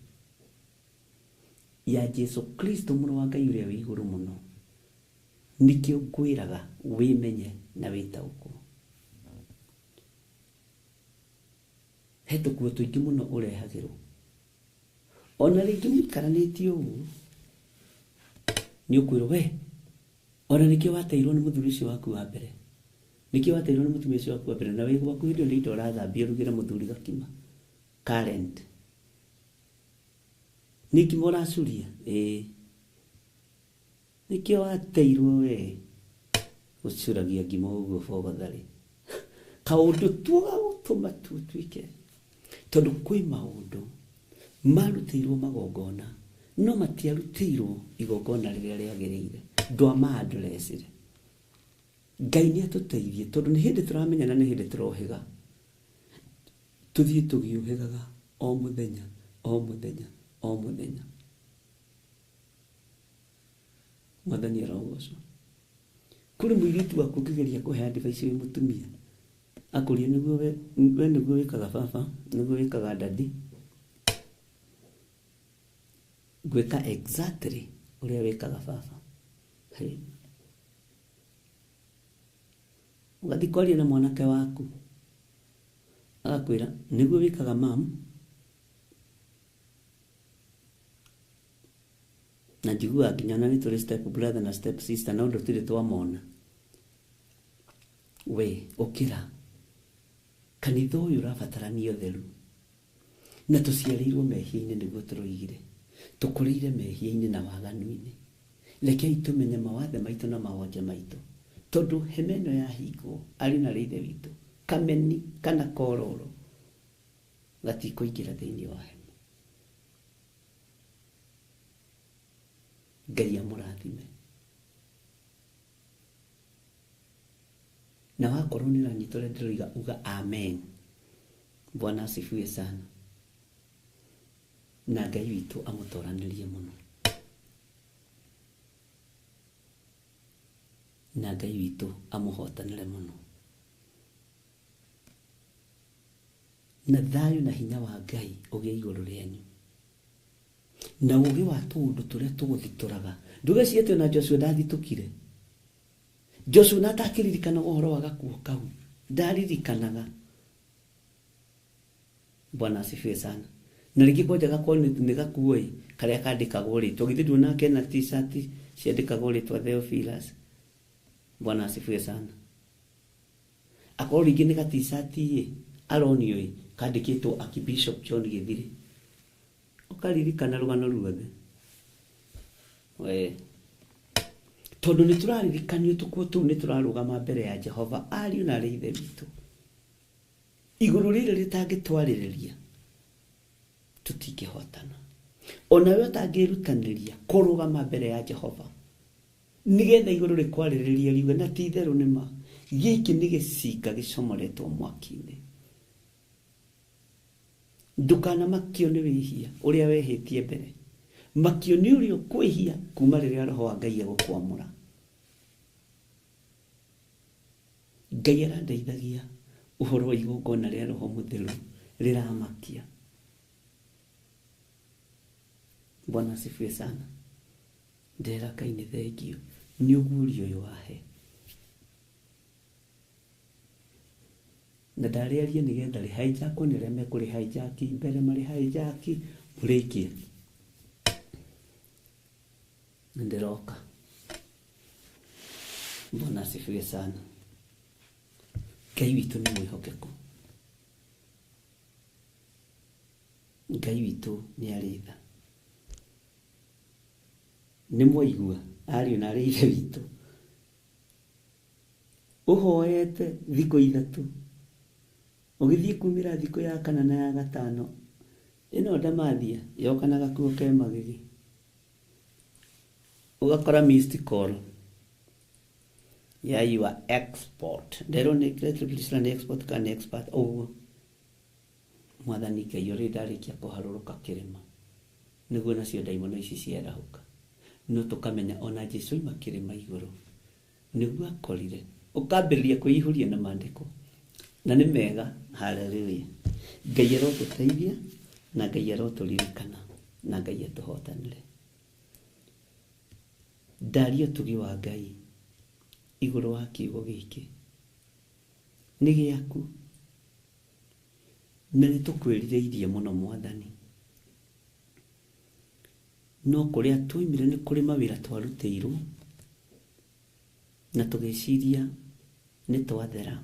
ya Jesu Kristo mũrũ wa Ngai ũrĩa wĩ igũrũ mũno, nĩkĩo ngwĩraga wĩmenye na wĩtaũkwo. He tũkuo tũingĩ mũno ũrehagĩrwo. Ona rĩngĩ mũikaranĩtie ũguo nĩ ũkwĩrwo we ona nĩkĩo wateirwo nĩ mũthuri ũcio waku wa mbere, nĩkĩo wateirwo nĩ mũtumia ũcio waku wa mbere, na wĩ gwaku hĩndĩ ĩyo nĩ indo ũrathambia rugĩre mũthuri gakima current nĩkĩ mũracuria nĩkĩo wateirwo we gũcuragia ngima ũguo bogatharĩ kaũndũ tuoga gũtũma tuĩke. Tondũ kwĩ maũndũ marutĩirwo magongona no matiarutĩirwo igongona rĩrĩa rĩagĩrĩire, ndwamaadresire. Ngai nĩ atũteithie tondũ nĩ hĩndĩ tũramenya na nĩ hĩndĩ tũrohĩga, tũthiĩ tũgĩũhĩgaga o mũthenya o mũthenya o mũthenya. Mwathani arogocwo. Kũrĩ mũirĩtu waku ũngĩgeria kũhe advice wĩ mũtumia akũrie nĩguo we nĩguo wĩkaga baba, nĩguo wĩkaga dadi, gwĩka exactly ũrĩa wĩkaga baba. Ũgathiĩ kwaria na mwanake waku agakwĩra nĩguo wĩkaga mam, na njiguaga nginya na nĩ tũrĩ step brother na step sister na ũndũ tũrĩ twamona. We ũkĩra kanitha ũyũ ũrabatarania ũtheru, na tũciarĩirwo mehia-inĩ nĩguo tũroigire, tũkũrĩire mehia-inĩ na waganu-inĩ. Rekei tũmenye mawathe maitũ na mawonja maitũ, tondũ hema ĩno yahingwo arĩ na ithe witũ kameni kana kororo gatikũingĩra thĩinĩ wa hema. Ngai amũrathime. Na wakorwo nĩ ũranyita ũrĩa ndĩroiga uga amen. Bwana asifiwe sana. Na Ngai witũ amũtoranĩrie mũno. na Ngai witũ amũhotanĩre mũno. Na thayũ na hinya wa Ngai ũgĩe igũrũ rĩanyu, na ũgĩ wa tũũndũ tũrĩa tũgũthitũraga. Ndũgecirie atĩ ona Joshua ndathitũkire. Joshua na atakĩririkanaga ũhoro wa gakuo kau, ndaririkanaga. Bwana asifiwe sana. Na rĩngĩ kwanja gakorwo nĩ gakuo karĩa kandĩkagwo rĩtwa, githĩ nduona kena t-shirt ciandĩkagwo rĩtwa Theophilus. Bwana asifiwe sana. Akorwo rĩngĩ nĩ ga t-shirt aronio kandĩkĩtwo Archbishop John Githiri, ũkaririkana rũgano ruothe. Tondũ nĩ tũraririkanio tũkuo tũu nĩ tũrarũgama mbere ya Jehova, ariũ na arĩ ithe witũ. Igũrũ rĩrĩ rĩtangĩtwarĩrĩria tũtingĩhotana. Ona we ũtangĩrutanĩria kũrũgama mbere ya Jehova, nĩgetha igũrũ rĩkwarĩrĩria riuge na ti itherũ nĩma, gĩkĩ nĩ gĩcinga gĩcomoretwo mwaki-inĩ. Ndũkanamakio nĩ wĩhia ũrĩa wehĩtie mbere, makio nĩ ũrĩa ũkwĩhia kuma rĩrĩa Roho wa Ngai egũkwamũra. Ngai arandeithagia ũhoro wa igongona rĩa Roho Mũtheru rĩramakia. Bwana asifiwe sana. Ndera Ngai nĩ thengio nĩ ũguũrio ũyũ wahe. Na ndarĩaria nĩgetha rĩhijackwo nĩ arĩa mekũrĩ hijack mbere marĩ hijack mũrĩkie. Ndiroka. Bwana asifiwe sana. Ngai witũ nĩ mwĩhokeku. Ngai witũ nĩ arĩ tha. Nĩ mwaigua ariũ na arĩ ithe witũ, ũhoete thikũ ithatũ, ũgĩthiĩ kumĩra thikũ ya kana na ya gatano, ĩno ndamathia yokana gakuo ke magigi, ugakora missed call ya your export. Ndero nĩ kĩrĩa nĩ export kana expert ũguo. Mwathani Ngai ũrĩ ndarĩkia kũharũrũka kĩrĩma, nĩguo nacio ndaimono ici ciarahũka. No tũkamenya ona Jesũ ima kĩrĩma igũrũ nĩguo akorire. Ũkambĩrĩria kwĩihũria na maandĩko, na nĩ mega. Haleluya. Ngai arotũteithia na Ngai arotũririkana na Ngai atũhotanĩre. Ndaria ũtugi wa Ngai igũrũ wa kiugo gĩkĩ nĩ gĩaku, na nĩ tũkwĩrirĩirie mũno Mwathani. No kũrĩa tuoimire nĩ kũrĩ mawĩra twarutĩirwo na tũgĩciria nĩ twathera.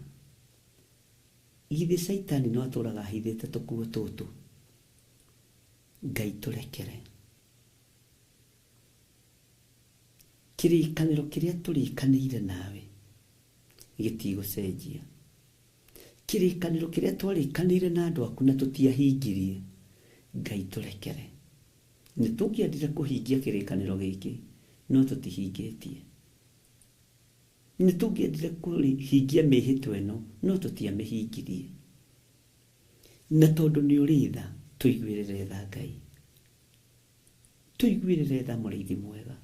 Githĩ Saitani no atũraga hithĩte tũkuo tũtũ? Ngai tũrekere. Kĩrĩkanĩro kĩrĩa tũrĩkanĩire nawe gĩtigũcenjia. Kĩrĩkanĩro kĩrĩa twarĩkanĩire na andũ aku na tũtiahingirie, Ngai tũrekere. Nĩ tũngĩendire kũhingia kĩrĩkanĩro gĩkĩ no tũtihingĩtie. Nĩ tũngĩendire kũhingia mĩhĩtwa ĩno no tũtiamĩhingirie. Na tondũ nĩ ũrĩ tha, tũiguĩrĩre tha Ngai. Tũiguĩrĩre tha mũrĩithi mwega.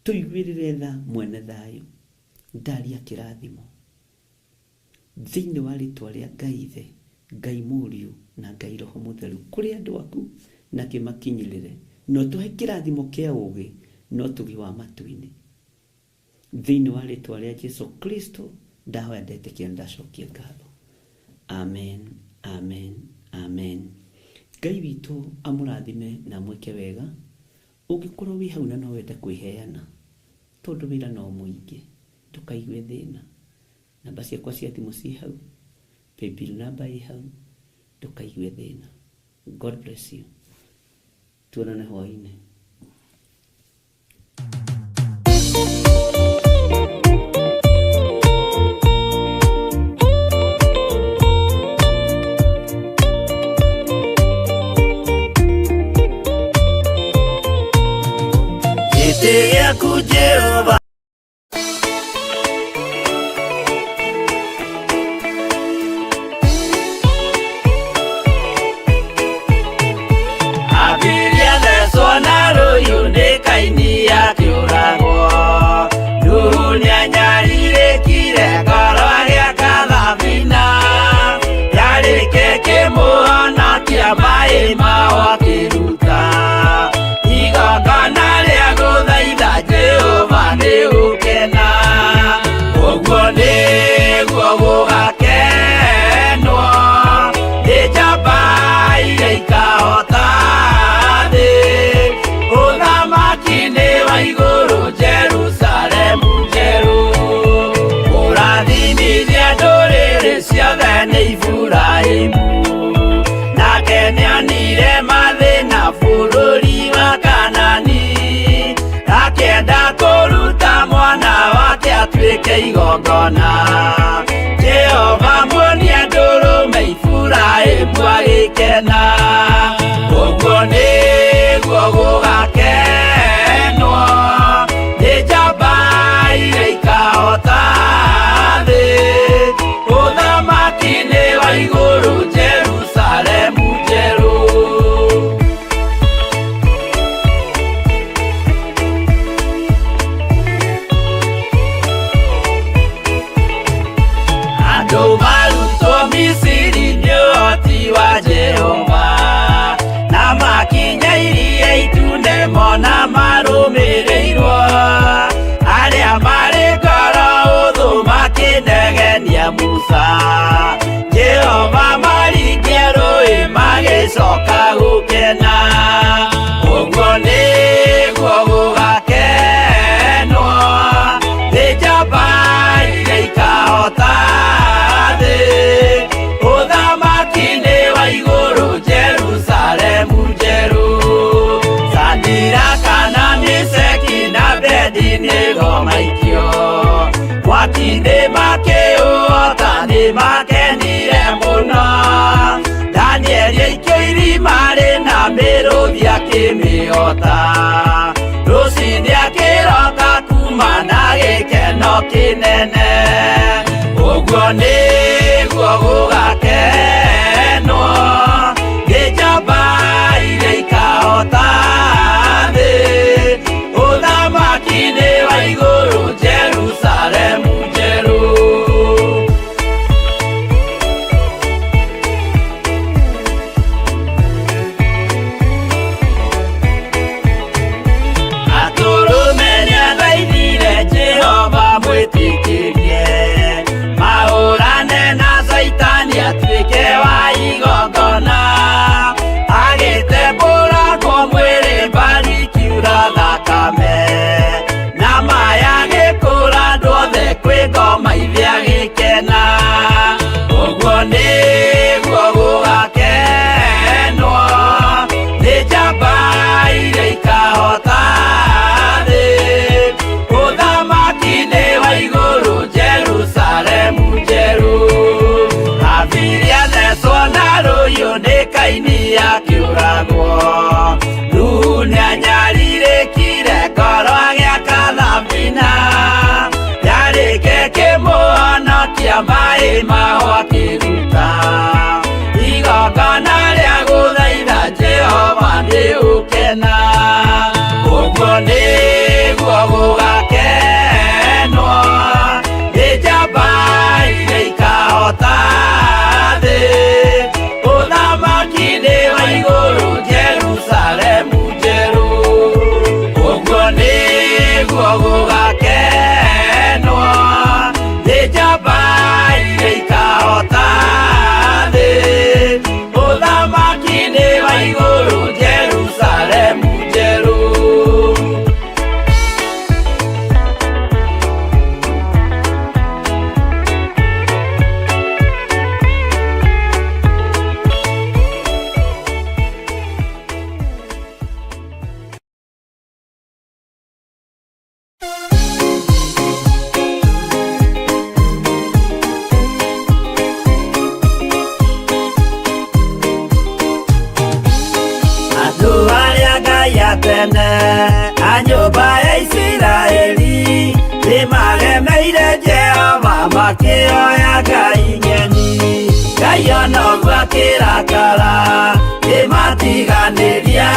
Tũiguĩrĩre tha mwene thayũ. Ndaria kĩrathimo thĩinĩ wa rĩtwa rĩa Ngai Ithe, Ngai Mũriũ na Ngai Roho Mũtheru kũrĩ andũ aku, na kĩmakinyĩrĩre. No tũhe kĩrathimo kĩa ũgĩ no tũgi wa matu-inĩ. Thĩinĩ wa rĩtwa rĩa Jesũ Kristo ndahoya ndetĩkia ndacokia ngatho. Amen, amen, amen. Ngai witũ amũrathime na mwĩke wega. Ũngĩkorwo wĩ hau na no wende kwĩheana, tondũ wĩra no mũingĩ, ndũkaigue thĩna. Namba ciakwa cia thimũ ciĩ hau, paybill namba ĩ hau, ndũkaigue thĩna. God bless you. Tuonane hwaĩ-inĩ. Jehova abiria lesona royo ne kaini ya kioragwo rĩa igongona. Jehova muonia ndũrũme Iburahĩmu agĩkena. Ũguo nĩguo gũgakenwo nĩ njamba iria ikahota thĩ. Ũthamaki-inĩ wa igũrũ Jerusalemu njerũ. Andũ marutwo Misiri nĩ ũhoti wa Jehova, na makinya Iria Itune mona marũmĩrĩirwo. Arĩa marĩ ngoro hũthũ makĩnegenia Musa, Jehova maringie rũĩ magĩcoka gũkena. Ũguo nĩguo gũgakenwo nĩ njamba iria ikahota thĩ. Ũthamaki-inĩ wa igũrũ Jerusalemu njerũ. Shadiraka na Meshaki na Abedinego maikio mwaki-inĩ makĩũhota, nĩ makenire mũno. Danieli aikio irima rĩna mĩrũthi akĩmĩhota. Rũciinĩ akĩroka kuma na gĩkeno kĩnene. Ũguo nĩguo gũgakenwo nĩ njamba iria ikahota thĩ. Ũthamaki-inĩ wa igũrũ Jerusalemu njerũ. Atũrũme nĩathaithire Jehova mwĩtĩkĩrie, mahũrane na Saitani atuĩke wa igongona. Agĩtembũragwo mwĩrĩ mbari kiura thakame, na maya gĩkũra andũ othe kwĩ ngoma ithe agĩkena. Ũguo nĩguo gũgakenwo nĩ njamba iria ikahota thĩ. Ũthamaki-inĩ wa igũrũ Jerusalemu njerũ. Habiri athecwo na rũhiũ nĩ Kaini akĩũragwo. Nuhu nĩanyarirĩkire ngoro agĩaka thabina. Yarĩke kĩmũhonokia maĩ maho akĩruta. Igongona rĩa gũthaitha Jehova nĩ ũkena. Ũguo nĩguo gũgakenwo nĩ njamba iria ikahota thĩ. Ũthamaki-inĩ wa igũrũ Jerusalemu njerũ. Ũguo nĩguo gũgakenwo nĩ njamba iria ikahota thĩ. Ũthamaki-inĩ wa igũrũ Jerusalemu njerũ. Andũ arĩa Ngai atene a nyũmba ya Isiraeli nĩmagemeire Jehova makĩoya ngai ng'eni. Ngai ona ũguo akĩrakara nĩmatiganĩria,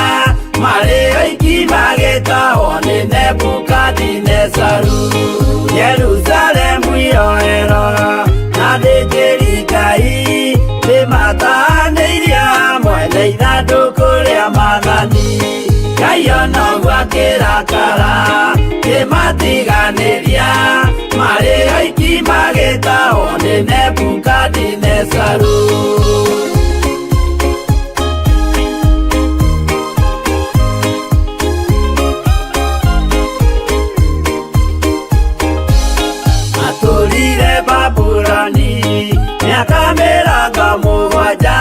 marĩ oiki magĩtahwo nĩ Nebukadinezaru. Jerusalemu iroero na thĩnjĩri-Ngai nĩmatahanĩirie hamwe na ithandũkũ rĩa maathani. Ngai ona ũguo akĩrakara nĩmatiganĩria, marĩ oiki magĩtahwo nĩ Nebukadinezaru. Atũrire Babuloni mĩaka mĩrongo mũgwanja,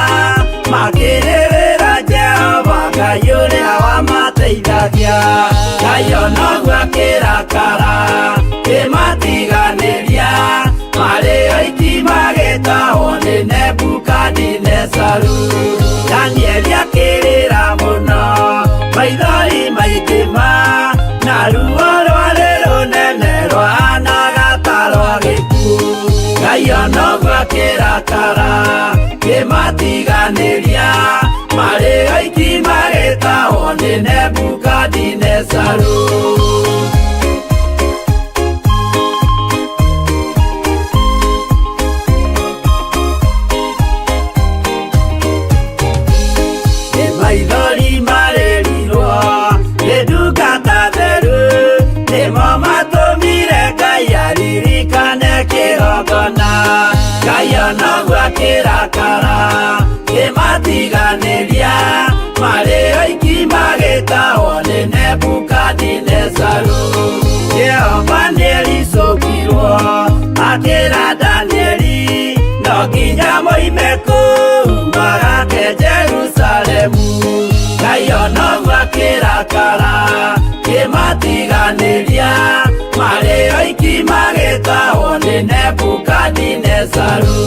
makĩrĩrĩra Jehova Ngai ũrĩa wamateithagia. Ngai ona ũguo akĩrakara kĩmatiganĩria marĩ oiki magĩtahwo nĩ Nebukadinezaru. Danieli akĩrĩra mũno maithori maikĩma na ruo rwarĩ rũnene rwahanaga ta rwa gĩkuũ. Ngai onoguo akĩrakara kĩmatiganĩria marĩ oiki magĩtahwo nĩ Nebukadinezaru. Maithori marĩrirwo nĩ ndungata theru, nĩmo matũmire Ngai aririkane kĩgongona. Ngai onoguo akĩrakara kĩmatiganĩria marĩ oiki magĩtahwo nĩ Nebukadinezaru. Jehova nĩericũkirwo akĩra Danieli no nginya moime kũu magake Jerusalemu. Ngai onoguo akĩrakara kĩmatiganĩria marĩ oiki magĩtahwo nĩ Nebukadinezaru.